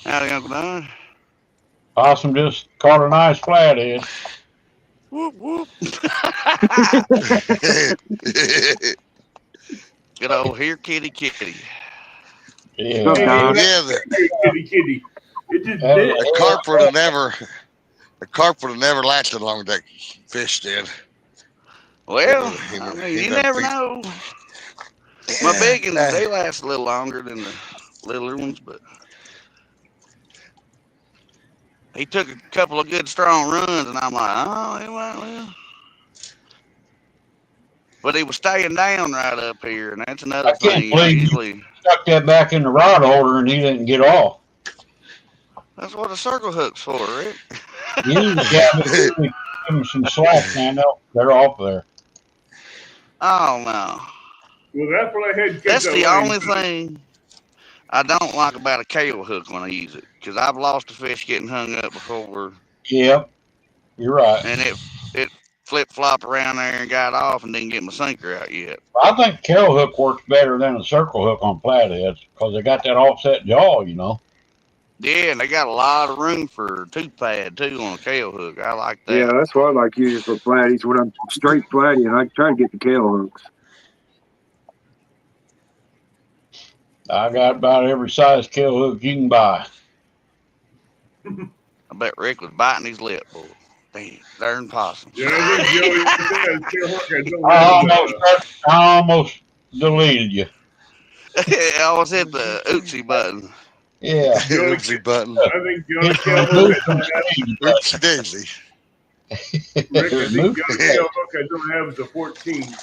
Howdy, Uncle Don. Possum just caught a nice flathead. Whoop, whoop. Good old here, kitty. Yeah. Kitty. It just did. The carp would have never lasted long as that fish did. Well, I mean, you never know. My big ones, they last a little longer than the littler ones, but he took a couple of good strong runs, and I'm like, oh, he might well. But he was staying down right up here, and that's another thing. Usually stuck that back in the rod holder, and he didn't get off. That's what a circle hook's for, Rick. You give them some slack, man. They're off there. Oh no. Well, that's the only thing I don't like about a cable hook when I use it, because I've lost a fish getting hung up before. Yep, you're right. And it flip-flopped around there and got off and didn't get my sinker out yet. I think carol hook works better than a circle hook on flatheads because they got that offset jaw, you know. Yeah, and they got a lot of room for tooth pad too on a kale hook. I like that. Yeah, that's what I like using for flatties. When I'm straight flatty, and I try to get the kale hooks. I got about every size kale hook you can buy. I bet Rick was biting his lip, boy. Damn, darn possum. Yeah, I almost deleted you. I almost hit the oopsie button. Yeah. Oopsie button. I think Johnny Oopsie daisy. Rick, I think Johnny Kale Hook I don't have is a 14.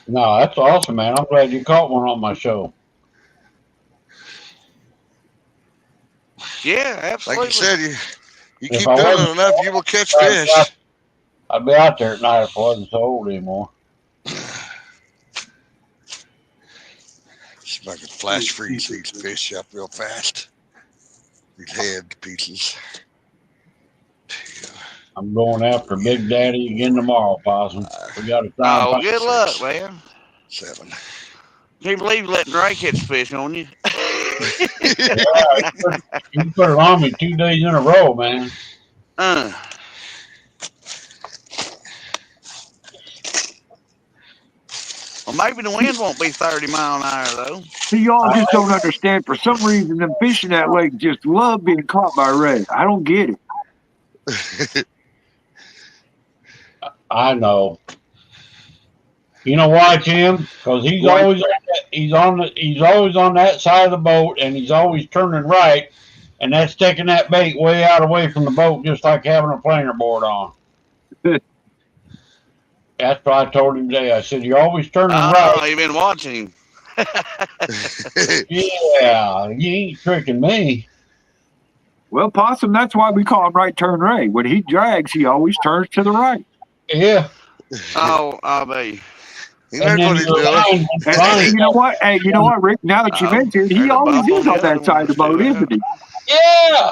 No, that's awesome, man. I'm glad you caught one on my show. Yeah, absolutely. Like you said, you keep doing it enough, you will catch fish. I'd be out there at night if I wasn't so old anymore. See if I can flash freeze these fish up real fast. These head pieces. I'm going after Big Daddy again tomorrow, Possum. We got to try. Oh, good luck, man. 7. Can't believe you letting Ray catch fish on you. You put it on me 2 days in a row, man. Well, maybe the wind won't be 30 miles an hour, though. See, y'all just don't understand. For some reason, them fish in that lake just love being caught by Ray. I don't get it. I know. You know why, Jim? Because he's always on that side of the boat, and he's always turning right, and that's taking that bait way out away from the boat, just like having a planer board on. That's what I told him today. I said, "You're always turning right." Oh, you've been watching him. Yeah, you ain't tricking me. Well, Possum, that's why we call him Right Turn Ray. When he drags, he always turns to the right. Yeah. Oh, I'll be. He knows what he's doing. And you know what? Hey, you know what, Rick? Now that you mentioned it, he always is on that side of the boat, isn't he? Yeah.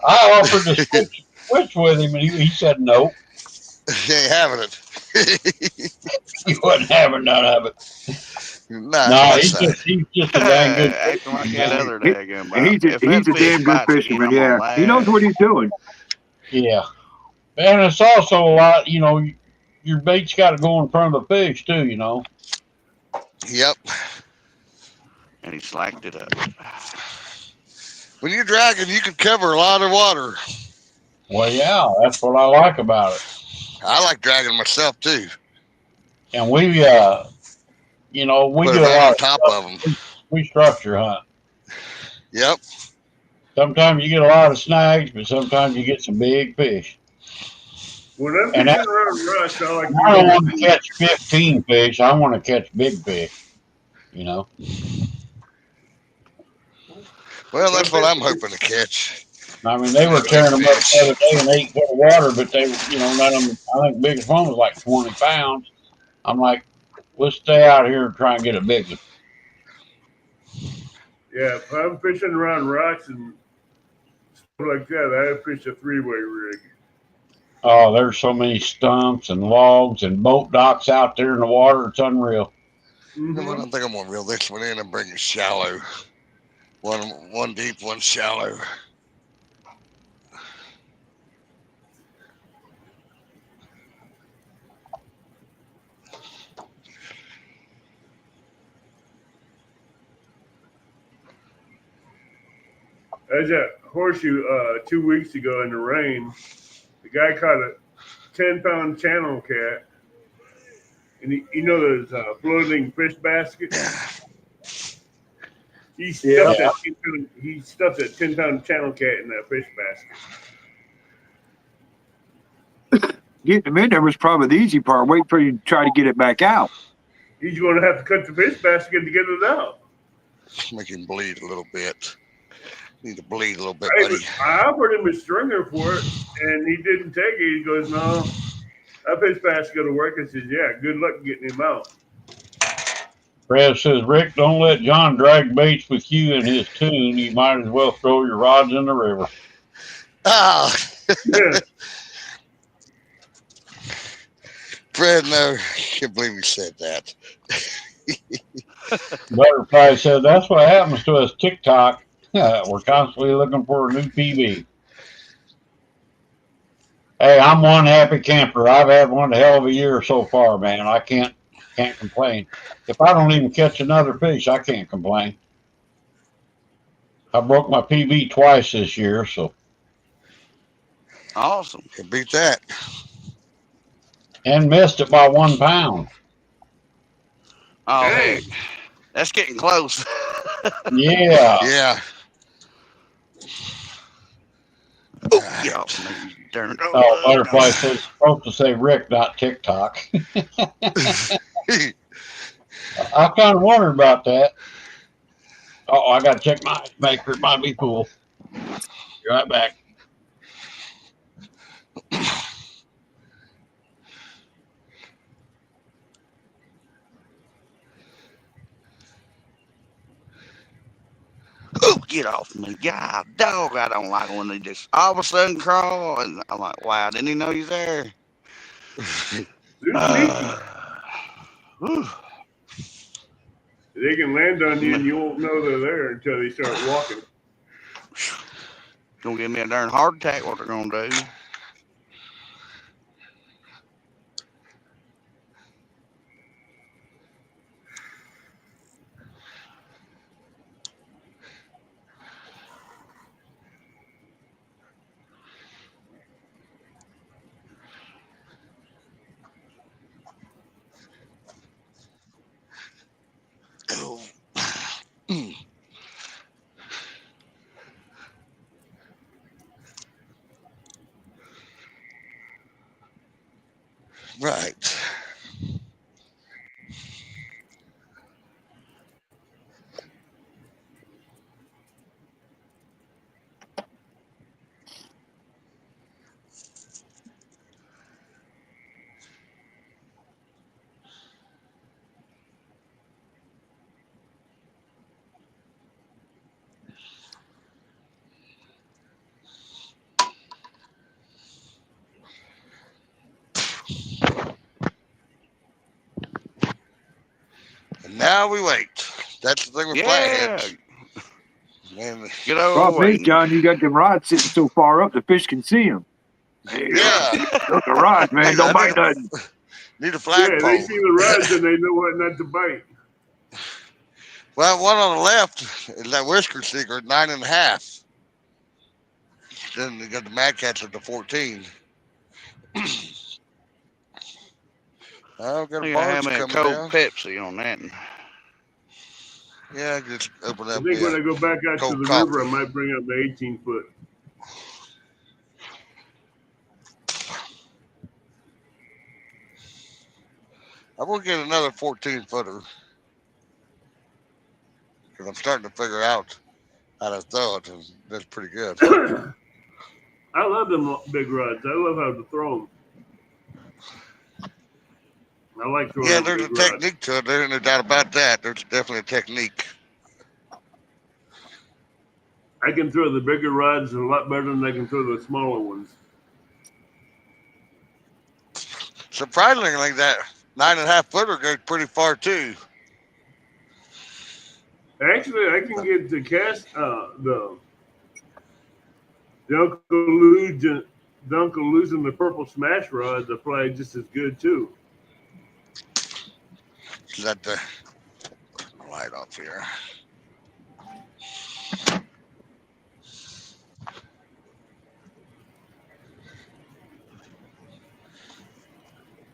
I offered to switch with him, and he said no. He ain't having it. He wasn't having none of it. No, he's just a dang good acting like that other daggum. He's a damn good fisherman, yeah. He knows what he's doing. Yeah. And it's also a lot, you know, your bait's got to go in front of the fish too, you know. Yep. And he slacked it up. When you're dragging, you can cover a lot of water. Well, yeah, that's what I like about it. I like dragging myself too. And we, you know, we Put do it a right lot on of top stuff. of them. We structure hunt. Yep. Sometimes you get a lot of snags, but sometimes you get some big fish. When I'm And fishing around Rush, I like I don't using want to catch 15 fish. I want to catch big fish, you know. Well, that's what I'm hoping to catch. I mean, they were Big tearing them up the fish. other day in 8 foot of water, but they, you know, none of them, I think the biggest one was like 20 pounds. I'm like, let's stay out here and try and get a big one. Yeah, if I'm fishing around rocks and stuff like that, I fish a 3-way rig. Oh, there's so many stumps and logs and boat docks out there in the water. It's unreal. Mm-hmm. I don't think I'm gonna reel this one in and bring it shallow. One deep, one shallow. I was at Horseshoe 2 weeks ago in the rain. The guy caught a 10-pound channel cat, and you know those floating fish baskets. He stuffed that 10-pound channel cat in that fish basket. Getting them in there was probably the easy part. Wait for you to try to get it back out. He's going to have to cut the fish basket to get it out. Make him bleed a little bit. Need to bleed a little bit, Hey, buddy. I offered him a stringer for it, and he didn't take it. He goes, "No, that fish basket will work." I says, "Yeah, good luck getting him out." Fred says, Rick, don't let John drag baits with you in his tune. You might as well throw your rods in the river. Ah. Yeah. Fred, no, I can't believe you said that. Butterfly said, that's what happens to us TikTok. We're constantly looking for a new PB. Hey, I'm one happy camper. I've had one hell of a year so far, man. I can't complain. If I don't even catch another fish, I can't complain. I broke my PB twice this year, so. Awesome. Can beat that. And missed it by 1 pound. Oh, Hey. heck. That's getting close. Yeah. Yeah. Oh, get off me, darn. Oh, Butterfly says it's supposed to say Rick, not TikTok. I kind of wondered about that. Oh, I got to check my ice maker. It might be cool. Be right back. Oh, get off me. God, dog, I don't like when they just all of a sudden crawl. And I'm like, wow, didn't he know he's there? They can land on you and you won't know they're there until they start walking. Gonna give me a darn heart attack, what they're gonna do. Oh. Right. And now we wait. That's the thing with flatheads. Man, Get over Problem is, waiting. John, you got them rods sitting so far up, the fish can see them. yeah. Look, the rods, man, don't bite nothing. Need a Yeah, flagpole. they see the rods and they know what not to bite. Well, one on the left is that whisker seeker, 9.5. Then you got the Mad Cats at the 14. I've got a You barge have me a coming Coke down. Pepsi on that. Yeah, just open I up. think when Yeah, I go back out to cold the coffee. river, I might bring up the 18-foot. I will get another 14-footer because I'm starting to figure out how to throw it, and that's pretty good. I love them big rods. I love how to throw them. I like throwing Yeah, them there's a big rods. technique to it. There's no doubt about that. There's definitely a technique. I can throw the bigger rods a lot better than I can throw the smaller ones. Surprisingly, that 9.5 footer goes pretty far too. Actually, I can get the cast the Uncle Lou's and the purple smash rod to fly just as good too. Let the light off here.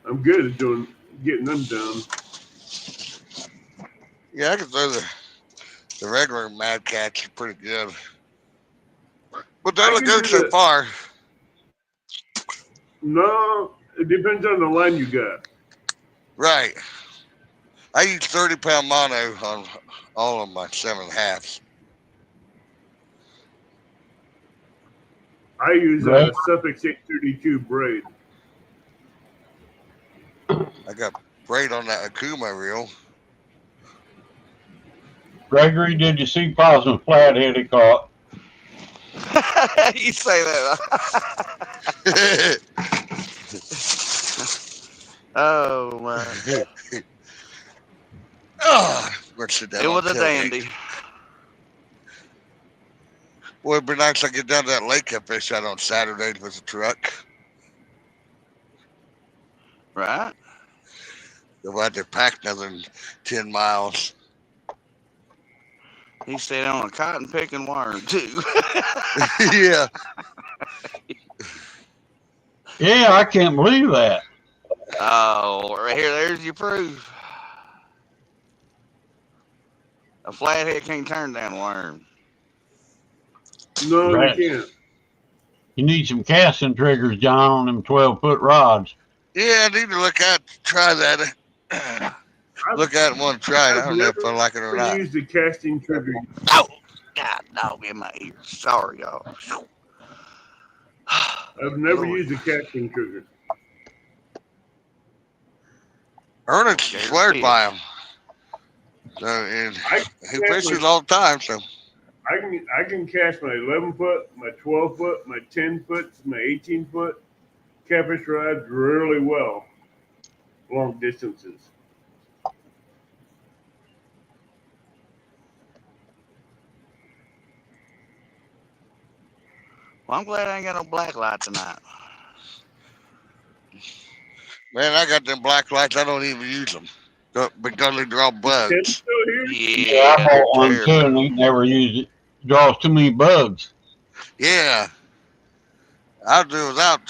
I'm good at getting them done. Yeah, I can throw the regular Mad Cats pretty good, but they I only can go do so the far. no. It depends on the line you got. Right. I use 30-pound mono on all of my 7.5s. I use Right. a Suffix 832 braid. I got braid on that Akuma reel. Gregory, did you see Possum Flathead he caught? You say that. Oh man, Oh, let's sit down it on was a tailgate. dandy. Boy, it'd be nice to get down to that lake I fished out on Saturday with the truck. Right? Go out there, pack another 10 miles. He stayed on a cotton picking worm too. Yeah. Yeah, I can't believe that. Oh, right here, there's your proof. A flathead can't turn down a worm. No, you Right. can't. You need some casting triggers, John, on them 12-foot rods. Yeah, I need to try that. Look at it one try it. I I've don't know if I like it or never not. used a casting trigger. Oh, God, dog in my ear. Sorry, y'all. I've never used a casting trigger. Ernest swears by him. So, and he fishes all the time, so. I can cast my 11-foot, my 12-foot, my 10-foot, my 18-foot catfish rods really well, long distances. Well, I'm glad I ain't got no black light tonight. Man, I got them black lights. I don't even use them because they draw bugs. Yeah, I Yeah, bought one terrible. too and he never used it. Draws too many bugs. Yeah. I'll do without.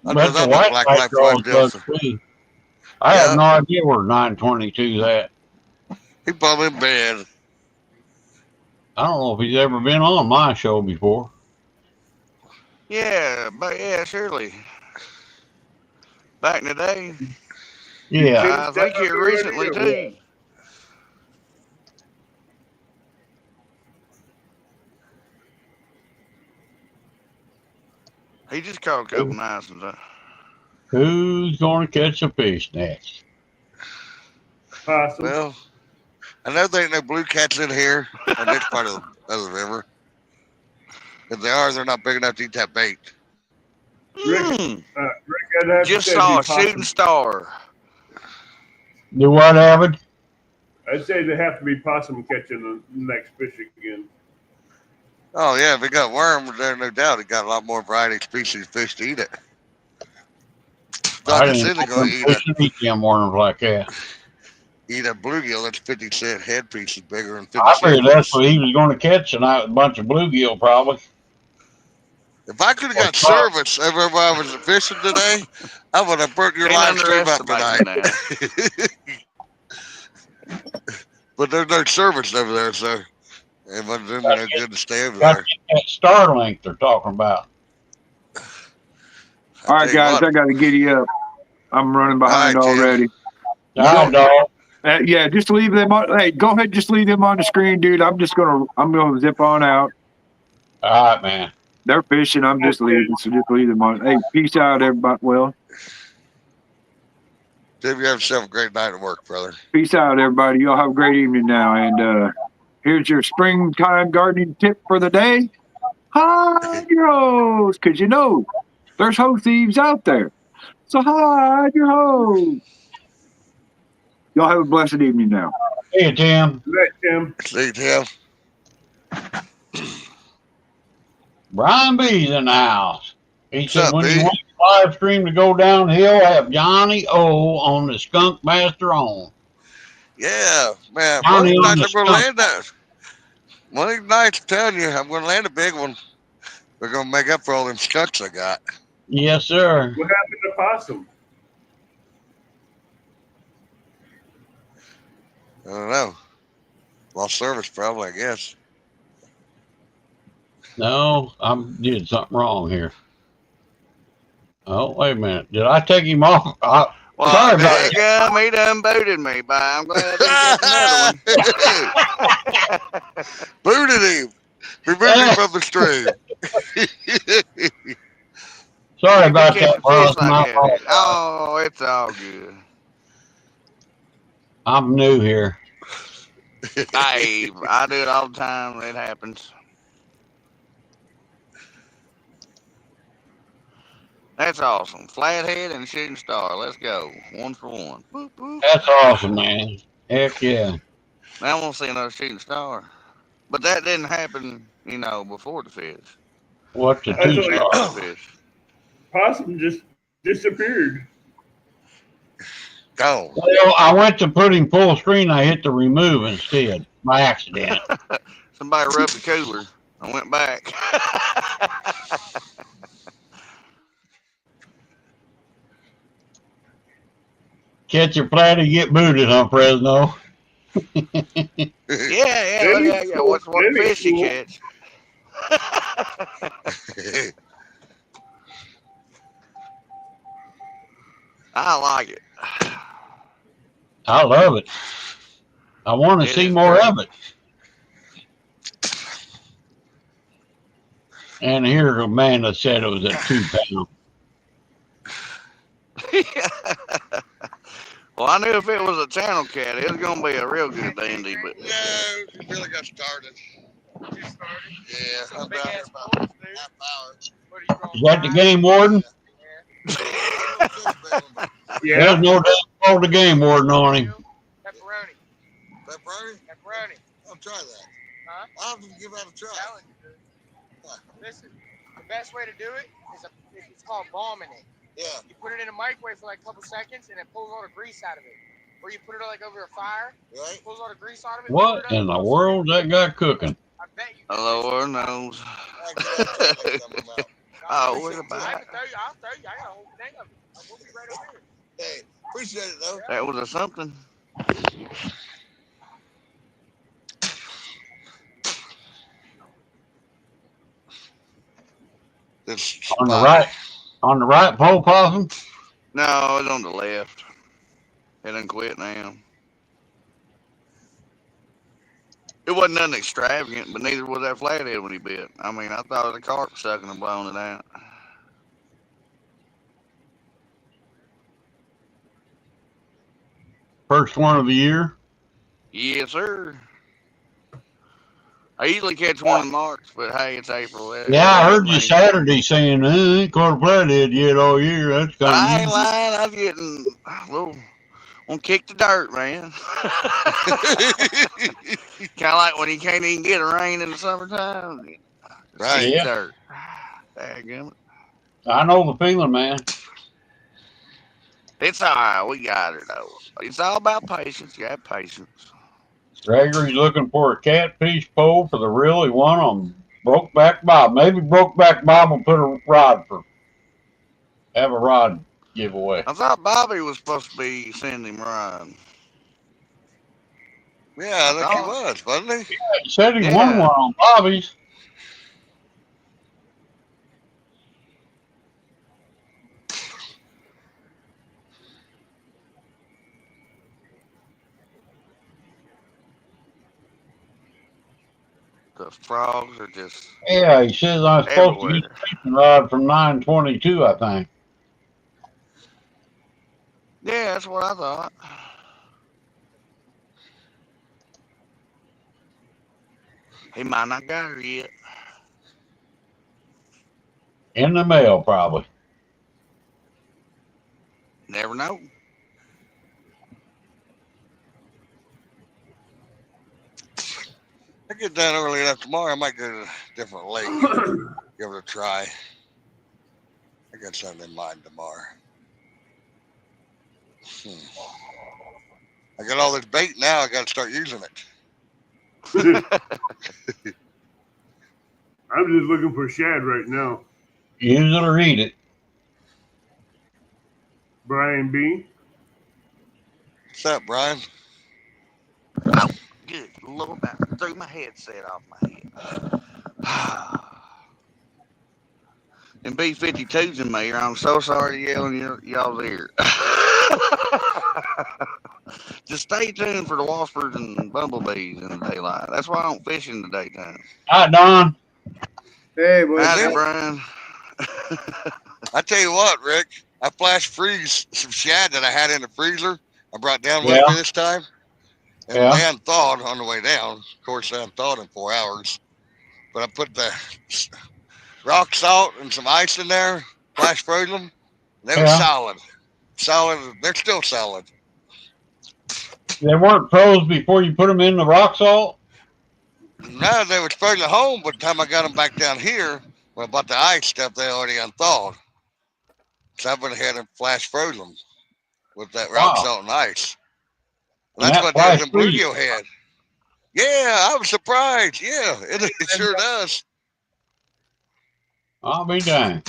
I'll do But the without no white black light light draws before I bugs too. I Yeah. have no idea where 922's at. He probably in bed. I don't know if he's ever been on my show before. Yeah, but yeah, surely. Back in the day. Yeah. I think here recently too. He just caught a couple nice ones. Who's going to catch a fish next? Possum. Well, I know there ain't no blue cats in here on this part of the river. If they are, they're not big enough to eat that bait. Mm. Rick, I'd have Just to say saw a possum. shooting star. Do what, Avid? I'd say they have to be possum catching the next fish again. Oh yeah, if it got worms, there's no doubt it got a lot more variety of species of fish to eat it. I Dr. didn't Sidley know going them to fish and eat them worms like that. eat a bluegill that's 50-cent head piece is bigger than I 50-cent figured that's piece. what he was going to catch tonight, with a bunch of bluegill probably. If I could have Or got trout. service everywhere I was fishing today, I would have burnt your Can't live stream up underestimate tonight. me now. But there's no service over there, so it wasn't doing me no good to stay over Got to there. get that Starlink they're talking about. All I right, tell you guys, what. I got to giddy up. I'm running All behind right, Tim. already. All right, dog. Yeah, just leave them on. Hey, go ahead, just leave them on the screen, dude. I'm gonna zip on out. All right, man. They're fishing. I'm just leaving, so just leave them on. Hey, peace out, everybody. Well, Tim, you have yourself a great night at work, brother. peace out, everybody. Y'all have a great evening now. And here's your springtime gardening tip for the day. Hide your hose, because there's hose thieves out there. So hide your hose. Y'all have a blessed evening now. Hey, Tim. Let Tim. See you, Tim. Brian B's in the house. He What's said up, when B? you want your live stream to go downhill, have Johnny O on the Skunk Master on. Yeah, man. One of Johnny these on nights the I'm going to skunk. land that. One of these nights, I'm telling you, I'm going to land a big one. We're going to make up for all them skunks I got. Yes, sir. What happened to Possum? I don't know. Lost service, probably, I guess. No, I did something wrong here. Oh, wait a minute. Did I take him off? Well, Sorry about there you go. He done booted me, but I'm glad I didn't catch another one. Booted him. Removed him from the stream. Sorry You about catch that, a bro. fish It's like my that. fault. Oh, it's all good. I'm new here. Hey, I do it all the time. It happens. That's awesome. Flathead and shooting star. Let's go. 1 for 1. Boop, boop. That's awesome, man. Heck yeah. Now I want to see another shooting star. But that didn't happen, before the fish. What's a That happened Actually, two-star? after the fish. Possum just disappeared. Gone. Well, I went to put him full screen. I hit the remove instead by accident. Somebody rubbed the cooler. I went back. Catch your platter, get booted, huh, Fresno? Yeah. What fish you catch? I like it. I love it. I want to It see is more great. of it. And here's a man that said it was a 2 pound. Well, I knew if it was a channel cat, it was gonna be a real good dandy. But No, you really got started. Yeah, about half hour. Is that the game warden? Yeah. There's no doubt called the game warden on him. Pepperoni? I'll try that. Huh? I'll have to give that a try. Listen, the best way to do it is it's called bombing it. Yeah. You put it in a microwave for like a couple seconds, and it pulls all the grease out of it. Or you put it like over a fire, Right. it pulls all the grease out of it. What in the world that guy cooking? I bet you. the Lord knows. Oh, what about I'll it? throw you. I got a whole thing of it. We'll be right over here. Hey, appreciate it though. That was a something. This On the right pole possum? No, it's on the left. It done quit now. It wasn't nothing extravagant, but neither was that flathead when he bit. I mean, I thought the carp sucking and blowing it out. First one of the year? Yes, sir. I usually catch one in March, but hey, it's April. Yeah, I heard you Saturday saying, I ain't caught a flathead yet all year. That's I kind ain't of lying. I'm getting a little, want to kick the dirt, man. Kind of like when you can't even get a rain in the summertime. Right. Kick Yeah. the dirt. Daggum it. I know the feeling, man. It's all right. We got her though. It's all about patience. You have patience. Gregory's looking for a catfish pole for the reel he won on Brokeback Bob. Maybe Brokeback Bob will put a rod for have a rod giveaway. I thought Bobby was supposed to be sending him around. Yeah, I think he was, wasn't he? He said he won Yeah. one on Bobby's. The frogs are just Yeah, he says I'm supposed to everywhere. get a fishing rod from 922, I think. Yeah, that's what I thought. He might not got her yet. In the mail, probably. Never know. I get done early enough tomorrow. I might go to a different lake, give it a try. I got something in mind tomorrow. I got all this bait now. I got to start using it. I'm just looking for shad right now. Use it or eat it. Brian B. What's up, Brian? Oh, good Lord, I threw my headset off my head. And B-52's in there. I'm so sorry to yell in y'all's ear. Just stay tuned for the waspers and bumblebees in the daylight. That's why I don't fish in the daytime. Hi, Don. Hey, what's Howdy, up? Brian. I tell you what, Rick. I flash freeze some shad that I had in the freezer. I brought down Yeah. with me this time. And Yeah. they unthawed on the way down. Of course, they unthawed in 4 hours. But I put the rock salt and some ice in there, flash froze them. They were Yeah. solid. Solid. They're still solid. They weren't froze before you put them in the rock salt? No, they were frozen at home. By the time I got them back down here, when I bought the ice stuff, they already unthawed. So I went ahead and flash froze them with that rock Wow. salt and ice. And And that's that what flash the freeze. bluegill had. Yeah, I was surprised. Yeah, it sure does. I'll be dang.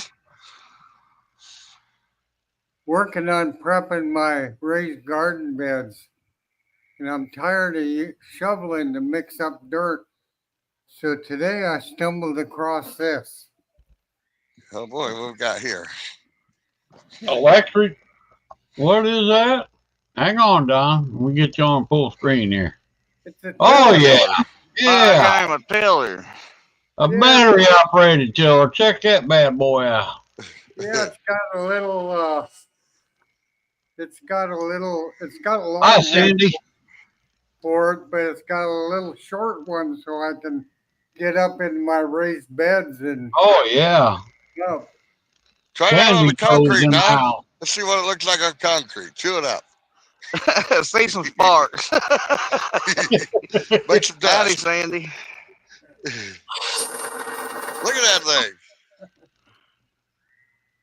Working on prepping my raised garden beds, and I'm tired of shoveling to mix up dirt. So today I stumbled across this. Oh boy, what we got here? Electric? What is that? Hang on, Don. We get you on full screen here. It's a Oh, tiller. yeah. I Yeah. got him a tiller. A Yeah. battery operated tiller. Check that bad boy out. Yeah, it's got a little. It's got a long Hi, head Cindy. for it, but it's got a little short one so I can get up in my raised beds and Oh, yeah. up. Try that on Sandy the goes concrete, in the Don. house. Let's see what it looks like on concrete. Chew it up. See some sparks. Make some Howdy, dust. Sandy. Look at that thing.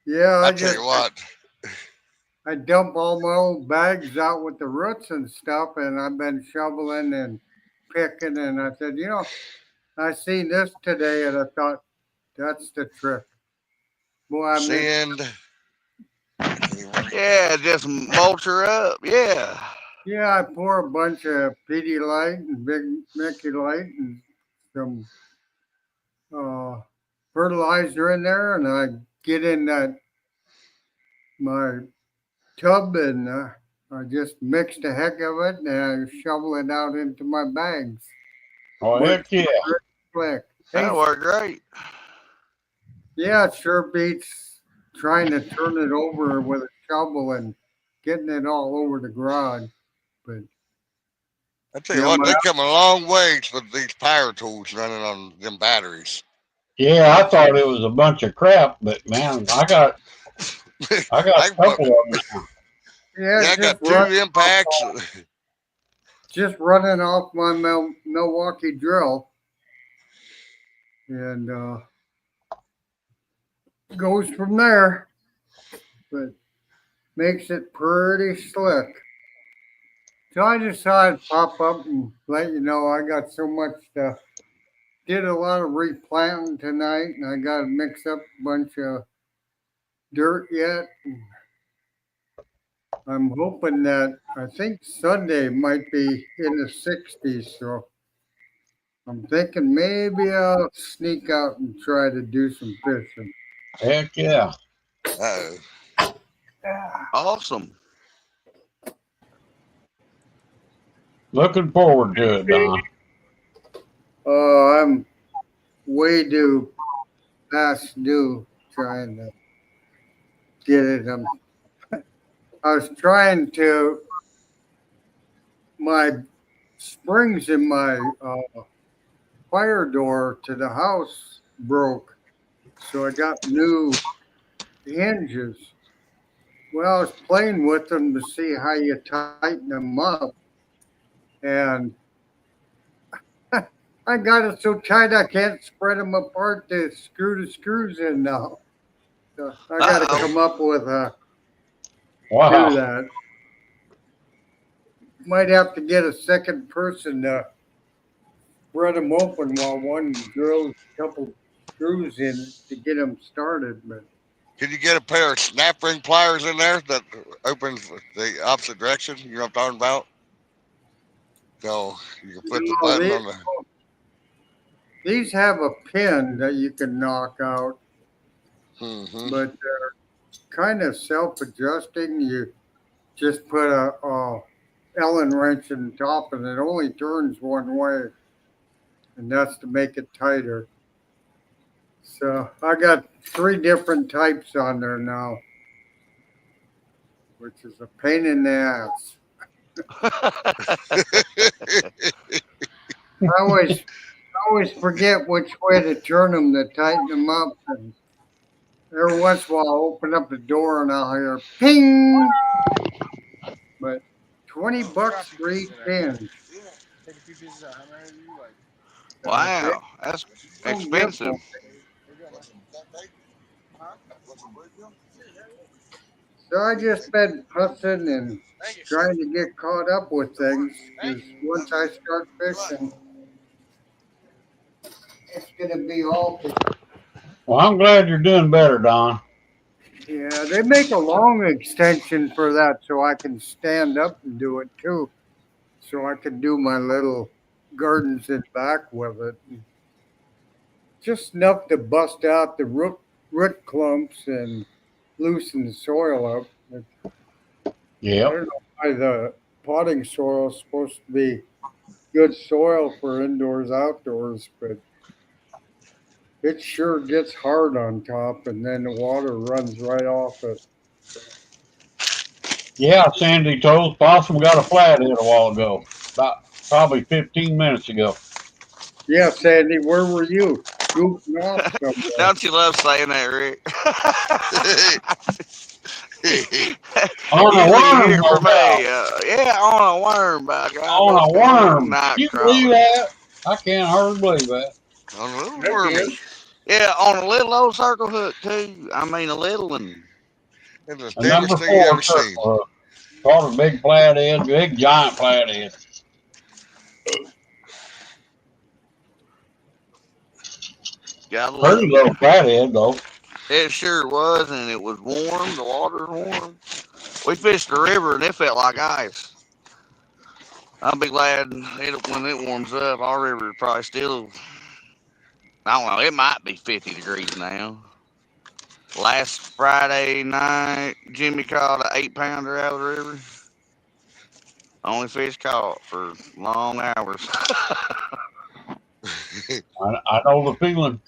Yeah, I tell you what. I dump all my old bags out with the roots and stuff, and I've been shoveling and picking. And I said, I seen this today, and I thought that's the trick. Boy, I mixed, Sand. Yeah, just mulch her up. Yeah. I pour a bunch of Pedialyte and Big Mickey Light and some fertilizer in there, and I get in my tub and I just mix the heck of it and I shovel it out into my bags. Oh, heck yeah. Quick. That worked great. Yeah, it sure beats trying to turn it over with a shovel and getting it all over the garage. But I tell you what, they come a long ways with these power tools running on them batteries. Yeah, I thought it was a bunch of crap, but man, I got a couple of them. Yeah, I got 2 impacts. Just running off my Milwaukee drill. And goes from there. But makes it pretty slick. So I just thought I'd pop up and let you know I got so much stuff. Did a lot of replanting tonight, and I got to mix up a bunch of dirt yet. I'm hoping that I think Sunday might be in the 60s, so I'm thinking maybe I'll sneak out and try to do some fishing. Heck yeah. Uh-oh. Awesome. Looking forward to it, Don. Oh, I'm way due past due trying to get it. I was trying to, my springs in my fire door to the house broke, so I got new hinges. Well, I was playing with them to see how you tighten them up, and I got it so tight I can't spread them apart to screw the screws in now. So I got to come up with a do that. Might have to get a second person to spread them open while one drills a couple screws in to get them started. But Can you get a pair of snap ring pliers in there that opens the opposite direction? You know what I'm talking about? So you can flip the button on the. these have a pin that you can knock out, Mm-hmm. but they're kind of self-adjusting. You just put a Allen wrench in the top, and it only turns one way, and that's to make it tighter. So I got 3 different types on there now, which is a pain in the ass. I always forget which way to turn them to tighten them up, and every once in a while I'll open up the door and I'll hear ping. But $20 for each hinge. Wow, that's expensive. So I just been pussing and trying to get caught up with things, because once I start fishing, it's gonna be all. Well, I'm glad you're doing better, Don. Yeah, they make a long extension for that so I can stand up and do it too. So I can do my little gardens in back with it. Just enough to bust out the root clumps and loosen the soil up. I Yeah. don't know why the potting soil is supposed to be good soil for indoors, outdoors, but it sure gets hard on top, and then the water runs right off it. Yeah, Sandy told Possum got a flathead a while ago. About probably 15 minutes ago. Yeah, Sandy, where were you? Goofing off somewhere. Don't you love saying that, Rick? On a Usually you hear worm, it no from me. doubt. Yeah, on a worm, by God. On That's a kind of worm. night You believe crawler. that? I can't hardly believe that. On a little wormy. Yeah, on a little old circle hook, too. I mean, a little one. It's the A deadliest number thing you 4 ever seen. circle hook. Caught a big flathead, big giant flathead. Gotta love Pretty little flathead, though. it. Sure was, and it was warm. The water's warm. We fished the river, and it felt like ice. I'll be glad when it warms up. Our river is probably still, I don't know, it might be 50 degrees now. Last Friday night, Jimmy caught an 8-pounder out of the river. Only fish caught for long hours. I know the feeling.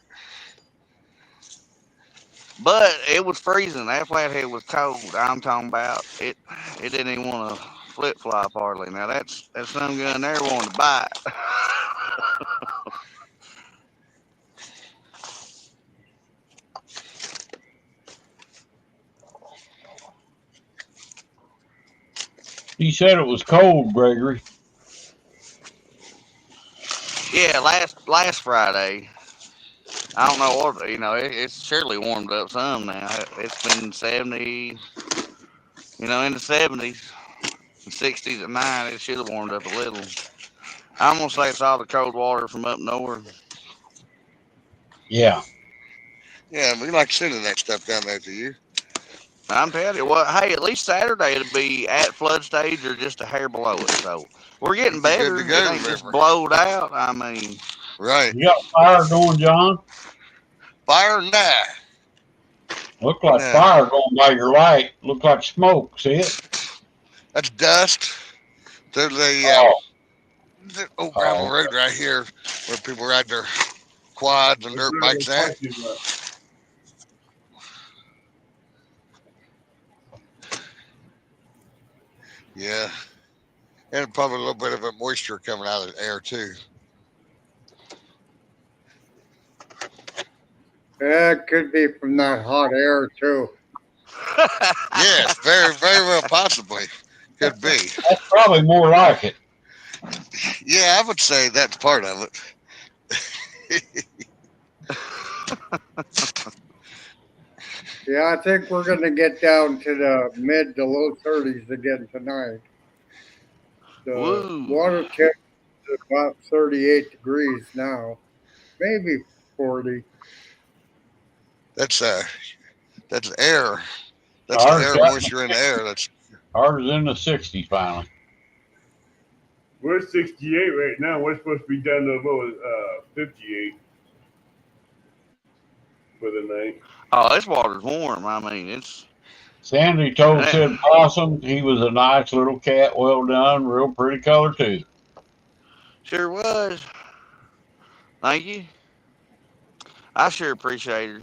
But it was freezing. That flathead was cold. I'm talking about it. It didn't even want to flip flop hardly. Now that's some gun there wanting to bite. He said it was cold, Gregory. Yeah, last Friday. I don't know what it's surely warmed up some now. It's been 70, You know, in the 70s and 60s at night, it should have warmed up a little. I'm gonna say it's all the cold water from up north. Yeah. Yeah, we like sending that stuff down there to you. I'm telling you what, hey, at least Saturday it'll be at flood stage or just a hair below it. So we're getting You'd be good better. to It go, ain't just River. blowed out. I mean, Right. You got fire going, John? Fire nah. Look like Nah. fire going by your light. Look like smoke. See it? That's dust. There's a Oh. old gravel road right here where people ride their quads and dirt bikes at. Yeah. And probably a little bit of a moisture coming out of the air too. Yeah, it could be from that hot air too. Yes, very, very well possibly. Could be. That's probably more like it. Yeah, I would say that's part of it. Yeah, I think we're going to get down to the mid to low 30s again tonight. The woo. water temperature is about 38 degrees now, maybe 40. That's air. That's the Ours air got in moisture in the air. That's ours is in the 60s finally. We're 68 right now. We're supposed to be down to about 58 for the night. Oh, this water's warm. I mean, it's. Sandy said Possum. He was a nice little cat. Well done. Real pretty color, too. Sure was. Thank you. I sure appreciate it.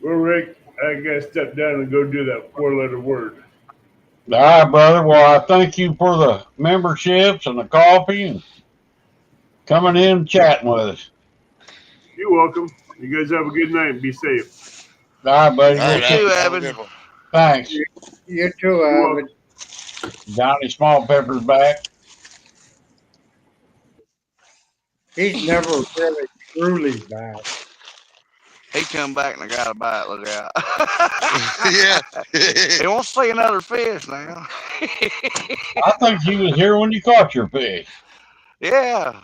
Well, Rick, I gotta step down and go do that 4-letter word. All right, brother. Well, I thank you for the memberships and the coffee and coming in and chatting with us. You're welcome. You guys have a good night and be safe. All right, buddy. all We'll right. You see too, you. Have a Evan. good one. Thanks. You too, You're Avid. welcome. Johnny Small Pepper's back. He's never really truly back. He come back and I got a bite. Look out. Yeah. He wants to see another fish now. I think he was here when you caught your fish. Yeah.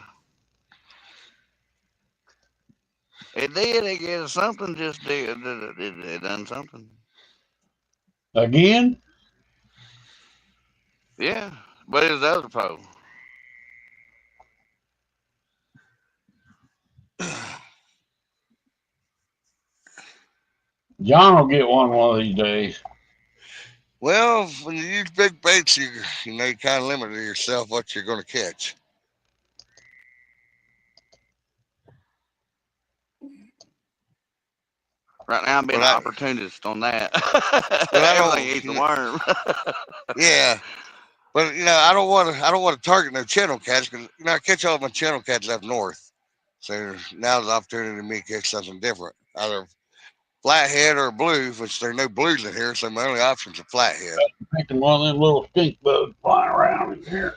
It did. It did something. Just did. It done something. Again? Yeah. But it was the other pole. John will get one of these days. Well, when you use big baits, you know you kind of limit yourself what you're going to catch. Right now, I'm being But an opportunist on that. but I Everything don't. eats a worm. Yeah. But I don't want to target no channel cats because I catch all my channel cats up north. So now's the opportunity to me to catch something different, either flathead or blue, which there are no blues in here, so my only option's a flathead. Making one of them little stink bugs flying around in here.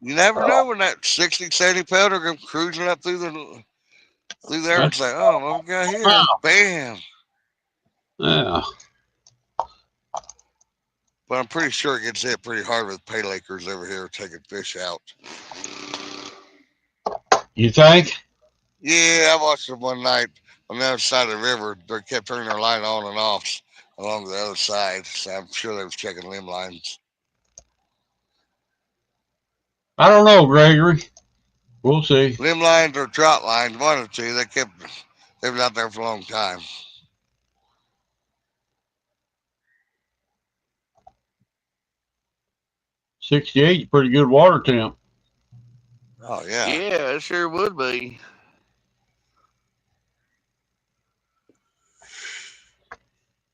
You never know when that 60, 70 pounder comes cruising up through there and say, "Oh, what we got here?" Bam. Yeah. But I'm pretty sure it gets hit pretty hard with pale acres over here taking fish out. You think? Yeah, I watched them one night on the other side of the river. They kept turning their line on and off along the other side. So I'm sure they was checking limb lines. I don't know, Gregory. We'll see. Limb lines or trout lines, one or two. They was out there for a long time. $68 is pretty good water temp. Oh yeah. Yeah, it sure would be.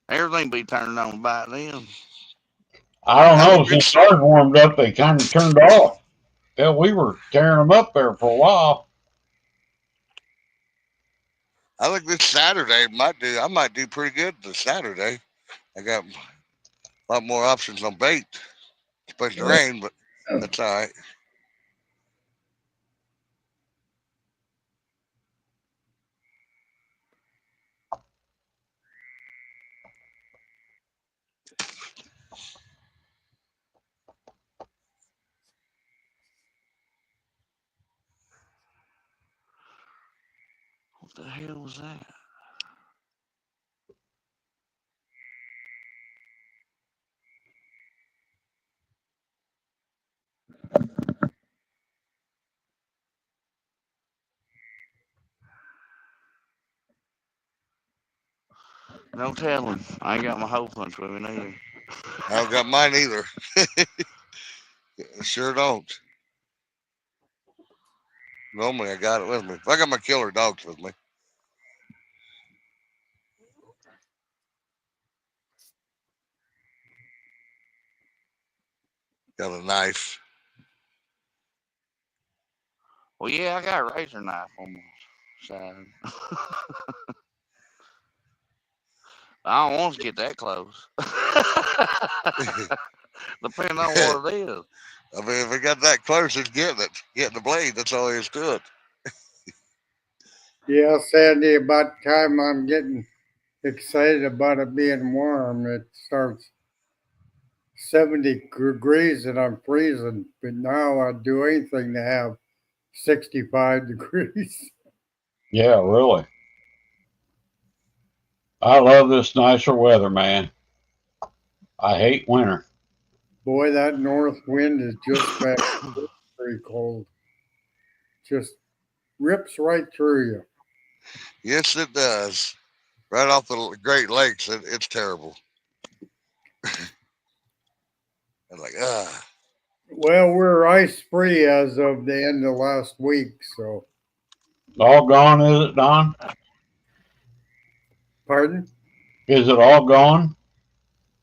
Everything be turning on by then. I don't know. Since ours warmed up, they kind of turned off. Yeah, we were tearing them up there for a while. I think this Saturday I might do pretty good this Saturday. I got a lot more options on bait. It's supposed to rain, but that's all right. What the hell was that? No telling. I ain't got my hole punch with me neither. I don't got mine either. Sure don't. Normally I got it with me. I got my killer dogs with me. Got a knife. Well, yeah, I got a razor knife on my side. I don't want to get that close. Depending on what it is. I mean, if it got that close, it's getting it. Getting the blade. That's all there is to it. Yeah, Sandy, about the time I'm getting excited about it being warm, it starts 70 degrees and I'm freezing. But now I'd do anything to have 65 degrees. Yeah, really. I love this nicer weather, man. I hate winter. Boy, that north wind is just very cold. Just rips right through you. Yes, it does. Right off the Great Lakes, it's terrible. I'm like, ah. Well, we're ice free as of the end of last week, so. All gone, is it, Don? Pardon? Is it all gone?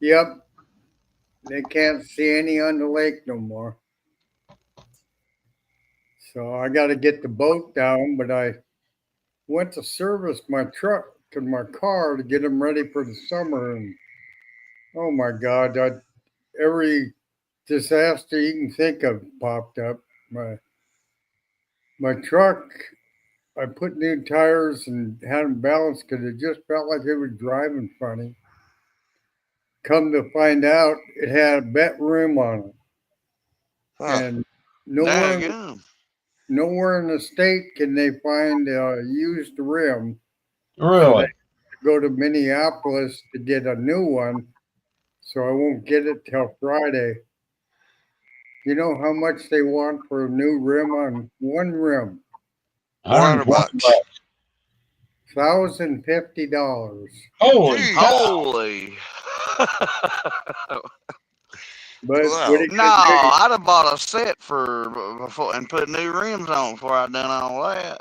Yep. They can't see any on the lake no more. So I got to get the boat down, but I went to service my truck to my car to get them ready for the summer. And oh my God, every disaster you can think of popped up. My truck, I put new tires and had them balanced because it just felt like it was driving funny. Come to find out, it had a bent rim on it. Huh. And nowhere in the state can they find a used rim. Really? So they go to Minneapolis to get a new one. So I won't get it till Friday. You know how much they want for a new rim on one rim? $400. $1,050. Holy. But wow. No, I'd have bought a set before and put new rims on before I'd done all that.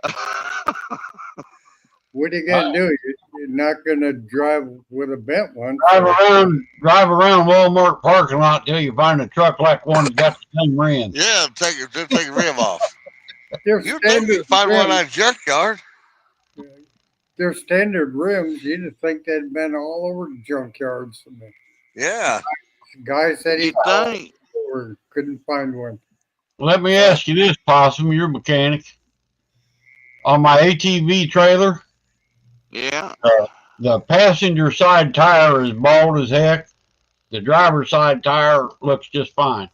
What are you gonna do? You're not gonna drive with a bent one. Drive around Walmart parking lot till you find a truck like one that's got the same rim. Yeah, take the rim off. They're You think you find one on a junkyard? They're standard rims. You'd think they'd been all over junkyards. Yeah. The guy said he couldn't find one. Let me ask you this, Possum, you're a mechanic. On my ATV trailer, yeah, the passenger side tire is bald as heck. The driver's side tire looks just fine.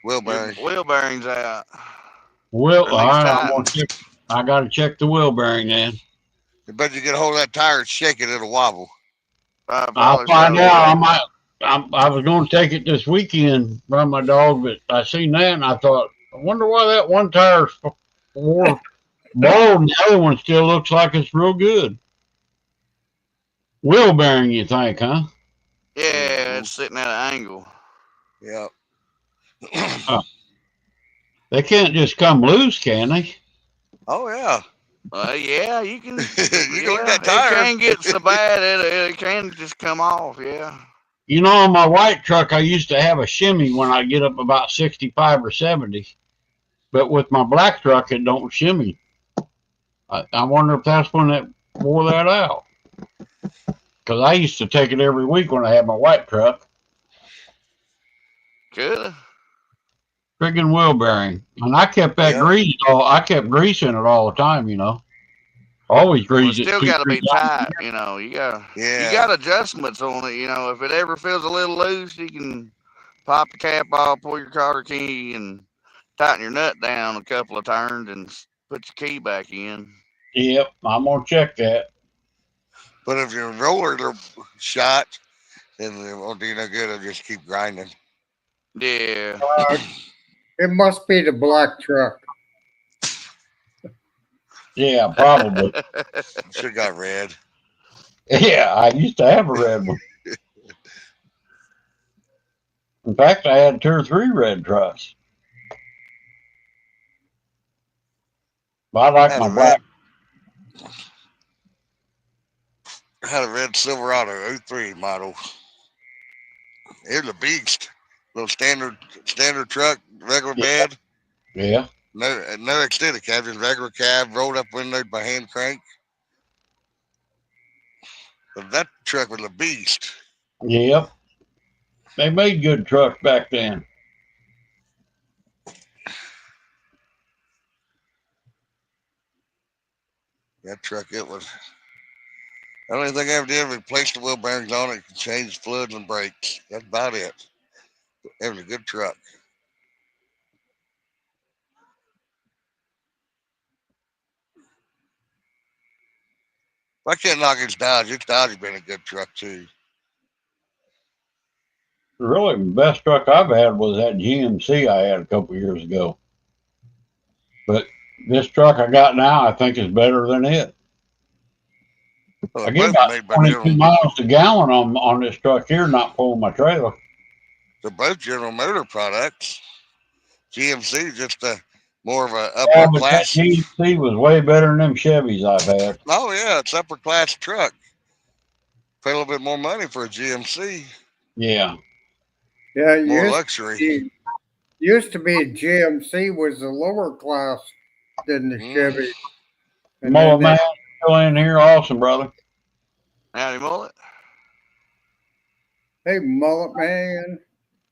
Wheel bearing. Wheel bearing's out. I got to check the wheel bearing then. You bet you get a hold of that tire and shake it, it'll wobble. I'll find out. I was going to take it this weekend from my dog, but I seen that and I thought, I wonder why that one tire's more bald and the other one still looks like it's real good. Wheel bearing, you think, huh? Yeah, it's sitting at an angle. Yep. They can't just come loose, can they? Oh, yeah. Yeah, you can. You can look at that tire. It can get so bad, it can just come off, yeah. You know, on my white truck, I used to have a shimmy when I get up about 65 or 70. But with my black truck, it don't shimmy. I wonder if that's when it wore that out. Because I used to take it every week when I had my white truck. Good. Friggin' wheel bearing. And I kept that greased. I kept greasing it all the time, you know. Always grease it. Still got to be tight, you know. You got adjustments on it, you know. If it ever feels a little loose, you can pop the cap off, pull your car key, and tighten your nut down a couple of turns, and put your key back in. Yep, I'm gonna check that. But if your rollers are shot, then it won't do no good. It'll just keep grinding. Yeah. It must be the black truck. Yeah, probably. Should have got red. Yeah, I used to have a red one. In fact, I had 2 or 3 red trucks. But I like Had my a black. red Silverado 03 model. It was a beast. Little standard truck, regular bed. Yeah. No extended cab, just regular cab, rolled up windows by hand crank. But that truck was a beast. Yep. They made good trucks back then. That truck, it was. The only thing I ever did was replace the wheel bearings on it, change fluids and brakes. That's about it. It was a good truck. I can't knock its Dodge. Its Dodge has been a good truck too. Really, the best truck I've had was that GMC I had a couple years ago. But this truck I got now, I think is better than it. Well, I get about 22 miles a gallon on this truck here, not pulling my trailer. They're both General Motor products. GMC is just more of a Yeah, upper but that class. GMC was way better than them Chevys I've had. Oh yeah, it's upper class truck. Pay a little bit more money for a GMC. Yeah. Yeah, More luxury. Used to be GMC was the lower class than the Chevy. And Mullet Man still in here, awesome, brother. Howdy, Mullet. Hey, Mullet Man.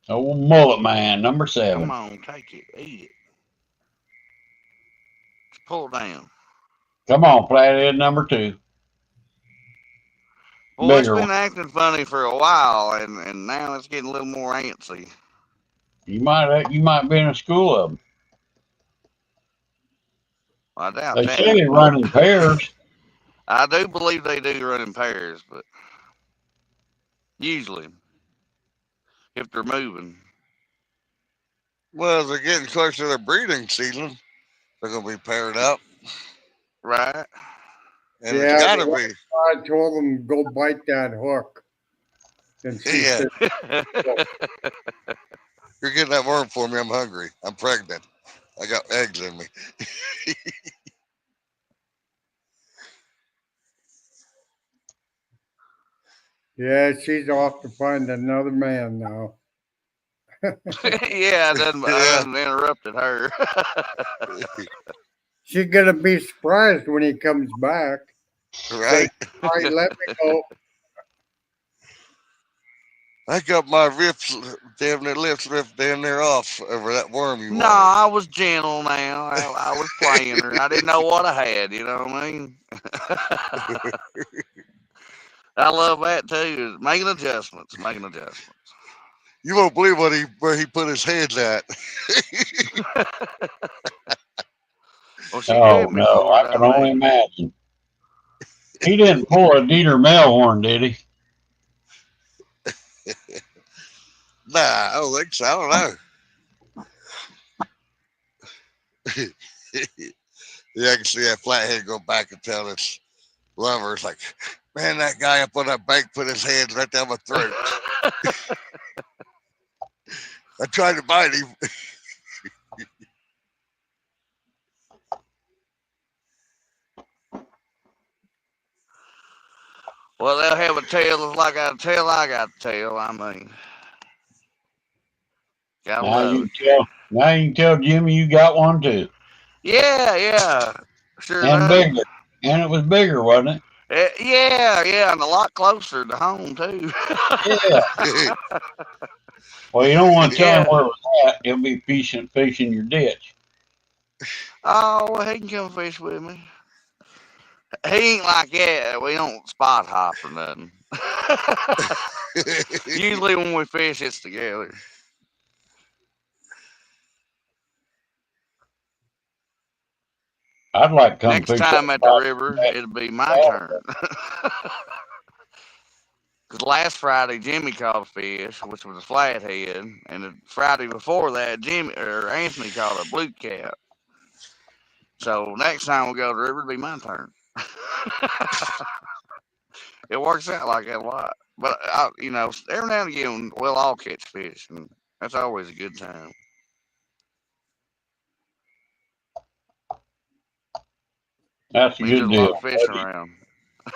Oh, Mullet Man, number 7. Come on, take it, eat it. Just pull it down. Come on, Flathead number 2. Boy, it's Bigger been one. acting funny for a while, and now it's getting a little more antsy. You might be in a school of them. I doubt They that. say they run in pairs. I do believe they do run in pairs, but usually, if they're moving. Well, as they're getting closer to their breeding season, they're going to be paired up. Right. And it's got to be. I told them go bite that hook. And she Yeah. said, You're getting that worm for me. I'm hungry. I'm pregnant. I got eggs in me. yeah, she's off to find another man now. Yeah, I done interrupted her. She's going to be surprised when he comes back. Right? All right, let me go. I got my lips ripped damn near off over that worm you No, wanted. I was gentle now. I was playing her. I didn't know what I had, you know what I mean? I love that too, is making adjustments. You won't believe where he put his hands at. Well, she Oh, fed me no, for it, I can only imagine. He didn't pull a Dieter Melhorn, did he? Nah, I don't think so. I don't know. Yeah, I can see that flathead go back and tell his lover, it's like, man, that guy up on that bank put his hands right down my throat. I tried to bite him. Well, they'll have a tail like a tail I got a tail. I mean, gotta love it. Now you can tell Jimmy you got one too. Yeah. Sure And enough. bigger. And it was bigger, wasn't it? Yeah, and a lot closer to home too. Yeah. Well, you don't want to tell him where it was at. He'll be fishing your ditch. Oh, well, he can come fish with me. He ain't like that. We don't spot hop or nothing. Usually when we fish, it's together. I'd like to come Next fish time that at the river, it'll be my turn. Because last Friday, Jimmy caught a fish, which was a flathead, and the Friday before that, Anthony caught a blue cap. So next time we go to the river, it'll be my turn. It works out like that a lot. But every now and again, we'll all catch fish, and that's always a good time. That's a Means good there's a lot deal. of fish around.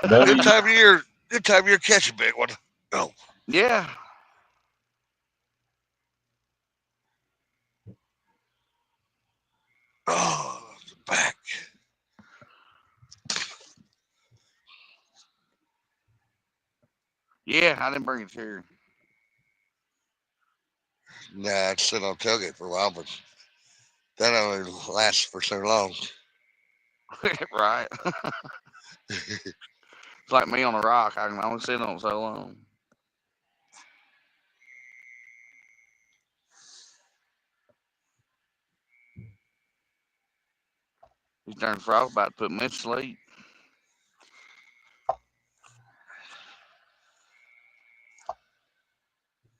Good time of year. Good time of year catch a big one. Oh. Yeah. Oh, back. Yeah, I didn't bring it here. Nah, I'd sit on tailgate for a while, but that only lasts for so long. Right. It's like me on a rock. I can only sit on it so long. These darn frogs about to put me to sleep.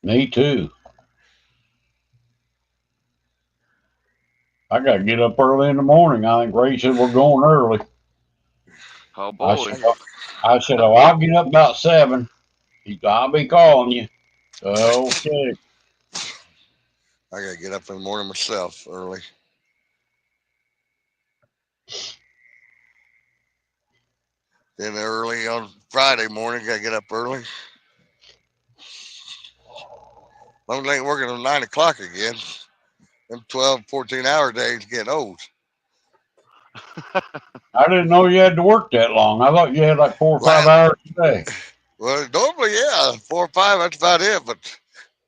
Me too. I got to get up early in the morning. I think Ray said we're going early. Oh boy. I said, oh, I'll get up about 7. I'll be calling you. Okay. I gotta get up in the morning myself early. Then early on Friday morning, gotta get up early. Long as I ain't working till 9 o'clock again. Them 12, 14-hour days get old. I didn't know you had to work that long. I thought you had like 4 or 5 hours a day. Well, normally, yeah, 4 or 5, that's about it. But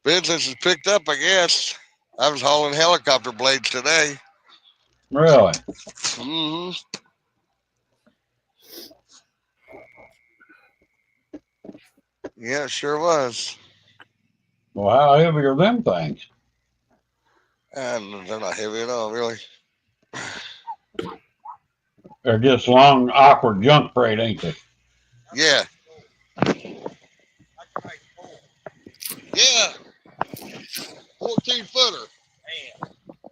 business has picked up, I guess. I was hauling helicopter blades today. Really? Mm-hmm. Yeah, it sure was. Well, how heavy are them things? And they're not heavy at all, really. They're just long, awkward junk freight, ain't they? Yeah. Yeah. 14-footer.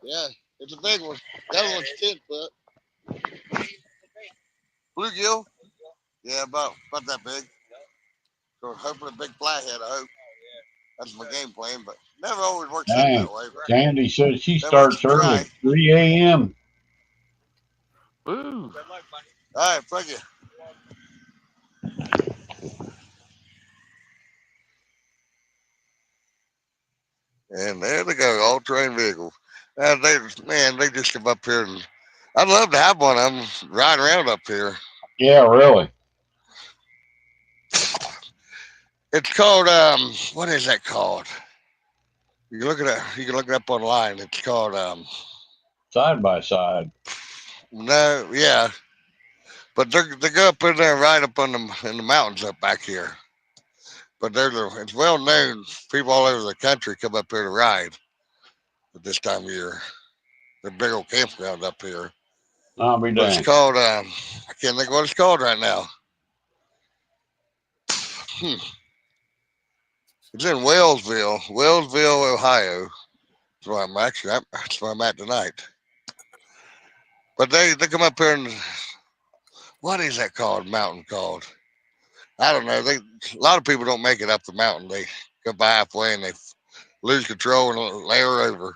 Yeah, it's a big one. The other one's 10 foot. Bluegill? Yeah, about that big. So hoping a big flathead, I hope. That's my game plan, but never always works out Dang. that way. But Sandy says she never hurts starts to early try. at 3 a.m. Woo. All right, thank you. And there they go, all-terrain vehicles. And they just come up here, and I'd love to have one of them ride around up here. Yeah, really. It's called what is that called? You can look it up. You can look it up online. It's called Side by side. no, yeah, but they go up in there, right up in the mountains up back here. But it's well known. People all over the country come up here to ride at this time of year. The big old campground up here. I'll be But it's dang. called I can't think of what it's called right now. It's in Wellsville, Ohio. That's where that's where I'm at tonight. But they come up here and what is that called? Mountain called? I don't know. A lot of people don't make it up the mountain. They go by halfway and they lose control and layer over.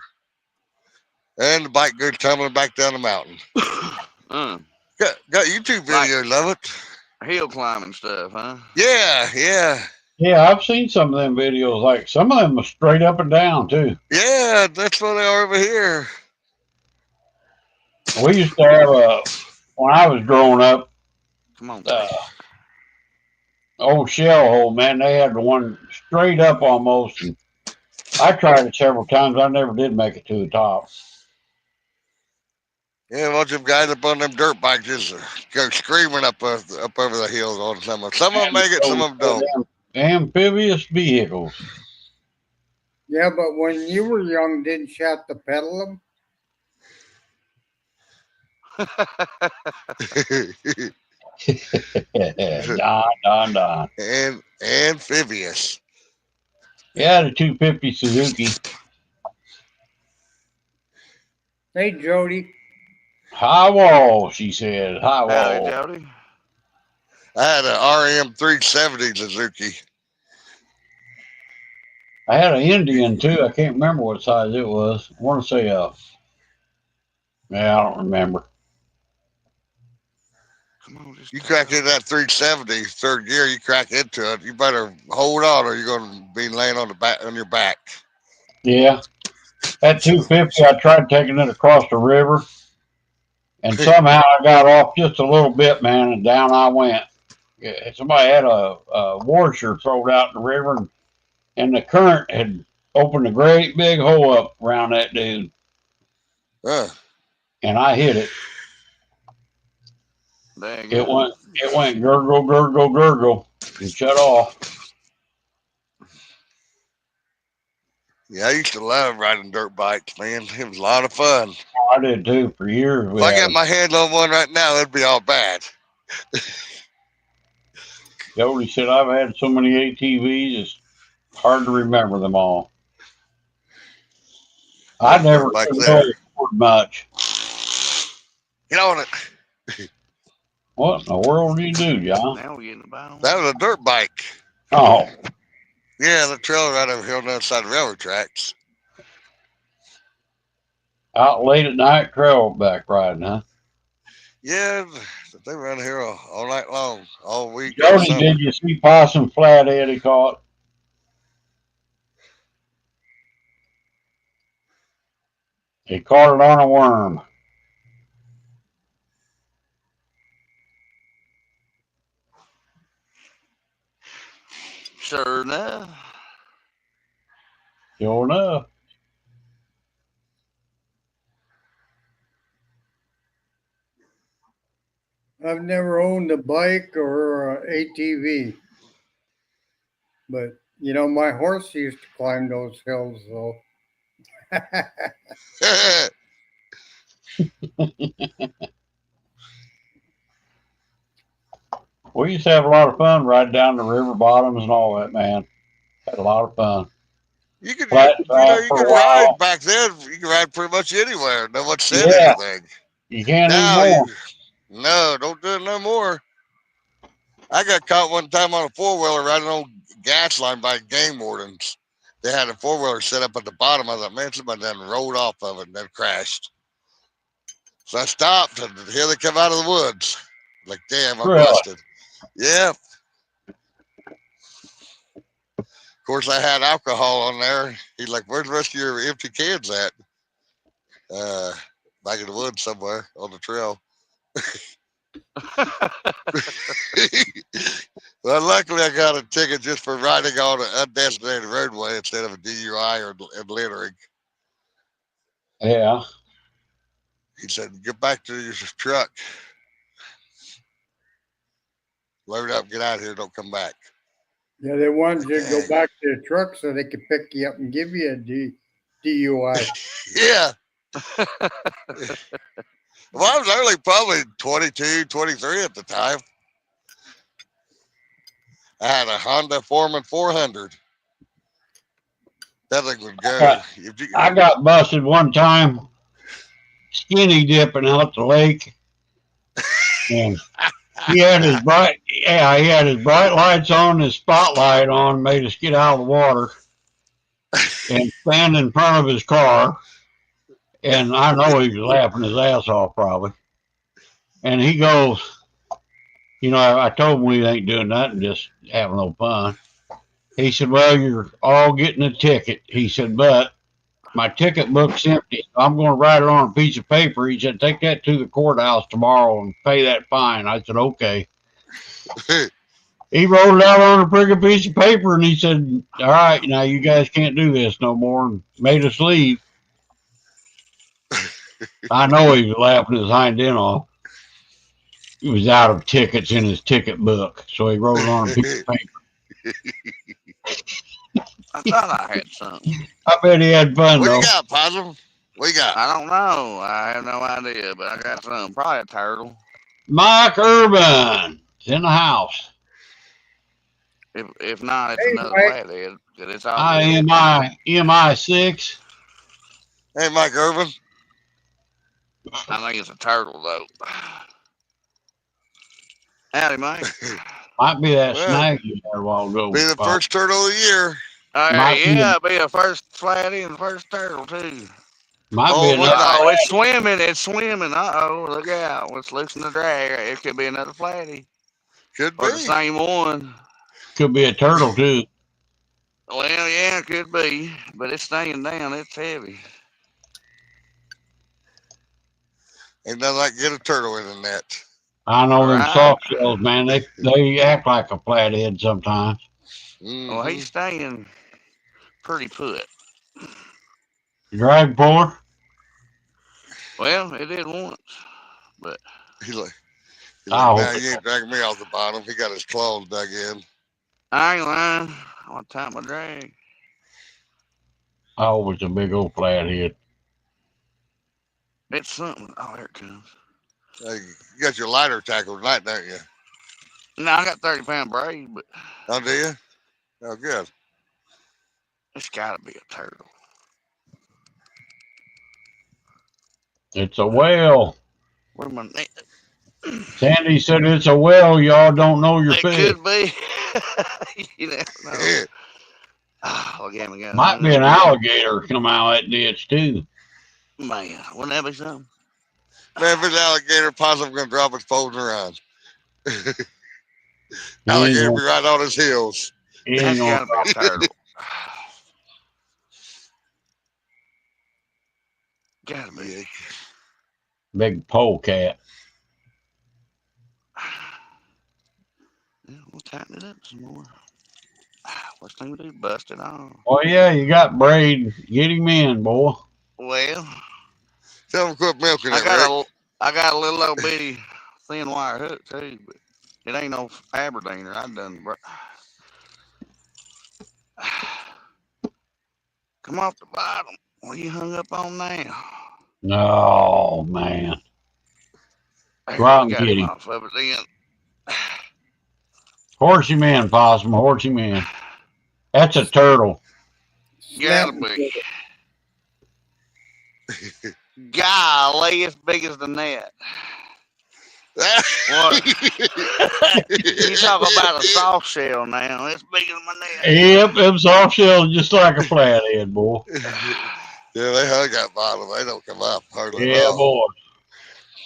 And the bike goes tumbling back down the mountain. Got YouTube videos of it. Hill climbing stuff, huh? Yeah. Yeah, I've seen some of them videos. Like some of them are straight up and down too. Yeah, that's what they are over here. We used to have when I was growing up. Come on. Old shell hole, man. They had the one straight up almost. And I tried it several times. I never did make it to the top. Yeah, a bunch of guys up on them dirt bikes just go screaming up over the hills all the time. Some of them make it, some of them don't. Amphibious vehicles. Yeah, but when you were young, didn't you have to pedal them? Don. and amphibious. Yeah, the 250 Suzuki. Hey, Jody. High wall, she said. High Howdy, wall. Jody. I had an RM 370 Suzuki. I had an Indian too. I can't remember what size it was. I want to say yeah, I don't remember. Come on, just You crack into that 370 third gear, you crack into it. You better hold on, or you're going to be laying on the back on your back. Yeah, that 250, I tried taking it across the river, and somehow I got off just a little bit, man, and down I went. Yeah, somebody had a washer thrown out in the river, and the current had opened a great big hole up around that dude, and I hit it. dang It it. went gurgle, gurgle, gurgle, and shut off. Yeah, I used to love riding dirt bikes, man. It was a lot of fun. I did too for years. If I got my hand on one right now, it'd be all bad. Jody said, I've had so many ATVs, it's hard to remember them all. I Those never dirt bikes could there. really afford much. Get on it. What in the world do you do, John? Now we're getting about That was a dirt bike. Oh, Yeah, the trailer right over here on the other side of the railroad tracks. out late at night, trail back riding, huh? Yeah, they run here all night long, all week. Jody, did you see possum flathead he caught? He caught it on a worm. Sure enough. Sure enough. I've never owned a bike or a ATV, but you know my horse used to climb those hills though. We used to have a lot of fun riding down the river bottoms and all that, man. Had a lot of fun. You could, Flat you track for a ride while. back then. You could ride pretty much anywhere. No one said Yeah, anything. you can't Now anymore. no, don't do it no more. I got caught one time on a 4-wheeler riding on gas line by game wardens. They had a 4-wheeler set up at the bottom. I thought, man, somebody done rolled off of it and then crashed. So I stopped, and here they come out of the woods. Like, damn, I'm Really? busted. Yeah. Of course, I had alcohol on there. He's like, where's the rest of your empty cans at? Back in the woods somewhere on the trail. Well, luckily, I got a ticket just for riding on an undesignated roadway instead of a DUI or littering. Yeah. He said, get back to your truck. Load up, get out of here, don't come back. Yeah, they wanted you to go back to the truck so they could pick you up and give you a DUI. Yeah. Well, I was only probably 22, 23 at the time. I had a Honda Foreman 400. That thing would go. I got busted one time skinny dipping out the lake. And he had his bright lights on, his spotlight on, made us get out of the water and stand in front of his car. And I know he was laughing his ass off probably. And he goes, you know, I told him we ain't doing nothing, just having no fun. He said, well, you're all getting a ticket. He said, but my ticket book's empty. So I'm going to write it on a piece of paper. He said, take that to the courthouse tomorrow and pay that fine. I said, okay. He wrote it out on a friggin' piece of paper and he said, all right, now you guys can't do this no more, and made us leave. I know he was laughing his hind end off. He was out of tickets in his ticket book, so he wrote it on a piece of paper. I thought I had something. I bet he had fun, What though. you got, Possum? What you got? I don't know. I have no idea, but I got some. Probably a turtle. Mike Urban is in the house. If not, it's Hey, another Mike. flathead. Cause it's all good. MI6. Hey, Mike Irvin. I think it's a turtle though. Howdy, Mike. Might be that Well, snag you had a while ago. be the first turtle of the year. Might be, Yeah, be a first flathead and first turtle too. might be Oh, look another. nice. Oh, it's swimming. It's swimming. Uh-oh, look out. Let's loosen the drag. It could be another flatty. Could Or be. the same one. Could be a turtle too. Well, yeah, it could be. But it's staying down. It's heavy. Ain't nothing like get a turtle in the net. I know them Right. soft shells, man. They act like a flathead sometimes. Well, he's staying pretty put. Drag puller. Well, it did once. But He like, Oh. now you ain't dragging me off the bottom. He got his claws dug in. I ain't lying. I want to tie my drag. Oh, it's a big old flathead. It's something. Oh, there it comes. Hey, you got your lighter tackle tonight, don't you? No, I got 30-pound braid, but Oh, do you? Oh, good. it's got to be a turtle. It's a whale. Where's my net? Sandy said it's a whale. Y'all don't know your It fish. could be. You never know. Oh, again, we got Might be an alligator come out of that ditch too. Man, wouldn't that be something? Man, if it's alligator, possum gonna drop its poles around. Alligator be right on his heels. That's got to be a turtle. Gotta be. Big polecat. Yeah, we'll tighten it up some more. First thing we do, bust it on. Oh yeah, you got braid. Get him in, boy. Well, tell him quit milking it. I got a little old bitty thin wire hook too, but it ain't no Aberdeener. I done. Come off the bottom. What you hung up on now? Oh man. Go out and get him. off of it then. Horse him in, possum. Horse him in. That's a turtle. Gotta be. Golly, it's big as the net. What? You talk about a soft shell now. It's bigger than my net. Yep, them soft shells just like a flathead, boy. Yeah, they hug that bottom. They don't come up hardly Yeah, at all. boy.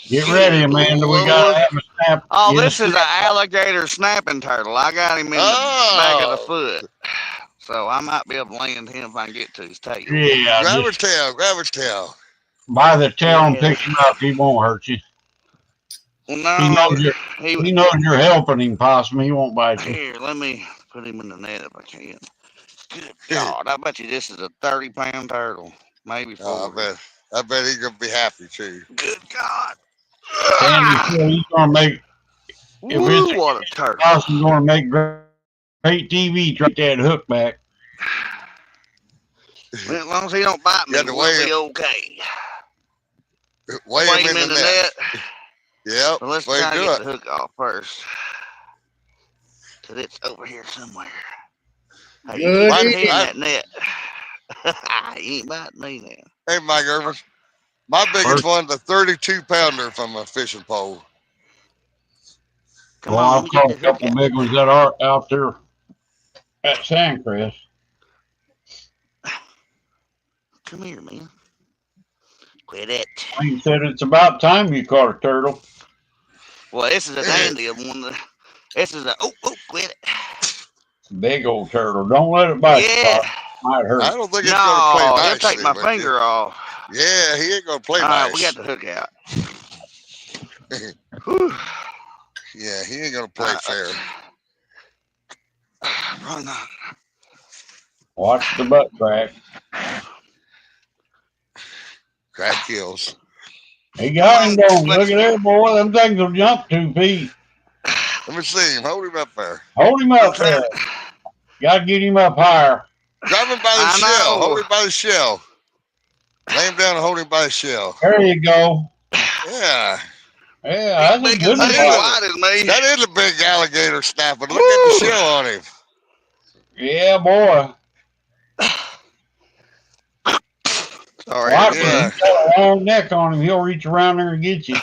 Get ready, Amanda. We gotta have a snap. Oh, this is an alligator snapping turtle. I got him in the back of the foot. So I might be able to land him if I can get to his tail. Yeah. Grab his tail. Grab his tail. By the tail and pick him up. He won't hurt you. Well, no, he knows you're helping him, possum. He won't bite you. Here, let me put him in the net if I can. Good God, I bet you this is a 30-pound turtle. Maybe 40. I bet he's gonna be happy too. Good God. Sandy said he's gonna make. Woo, what a turtle! Possum's gonna make great TV. Take that hook back. Well, as long as he don't bite me, we'll be okay. Weigh him in the net. Yep. So let's try to get the hook off first. Cause it's over here somewhere. Hey, you ain't in that net. He ain't biting me now. Hey, Mike Irvin. My biggest one's a 32-pounder from a fishing pole. Come on, I've caught a couple big ones that are out there at Sandcrest. Come here, man. Quit it. He said it's about time you caught a turtle. Well, this is a dandy one. This is a quit it. Big old turtle. Don't let it bite you. Might hurt. I don't think it's gonna play nice. It'll take my finger off. Yeah, he ain't gonna play nice. We got the hook out. Yeah, he ain't gonna play fair. Probably not. Watch the butt crack. Crack kills. He got him going. Look at there, boy. Them things will jump 2 feet. Let me see him. Hold him up there. Hold him up there. Got to get him up higher. Grab him by the shell. Hold him by the shell. Lay him down and hold him by the shell. There you go. Yeah. Yeah, that's a Big good as one, me, Bob. wide as me. That is a big alligator snapping. Look at the Woo! shell on him. Yeah, boy. Sorry, Watch Yeah. him. He's got a long neck on him. He'll reach around there and get you.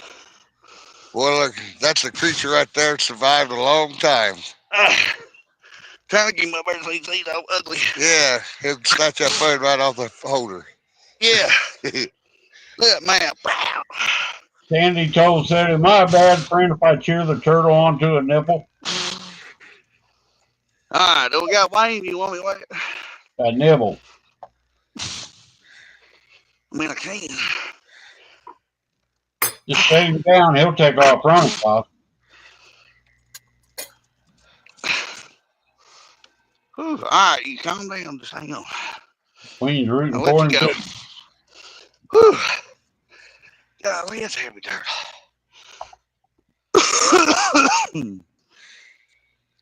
Well, look, that's a creature right there that survived a long time. Trying to get my bird so he's all ugly. Yeah, he'll snatch that bird right off the holder. Yeah. Look at map. Sandy told said, "Am I a bad friend if I cheer the turtle onto a nipple?" All right, do we got Wayne? You want me to wait? A nibble. I mean, I can. Just set him down. He'll take off running, Bob. Whew. All right, you calm down. Just hang on. Queen's rooting I'll for let him. you go. Whew. Golly, it's a heavy turtle.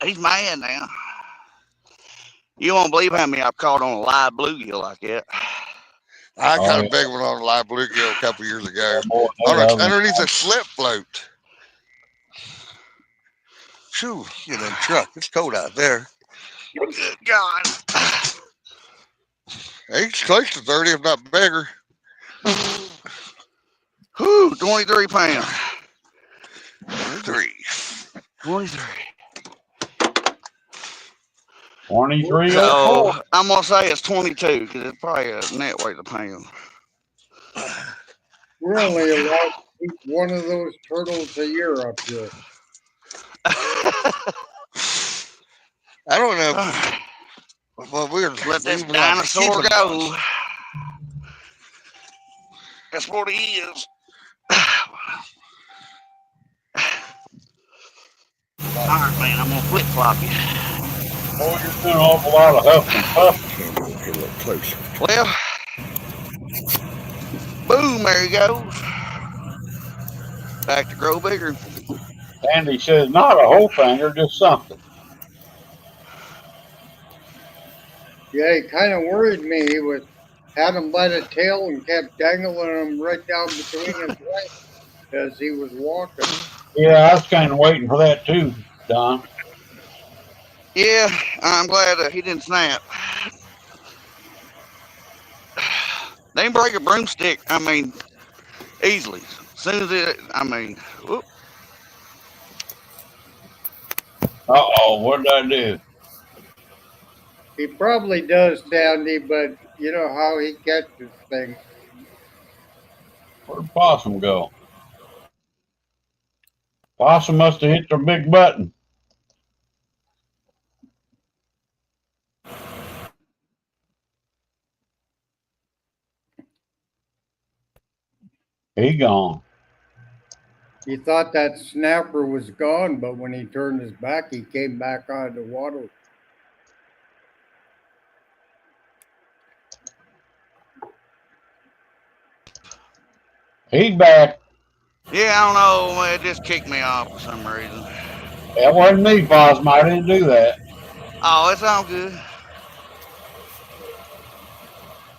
He's mad now. You won't believe how many I've caught on a live bluegill like that. I caught a big one on a live bluegill a couple years ago. Underneath a slip float. Phew, get in the truck. It's cold out there. Good God. He's close to 30, if not bigger. Whew, 23 pounds. 23. 23. So I'm gonna say it's 22 because it's probably a net weight a pound. We're only allowed to eat one of those turtles a year up here. I don't know. Well, we're Let this dinosaur go. That's what he is. All right, man, I'm gonna flip flop you. Oh, you're doing an awful lot of huffing and puffing. Can't get a little closer. Well, boom, there he goes. Back to grow bigger. Sandy says, not a whole finger, just something. Yeah, he kind of worried me. He had him by the tail and kept dangling him right down between his legs as he was walking. Yeah, I was kind of waiting for that too, Don. Yeah, I'm glad he didn't snap. They can break a broomstick, I mean, easily. As soon as whoop. Uh-oh, what did I do? He probably does, Sandy, but you know how he catches things. Where'd Possum go? Possum must have hit the big button. He gone. He thought that snapper was gone, but when he turned his back, he came back out of the water. He's back. Yeah, I don't know. It just kicked me off for some reason. That wasn't me, Possum. I didn't do that. Oh, it's all good.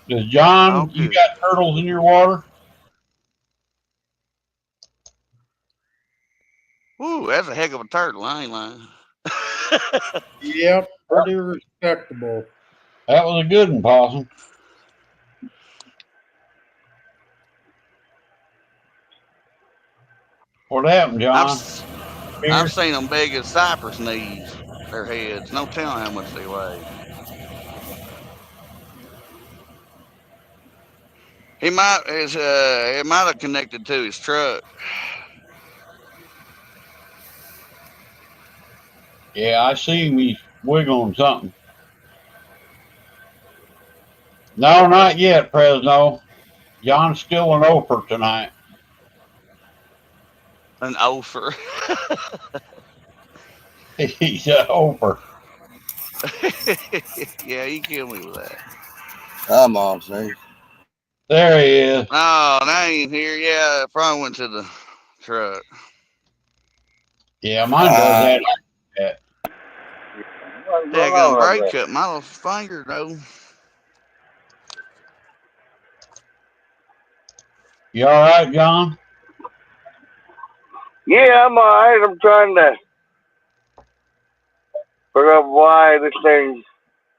Does John, you got turtles in your water? Ooh, that's a heck of a turtle. I ain't lying. Yep, pretty respectable. That was a good one, Possum. What happened, John? I've seen them big as cypress knees, their heads. No telling how much they weigh. It might have connected to his truck. Yeah, I see him. He's wiggling something. No, not yet, Fresno. John's still an oper tonight. An ofer. He's an oper. Yeah, you kill me with that. Come on, see. There he is. Oh, now he ain't here. Yeah, it probably went to the truck. Yeah, mine does that. Daggone break cut my little finger though. You all right, John? Yeah, I'm all right. I'm trying to figure out why this thing.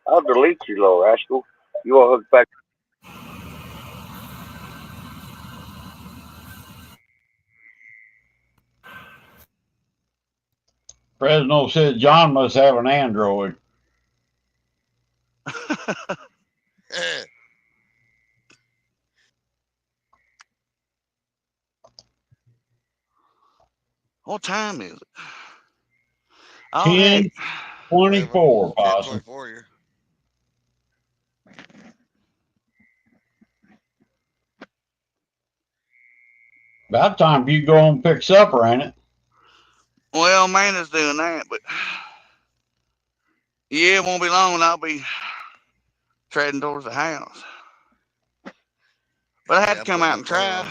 I'll delete you, little rascal. You won't hook back. Fresno said John must have an Android. What time is it? Oh, hey. 10:24, Possum. 10:24 here. About time you go home and pick supper, ain't it? Well, Amanda's doing that, but yeah, it won't be long and I'll be treading towards the house. But I had to come out and try.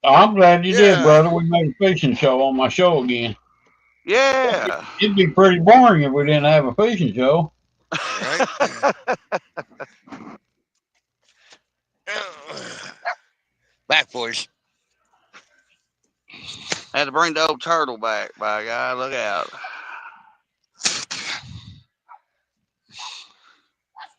I'm glad you did, Yeah. brother. We made a fishing show on my show again. Yeah. It'd be pretty boring if we didn't have a fishing show. Right. Back, boys. I had to bring the old turtle back, by God. Look out. That's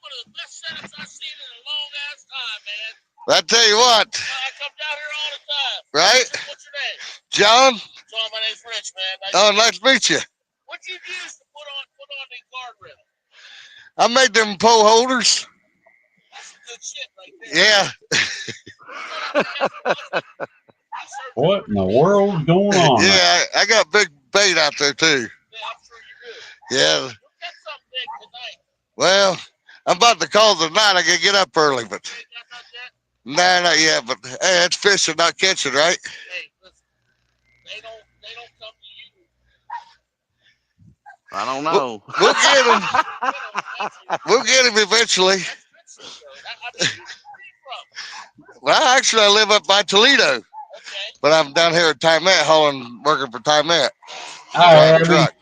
one of the best setups I've seen in a long ass time, man. I tell you what. I come down here all the time. Right? What's your name? John? John, my name's Rich, man. Nice to meet you. What you use to put on the guardrail? I made them pole holders. That's some good shit right there. What in the world's going on? Yeah, I got big bait out there too. Yeah, I'm sure you do. Yeah. You'll get something big tonight. Well, I'm about to call it tonight. I gotta get up early, but nah, not yet. But hey, that's fishing, not catching, right? Hey, listen, they don't come to you. I don't know. We'll get him. We'll get him eventually. Well, actually, I live up by Toledo, but I'm down here at Timette, working for Timette. Hi, Driving truck.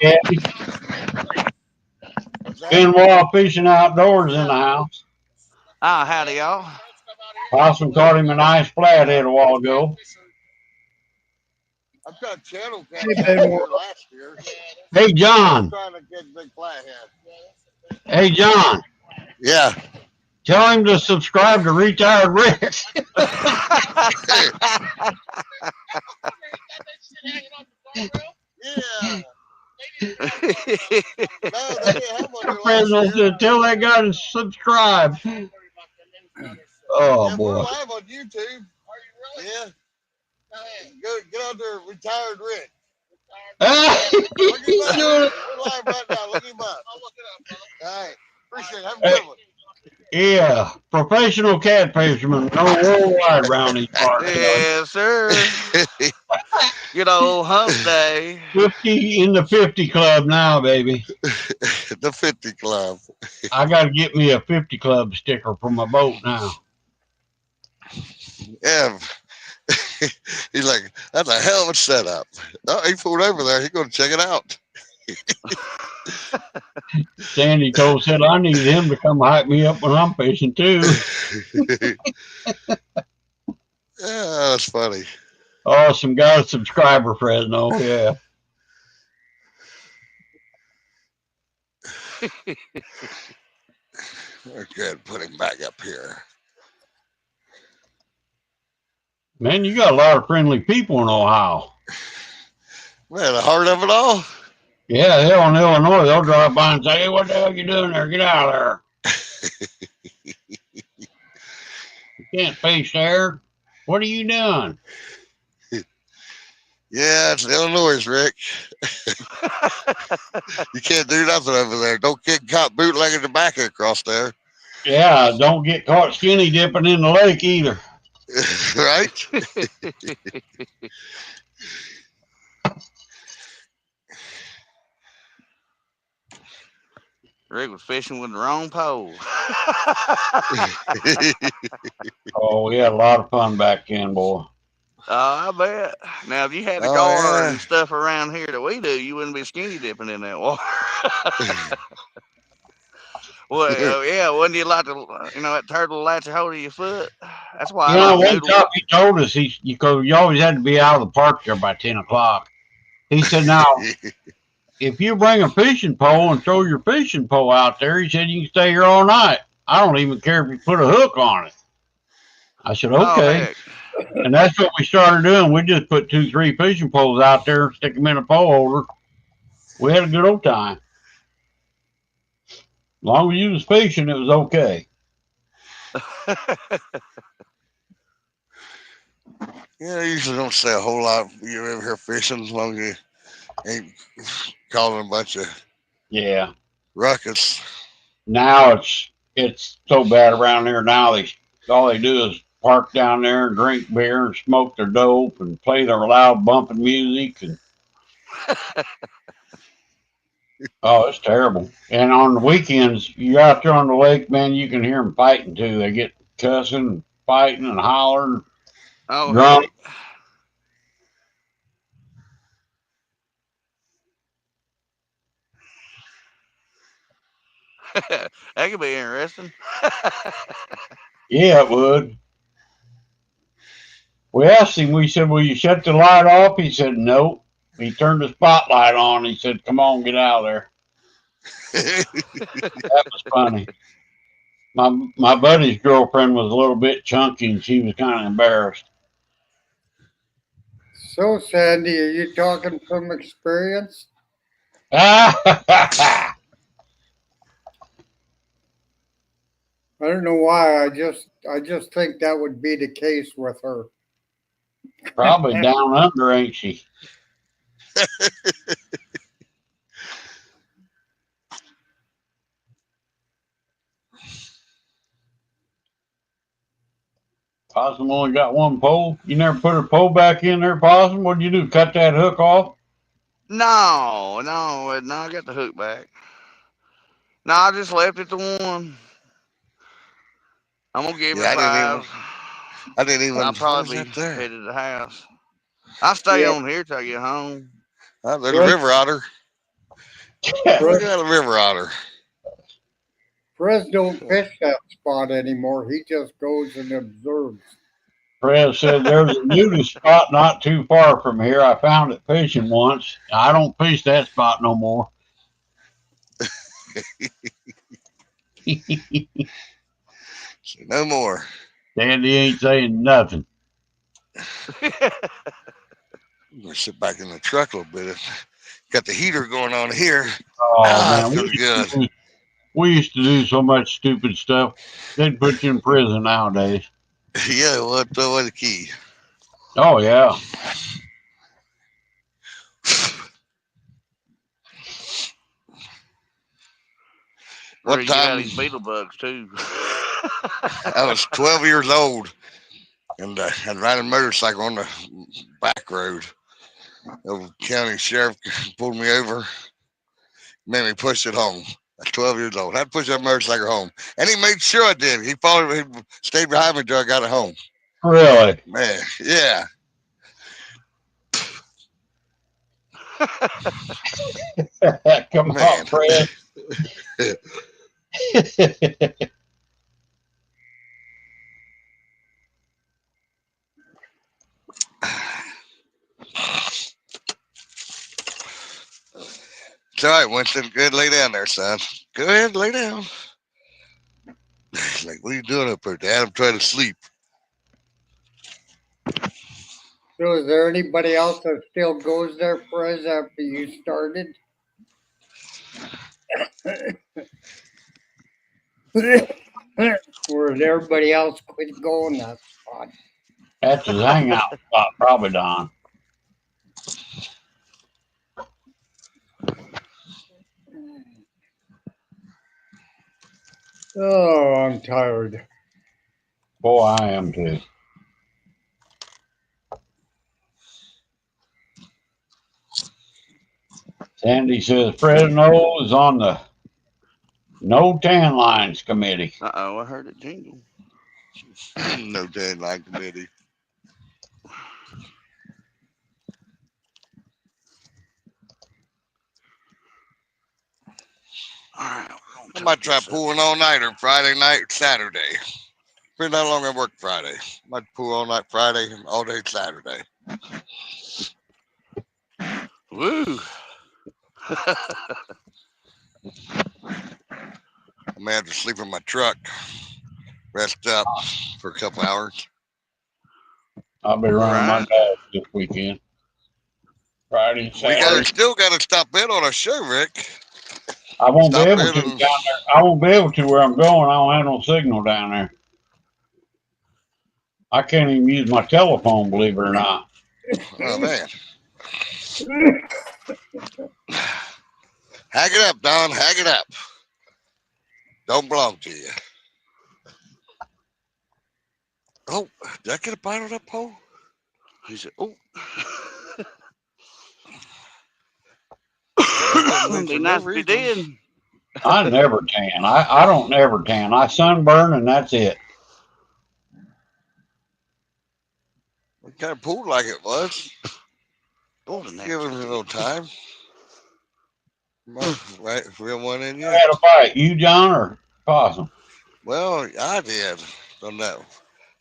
Benoit fishing outdoors in the house. Ah, howdy, y'all. Possum caught him a nice flathead a while ago. I've got channel cats out here last year. Hey, John. I'm trying to get big flathead. Hey, John. Yeah. Tell him to subscribe to Retired Rex. Yeah. Fresno said, tell that guy to subscribe. Oh, yeah, boy. we're live on YouTube. Are you really? Yeah. Get on there, Retired Rick. Look him up. We're live right now. Look him up. I'll look it up, brother. All right. Appreciate it. Have a good one. Yeah, professional cat fisherman, no worldwide around these parts. Yes, sir. Good old hump day. 50 in the 50 club now, baby. The 50 club. I got to get me a 50 club sticker for my boat now. Yeah. He's like, that's a hell of a setup. Oh, he pulled over there. He's going to check it out. Sandy said I need him to come hype me up when I'm fishing too. Yeah, that's funny. Awesome, got a subscriber, Fresno. Yeah. We're good. Put him back up here. Man, you got a lot of friendly people in Ohio. Man, the heart of it all. Yeah, hell in Illinois, they'll drive by and say, hey, what the hell you doing there? Get out of there. You can't fish there. What are you doing? Yeah, it's Illinois, Rick. You can't do nothing over there. Don't get caught bootlegging tobacco across there. Yeah, don't get caught skinny dipping in the lake either. Right? Rick was fishing with the wrong pole. Oh, we had a lot of fun back then, boy. I bet. Now, if you had a guard and stuff around here that we do, you wouldn't be skinny dipping in that water. Well, yeah, wouldn't you like to, that turtle latch a hold of your foot? That's why I You know, don't one noodle. time he told us you always had to be out of the park there by 10 o'clock. He said, now if you bring a fishing pole and throw your fishing pole out there, he said you can stay here all night. I don't even care if you put a hook on it. I said, Oh, okay. heck. And that's what we started doing. We just put 2, 3 fishing poles out there, stick them in a pole holder. We had a good old time. As long as you was fishing, it was okay. Yeah, I usually don't say a whole lot. You're over here fishing as long as you ain't causing a bunch of Yeah. ruckus. Now it's so bad around here. Now all they do is park down there and drink beer and smoke their dope and play their loud bumping music and oh, it's terrible. And on the weekends, you're out there on the lake, man. You can hear them fighting too. They get cussing, fighting, and hollering, Oh, drunk. heck. That could be interesting. Yeah, it would. We asked him. We said, "Will you shut the light off?" He said, "Nope." He turned the spotlight on. He said, "Come on, get out of there." That was funny. My buddy's girlfriend was a little bit chunky, and she was kind of embarrassed. So, Sandy, are you talking from experience? Ah, I don't know why. I just think that would be the case with her. probably down under, ain't she? Possum only got one pole. You never put a pole back in there, Possum? What'd you do? Cut that hook off? No, I got the hook back. No, I just left it to one. I'm gonna give it Yeah, five. I didn't I'll even, what was probably that be there? headed to the house. I'll stay Yeah, on here till I get home. Oh, there's a Fred, river otter. Oh, Fred, look at that river otter. Fred don't fish that spot anymore. He just goes and observes. Fred said there's a nudist spot not too far from here. I found it fishing once. I don't fish that spot no more. No more. Sandy ain't saying nothing. I'm gonna sit back in the truck a little bit. Got the heater going on here. Oh Ah, that man, feels good. we used to do so much stupid stuff. They'd put you in prison nowadays. Yeah, what the key? Oh yeah. Where One you get out time these beetle bugs too. I was 12 years old and I'd ride a motorcycle on the back road. The county sheriff pulled me over, made me push it home. At 12 years old, I had to push that motorcycle home, and he made sure I did. He followed me, he stayed behind me until I got it home. Really? Man, yeah. Come Man. on, Fred. It's all right, Winston. Go ahead, lay down there, son. Go ahead, lay down. Like, what are you doing up there, Dad? I'm trying to sleep. So, is there anybody else that still goes there, Fred, after you started? Or did everybody else quit going that spot? That's his hangout spot, probably, Don. Oh, I'm tired. Boy, I am too. Sandy says Fred No is on the No Tan Lines Committee. Uh-oh, I heard it jingle. No deadline committee. All right, we're gonna I might try pulling all nighter Friday night, Saturday. Depending how long I work Friday. Might pull all night Friday and all day Saturday. Woo. I may have to sleep in my truck, rest up for a couple hours. I'll be running my Right. dog this weekend. Friday and We Saturday. still got to stop in on our show, Rick. I won't be Stop able in to and- down there. I won't be able to where I'm going. I don't have no signal down there. I can't even use my telephone, believe it or not. Oh man. Hag it up, Don. Hag it up. Don't belong to you. Oh, did I get a bite on that pole? He said, "Oh, It'd be nice if he did." I never tan. I don't never tan. I sunburn and that's it. It kind of pulled like it was. Golden Give him a little time. Right, real one in I yet? had a bite. You, John, or Possum? Well, I did on that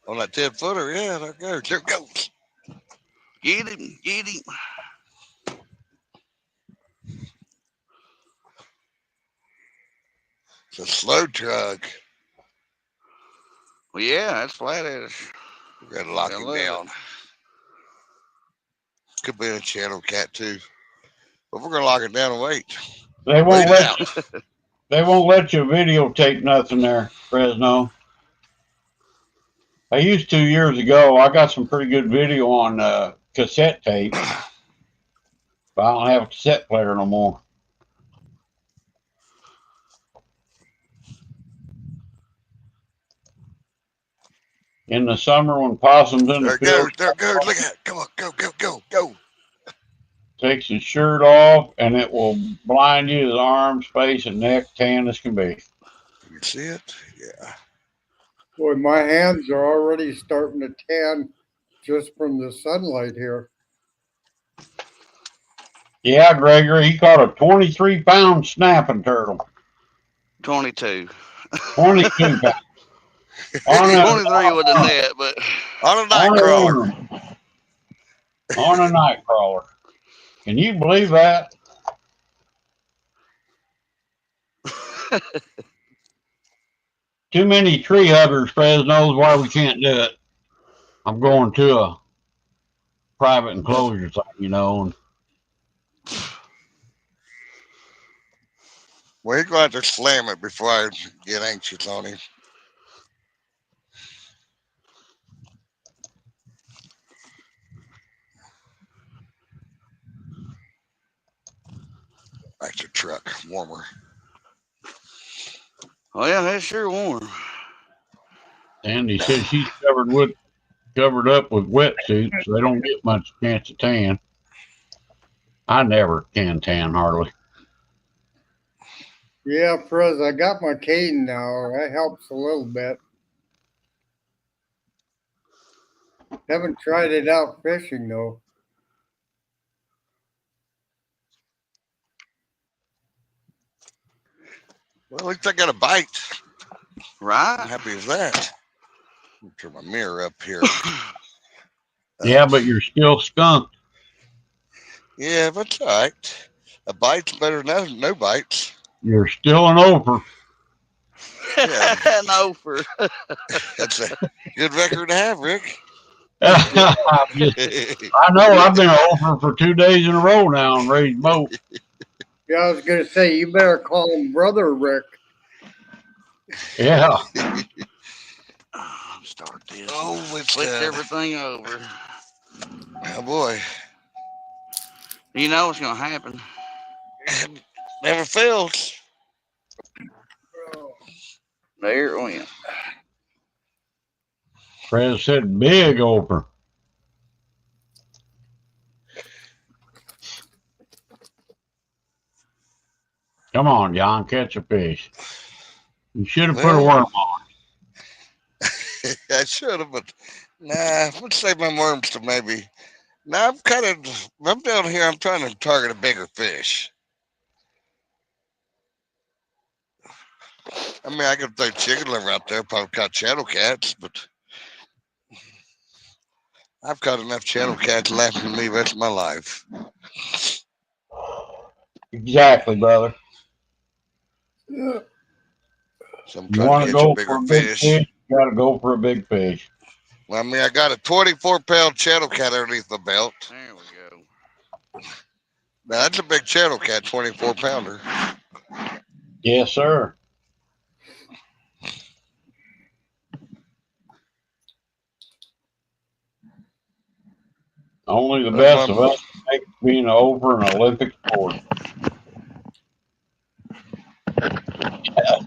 10-footer. Yeah, there goes. There goes. Get him, get him. It's a slow truck. Well, yeah, that's flathead. We gotta lock I him love down. Could be a channel cat too, but we're gonna lock it down and wait. They Wait won't it let out. they won't let you videotape nothing there, Fresno. I used to years ago. I got some pretty good video on cassette tape, but I don't have a cassette player no more. In the summer when Possum's in the There it field, goes. There it goes. Look at it. Come on. Go, go, go, go. takes his shirt off, and it will blind you his arms, face, and neck, tan as can be. You can see it? Yeah. Boy, my hands are already starting to tan just from the sunlight here. Yeah, Gregory, he caught a 23-pound snapping turtle. 22. 22 pounds. On a, 23 with a net, but On a night crawler. On a night crawler. Can you believe that? Too many tree huggers, Fresno's why we can't do it. I'm going to a private enclosure thing, you know. And Well, he's going to have to slam it before I get anxious on him. Back to truck, warmer. oh yeah, that's sure warm. Sandy says she's covered up with wetsuits, so they don't get much chance to tan. I never can tan hardly. Yeah, Prez, I got my cane now. That helps a little bit. Haven't tried it out fishing though. Well, at least I got a bite. Right? I'm happy as that. Let me turn my mirror up here. Yeah, but you're still skunked. Yeah, but it's all right. A bite's better than no bites. You're still an over. Yeah. No, for That's a good record to have, Rick. I know I've been over for 2 days in a row now on Ray's boat. Yeah, I was gonna say you better call him Brother Rick. Yeah. Start this. Oh, it's Switch everything over. Oh boy. You know what's gonna happen. Never fails. There it went. Prez said big over. Come on, John, catch a fish. You should have put a worm on. I should have, but nah, let's save my worms to maybe. Now I'm down here, I'm trying to target a bigger fish. I mean, I could throw chicken liver out there, probably caught channel cats, but I've caught enough channel cats laughing at me the rest of my life. Exactly, brother. So I'm You trying want to to catch a go bigger for a big fish. fish, you got to go for a big fish. Well, I mean, I got a 24-pound channel cat underneath the belt. There we go. Now, that's a big channel cat, 24-pounder. Yes, sir. Only the That's best why of us make being over an Olympic sport.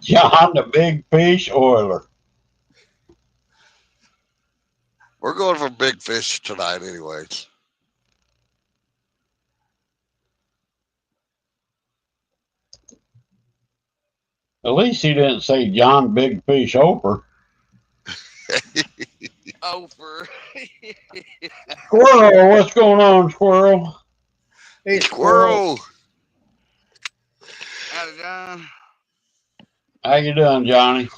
John, the big fish oiler. we're going for big fish tonight, anyways. At least he didn't say John Big Fish Oper. Over. Squirrel, what's going on, Squirrel? Hey, Squirrel. Howdy, John. How you doing, Johnny?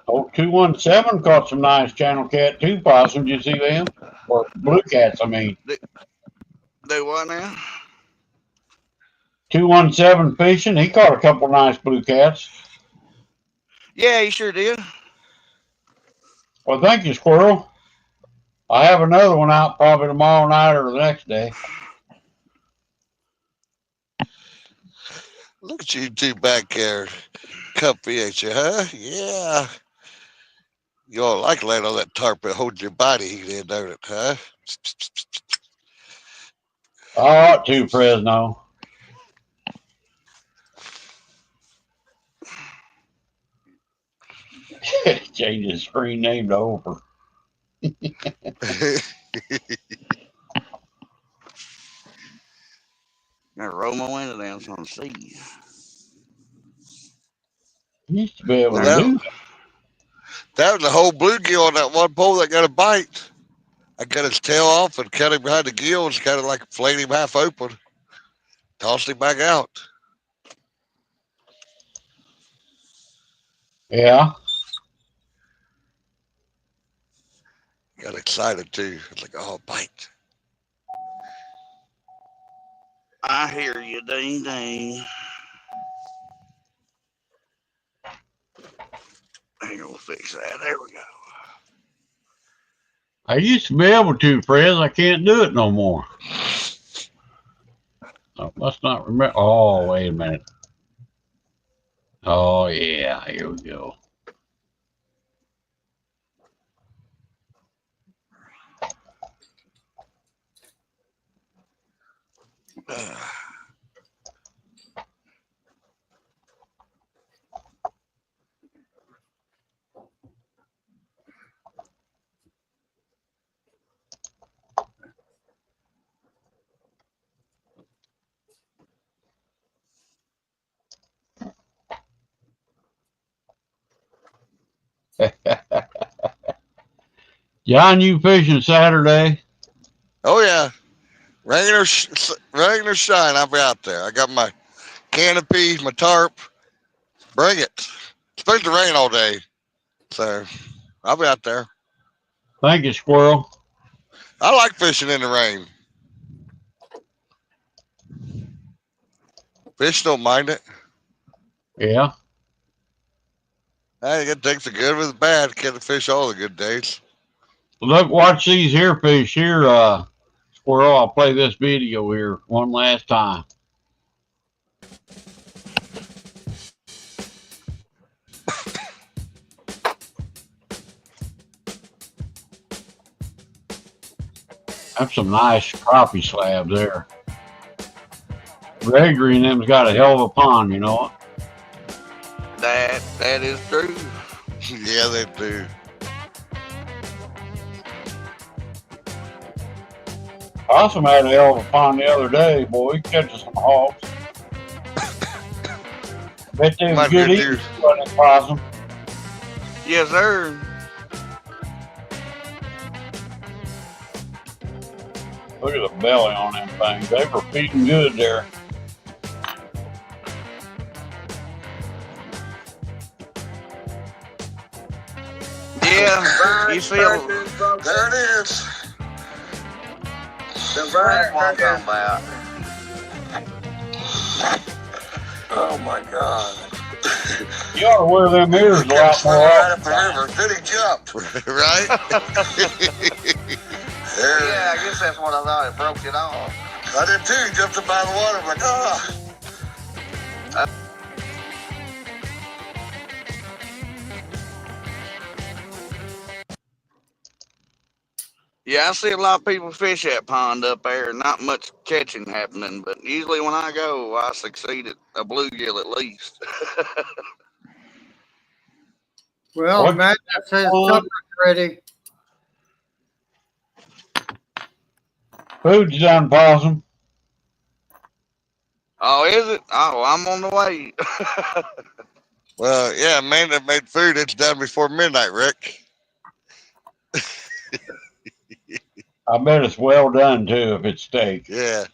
Oh, 217 caught some nice channel cat too, possum. Did you see them? Or blue cats, I mean. Do what now? 217 fishing. He caught a couple nice blue cats. Yeah, he sure did. Well, thank you, Squirrel. I have another one out probably tomorrow night or the next day. Look at you two back there. Comfy, ain't you, huh? Yeah. You all like laying on that tarp and hold your body heat in, don't it, huh? I ought to, Fresno. Change his screen name to Oprah. Gotta roll my window down so I can see. Used to be able Well, to do that was the whole bluegill on that one pole that got a bite. I cut his tail off and cut him behind the gills, kind of like flayed him half open. Tossed him back out. Yeah. Got excited too. It's like, oh, bite. I hear you, ding ding. Hang on, we'll fix that. There we go. I used to be able to, Fred. I can't do it no more. I must not remember. Oh, wait a minute. Oh, yeah. Here we go. John, you fishing Saturday? Oh, yeah. Rain or shine, I'll be out there. I got my canopy, my tarp. Bring it. It's supposed to rain all day. So I'll be out there. Thank you, Squirrel. I like fishing in the rain. Fish don't mind it. Yeah. I think it takes the good with the bad. Can't fish all the good days. Look, watch these here fish here, Squirrel. I'll play this video here one last time. That's some nice crappie slabs there. Gregory and them's got a hell of a pond, you know. That is true. Yeah, they do. Possum had a hell of a pond the other day, boy. He catches some hogs. Bet they was Might good be eating, wasn't it, Possum? Yes, sir. Look at the belly on them things. They were feeding good there. Yeah, you see, There it is. that's what I'm talking about. Oh my God. You ought to wear them ears a lot more Right up often. the river. Then he jumped. Right? There. Yeah, I guess that's what I thought. It broke it off. I did too. He jumped up out of the water. I'm like, ah. Yeah, I see a lot of people fish that pond up there. Not much catching happening, but usually when I go, I succeed at a bluegill at least. Well, What? Matt says supper's ready. Food's done, Possum. Oh, is it? Oh, I'm on the way. Well, yeah, man that made food, it's done before midnight, Rick. I bet it's well done, too, if it's steak. Yeah.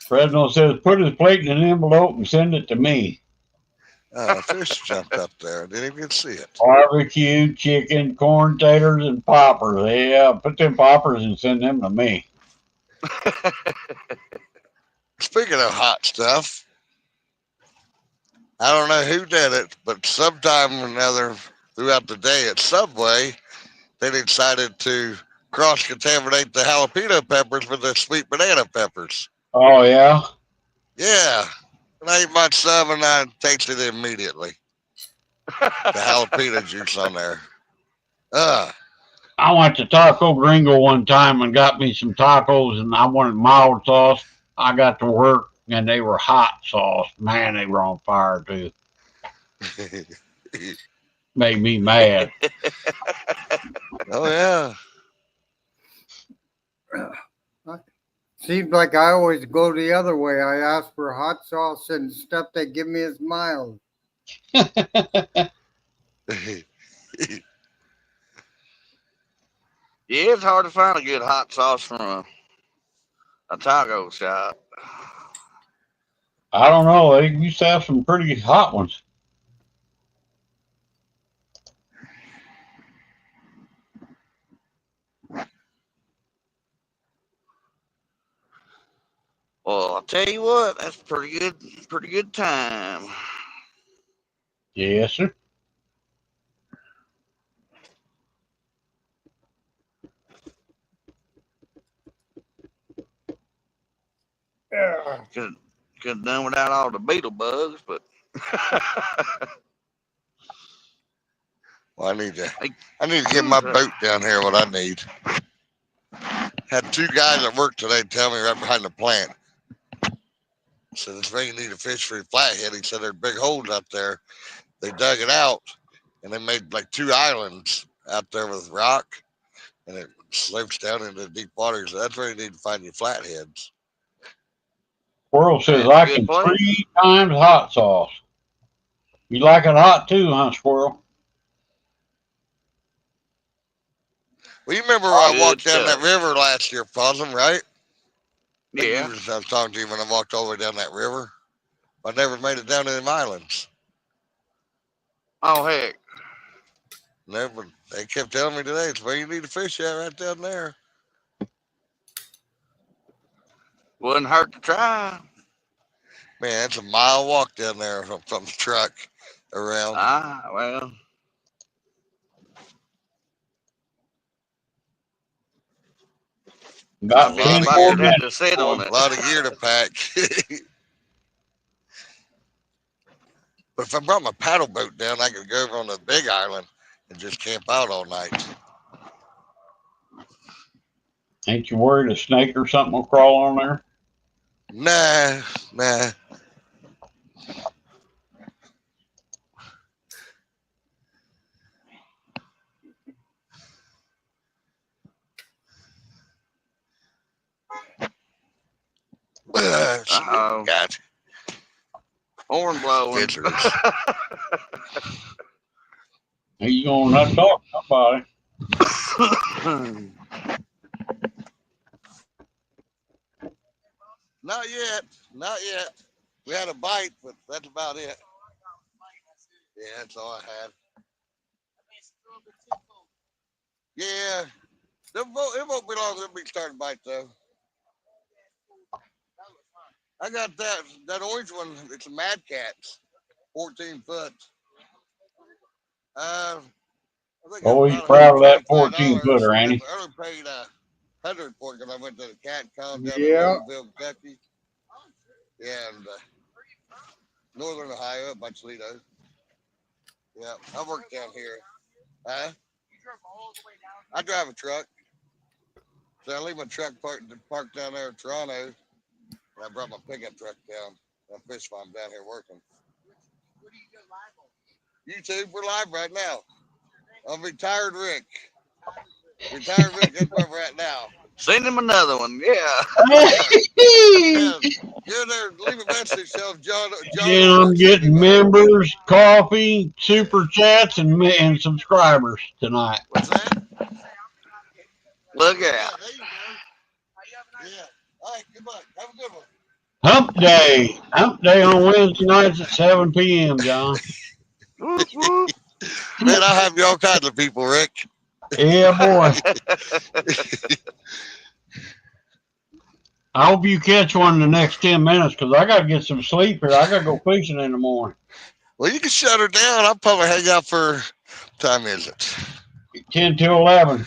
Fresno says, put his plate in an envelope and send it to me. Oh, a fish jumped up there. I didn't even see it. Barbecue, chicken, corn taters, and poppers. Yeah, put them poppers and send them to me. Speaking of hot stuff, I don't know who did it, but sometime or another throughout the day at Subway, they decided to cross-contaminate the jalapeno peppers with the sweet banana peppers. Oh, yeah? Yeah. And I ate my sub and I tasted it immediately. The jalapeno juice on there. I went to Taco Gringo one time and got me some tacos, and I wanted mild sauce. I got to work, and they were hot sauce. Man, they were on fire, too. Made me mad. Oh, yeah. Seems like I always go the other way. I ask for hot sauce and stuff they give me is mild. Yeah, it's hard to find a good hot sauce from a taco shop. I don't know. They used to have some pretty hot ones. Well, I'll tell you what, that's pretty good time. Yes, sir. Yeah. Could have done without all the beetle bugs, but Well, I need to get my boat down here what I need. Had two guys at work today tell me right behind the plant. Said, this thing you need to fish for your flathead. He said there's big holes out there. They dug it out and they made like 2 islands out there with rock and it slopes down into deep water. So that's where you need to find your flatheads. Squirrel says, That's a I good can place. 3 times hot sauce. You like it hot too, huh, Squirrel? Well, you remember I Good walked down stuff. that river last year, Possum, right? Yeah. I was talking to you when I walked all the way down that river. I never made it down to them islands. Oh heck. Never. They kept telling me today, it's where you need to fish at right down there. Wouldn't hurt to try. Man, it's a mile walk down there from the truck around. Ah, well. About I bet 10 somebody more would have minutes. to sit on A it. lot of gear to pack. But if I brought my paddle boat down, I could go over on the big island and just camp out all night. Ain't you worried a snake or something will crawl on there? Nah. Uh-oh. God. Horn blowing. Visitors. You gonna not talk to somebody? Not yet. Not yet. We had a bite, but that's about it. Yeah, that's all I had. Yeah. It won't be long. They'll be starting to bite though. I got that orange one. It's a Mad Cat's, 14 foot. I think Oh, it's he's about proud of that $125. 14-footer, ain't he? I only paid $100 for it because I went to the cat con down in Yeah. Louisville, Kentucky. Yeah, and northern Ohio by Toledo. Yeah, I work down here. Huh? I drive a truck. So I leave my truck parked down there in Toronto. And I brought my pickup truck down. I fish farm down here working. What do you do live on? YouTube, we're live right now. I'm retired Rick. Retired Rick, that's where we're at now. Send him another one. Yeah. Yeah. You're there, leave a message, tell John And I'm getting members, coffee, super chats, and subscribers tonight. What's that? Look out. Yeah, there you go. Yeah. All right, good luck. Have a good one. Hump Day. Hump Day on Wednesday nights at 7 p.m., John. Whoop, whoop. Man, I'll have you all kinds of people, Rick. Yeah, boy. I hope you catch one in the next 10 minutes because I got to get some sleep here. I got to go fishing in the morning. Well, you can shut her down. I'll probably hang out for, what time is it? 10 to 11.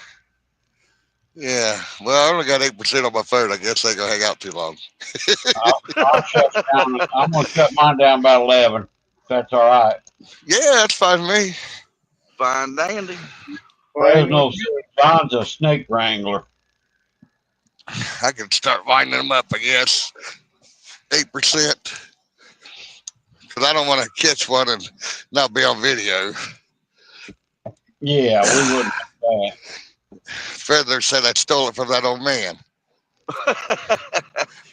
Yeah. Well, I only got 8% on my phone. I guess I ain't going to hang out too long. I'll shut it down. I'm going to shut mine down about 11. If that's all right. Yeah, that's fine with me. Fine dandy. Fresno says John's a snake wrangler. I can start winding them up, I guess. 8%. Because I don't want to catch one and not be on video. Yeah, we wouldn't do that. Feather said I stole it from that old man.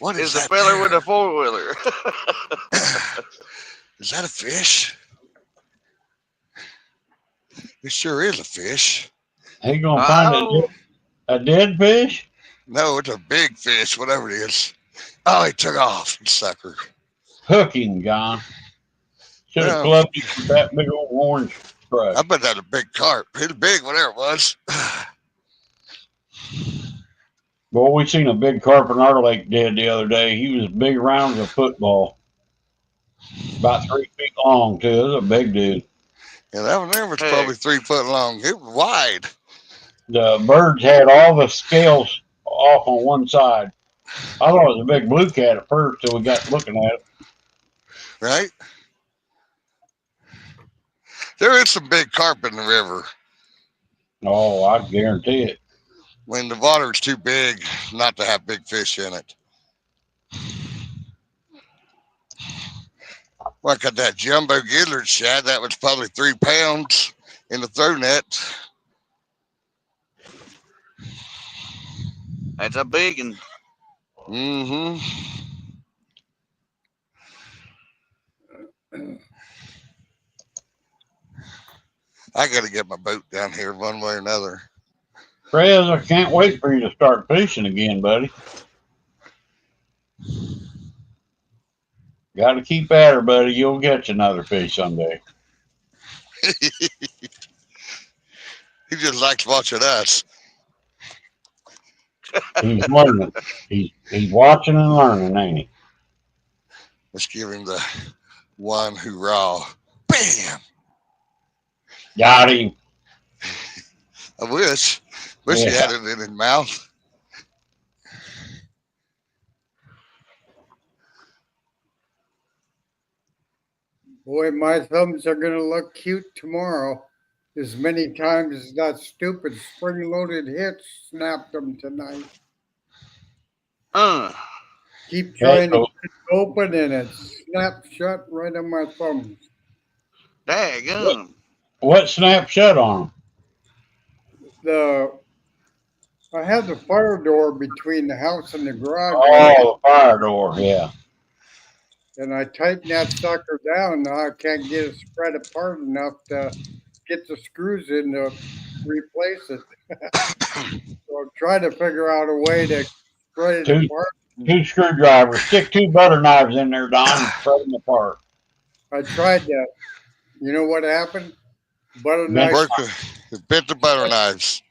What is It's a that feller there? with a four-wheeler. Is that a fish? It sure is a fish. He going to find a dead fish? No, it's a big fish, whatever it is. Oh, he took off, you sucker. Hooking, John. Should have clubbed you with that big old orange brush. I bet that's a big carp. It's big, whatever it was. Boy, we seen a big carp in our lake dead the other day. He was as big around as a football. About 3 feet long, too. It was a big dude. Yeah, that one there was probably 3 foot long. It was wide. The birds had all the scales off on one side. I thought it was a big blue cat at first till we got looking at it. Right? There is some big carp in the river. Oh, I guarantee it. When the water's too big not to have big fish in it. Well, I got that jumbo Gillard shad. That was probably 3 pounds in the throw net. That's a big one. Mm-hmm. I got to get my boat down here one way or another. Prez, I can't wait for you to start fishing again, buddy. Got to keep at her, buddy. You'll get you another fish someday. He just likes watching us. He's learning. He's watching and learning, ain't he? Let's give him the one hoorah. Bam! Got him. I wish he had it in his mouth. Boy, my thumbs are going to look cute tomorrow. As many times as that stupid spring-loaded hitch snapped them tonight. Keep trying to get it open and it snapped shut right on my thumbs. Daggum. What snapped shut on them? I had the fire door between the house and the garage. Oh, the fire door, yeah. And I tightened that sucker down. Now I can't get it spread apart enough to get the screws in to replace it. So I'm trying to figure out a way to spread it apart. 2 screwdrivers. Stick 2 butter knives in there, Don, and spread them apart. I tried that. You know what happened? Butter knife. It It bit the butter knives.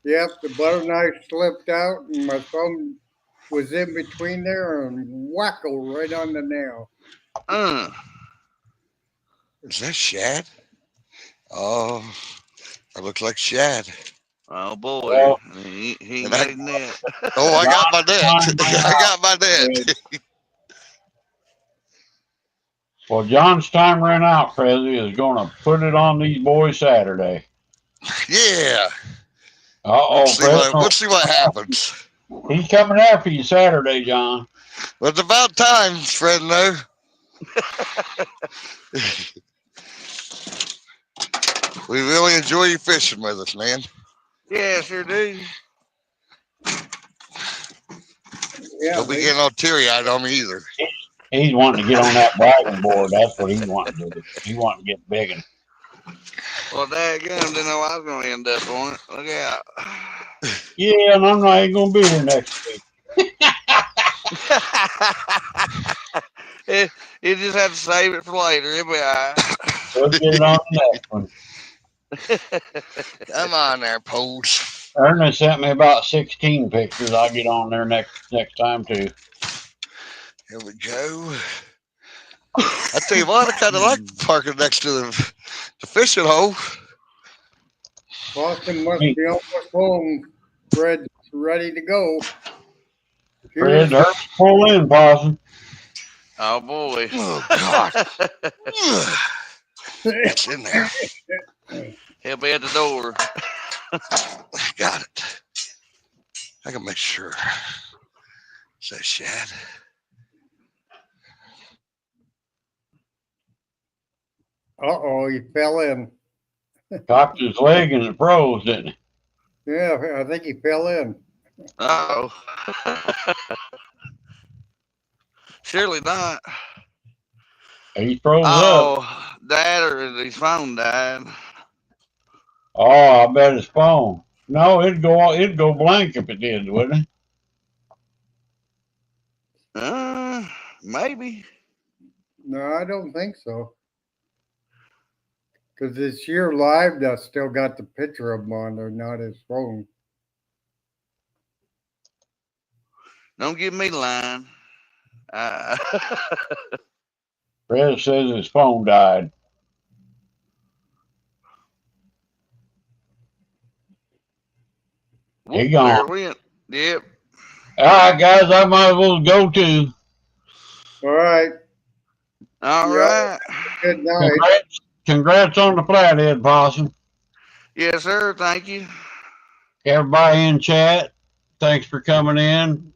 Yep, the butter knife slipped out, and my thumb was in between there, and wacko right on the nail. Is that shad? Oh, that looks like shad. Oh boy, Well, he ain't And got his net. oh, I got my net. John, I got my net. well, John's time ran out. Prezi is going to put it on these boys Saturday. Yeah. Uh-oh, We'll see what happens. He's coming after you Saturday, John. Well, it's about time, Fresno. We really enjoy you fishing with us, man. Yeah, sure do. Yeah, Don't be getting all teary-eyed on me either. He's wanting to get on that bragging board. That's what he's wanting to do. He wanting to get big. Well, dadgum, didn't know I was going to end up on it. Look out. Yeah, and I'm not even going to be here next week. You just have to save it for later. It'll be all right. We'll get it on the next one. Come on there, Poles. Ernest sent me about 16 pictures. I'll get on there next time too. Here we go. I tell you what, I kind of like parking next to the fishing hole. Boston must be almost home. Fred's ready to go. Fred, pull in, Possum. Oh boy. Oh God. It's in there. He'll be at the door. Got it. I can make sure. Is that shad? Uh-oh, he fell in. Cocked his leg and it froze, didn't he? Yeah, I think he fell in. Oh. Surely not. He froze up. Oh, Dad, or his phone died. Oh, I bet his phone. No, it'd go blank if it did, wouldn't it? Maybe. No, I don't think so. Because this year live, that's still got the picture of him on there, not his phone. Don't give me the line. Fred says his phone died. He gone. There it went. Yep. All right, guys, I might as well go too. All right. All right. Good night. Congrats on the flathead, Possum. Yes, sir. Thank you. Everybody in chat, thanks for coming in.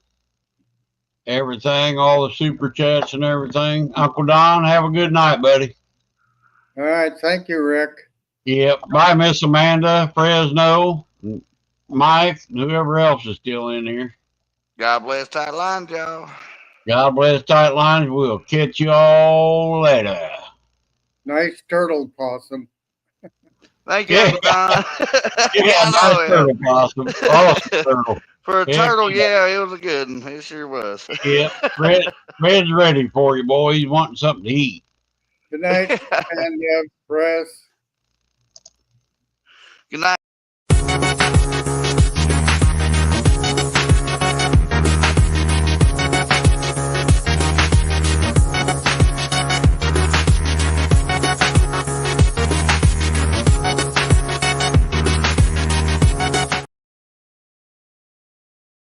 Everything, all the super chats and everything. Uncle Don, have a good night, buddy. All right. Thank you, Rick. Yep. Bye, Miss Amanda, Fresno, Mike, and whoever else is still in here. God bless tight lines, y'all. God bless tight lines. We'll catch you all later. Nice turtle, Possum. Thank you, Uncle Don. Yeah, nice turtle, Possum. Awesome turtle. For a turtle, yeah, it was a good one. It sure was. Yeah, Fred's ready for you, boy. He's wanting something to eat. Good night, and press. Good night.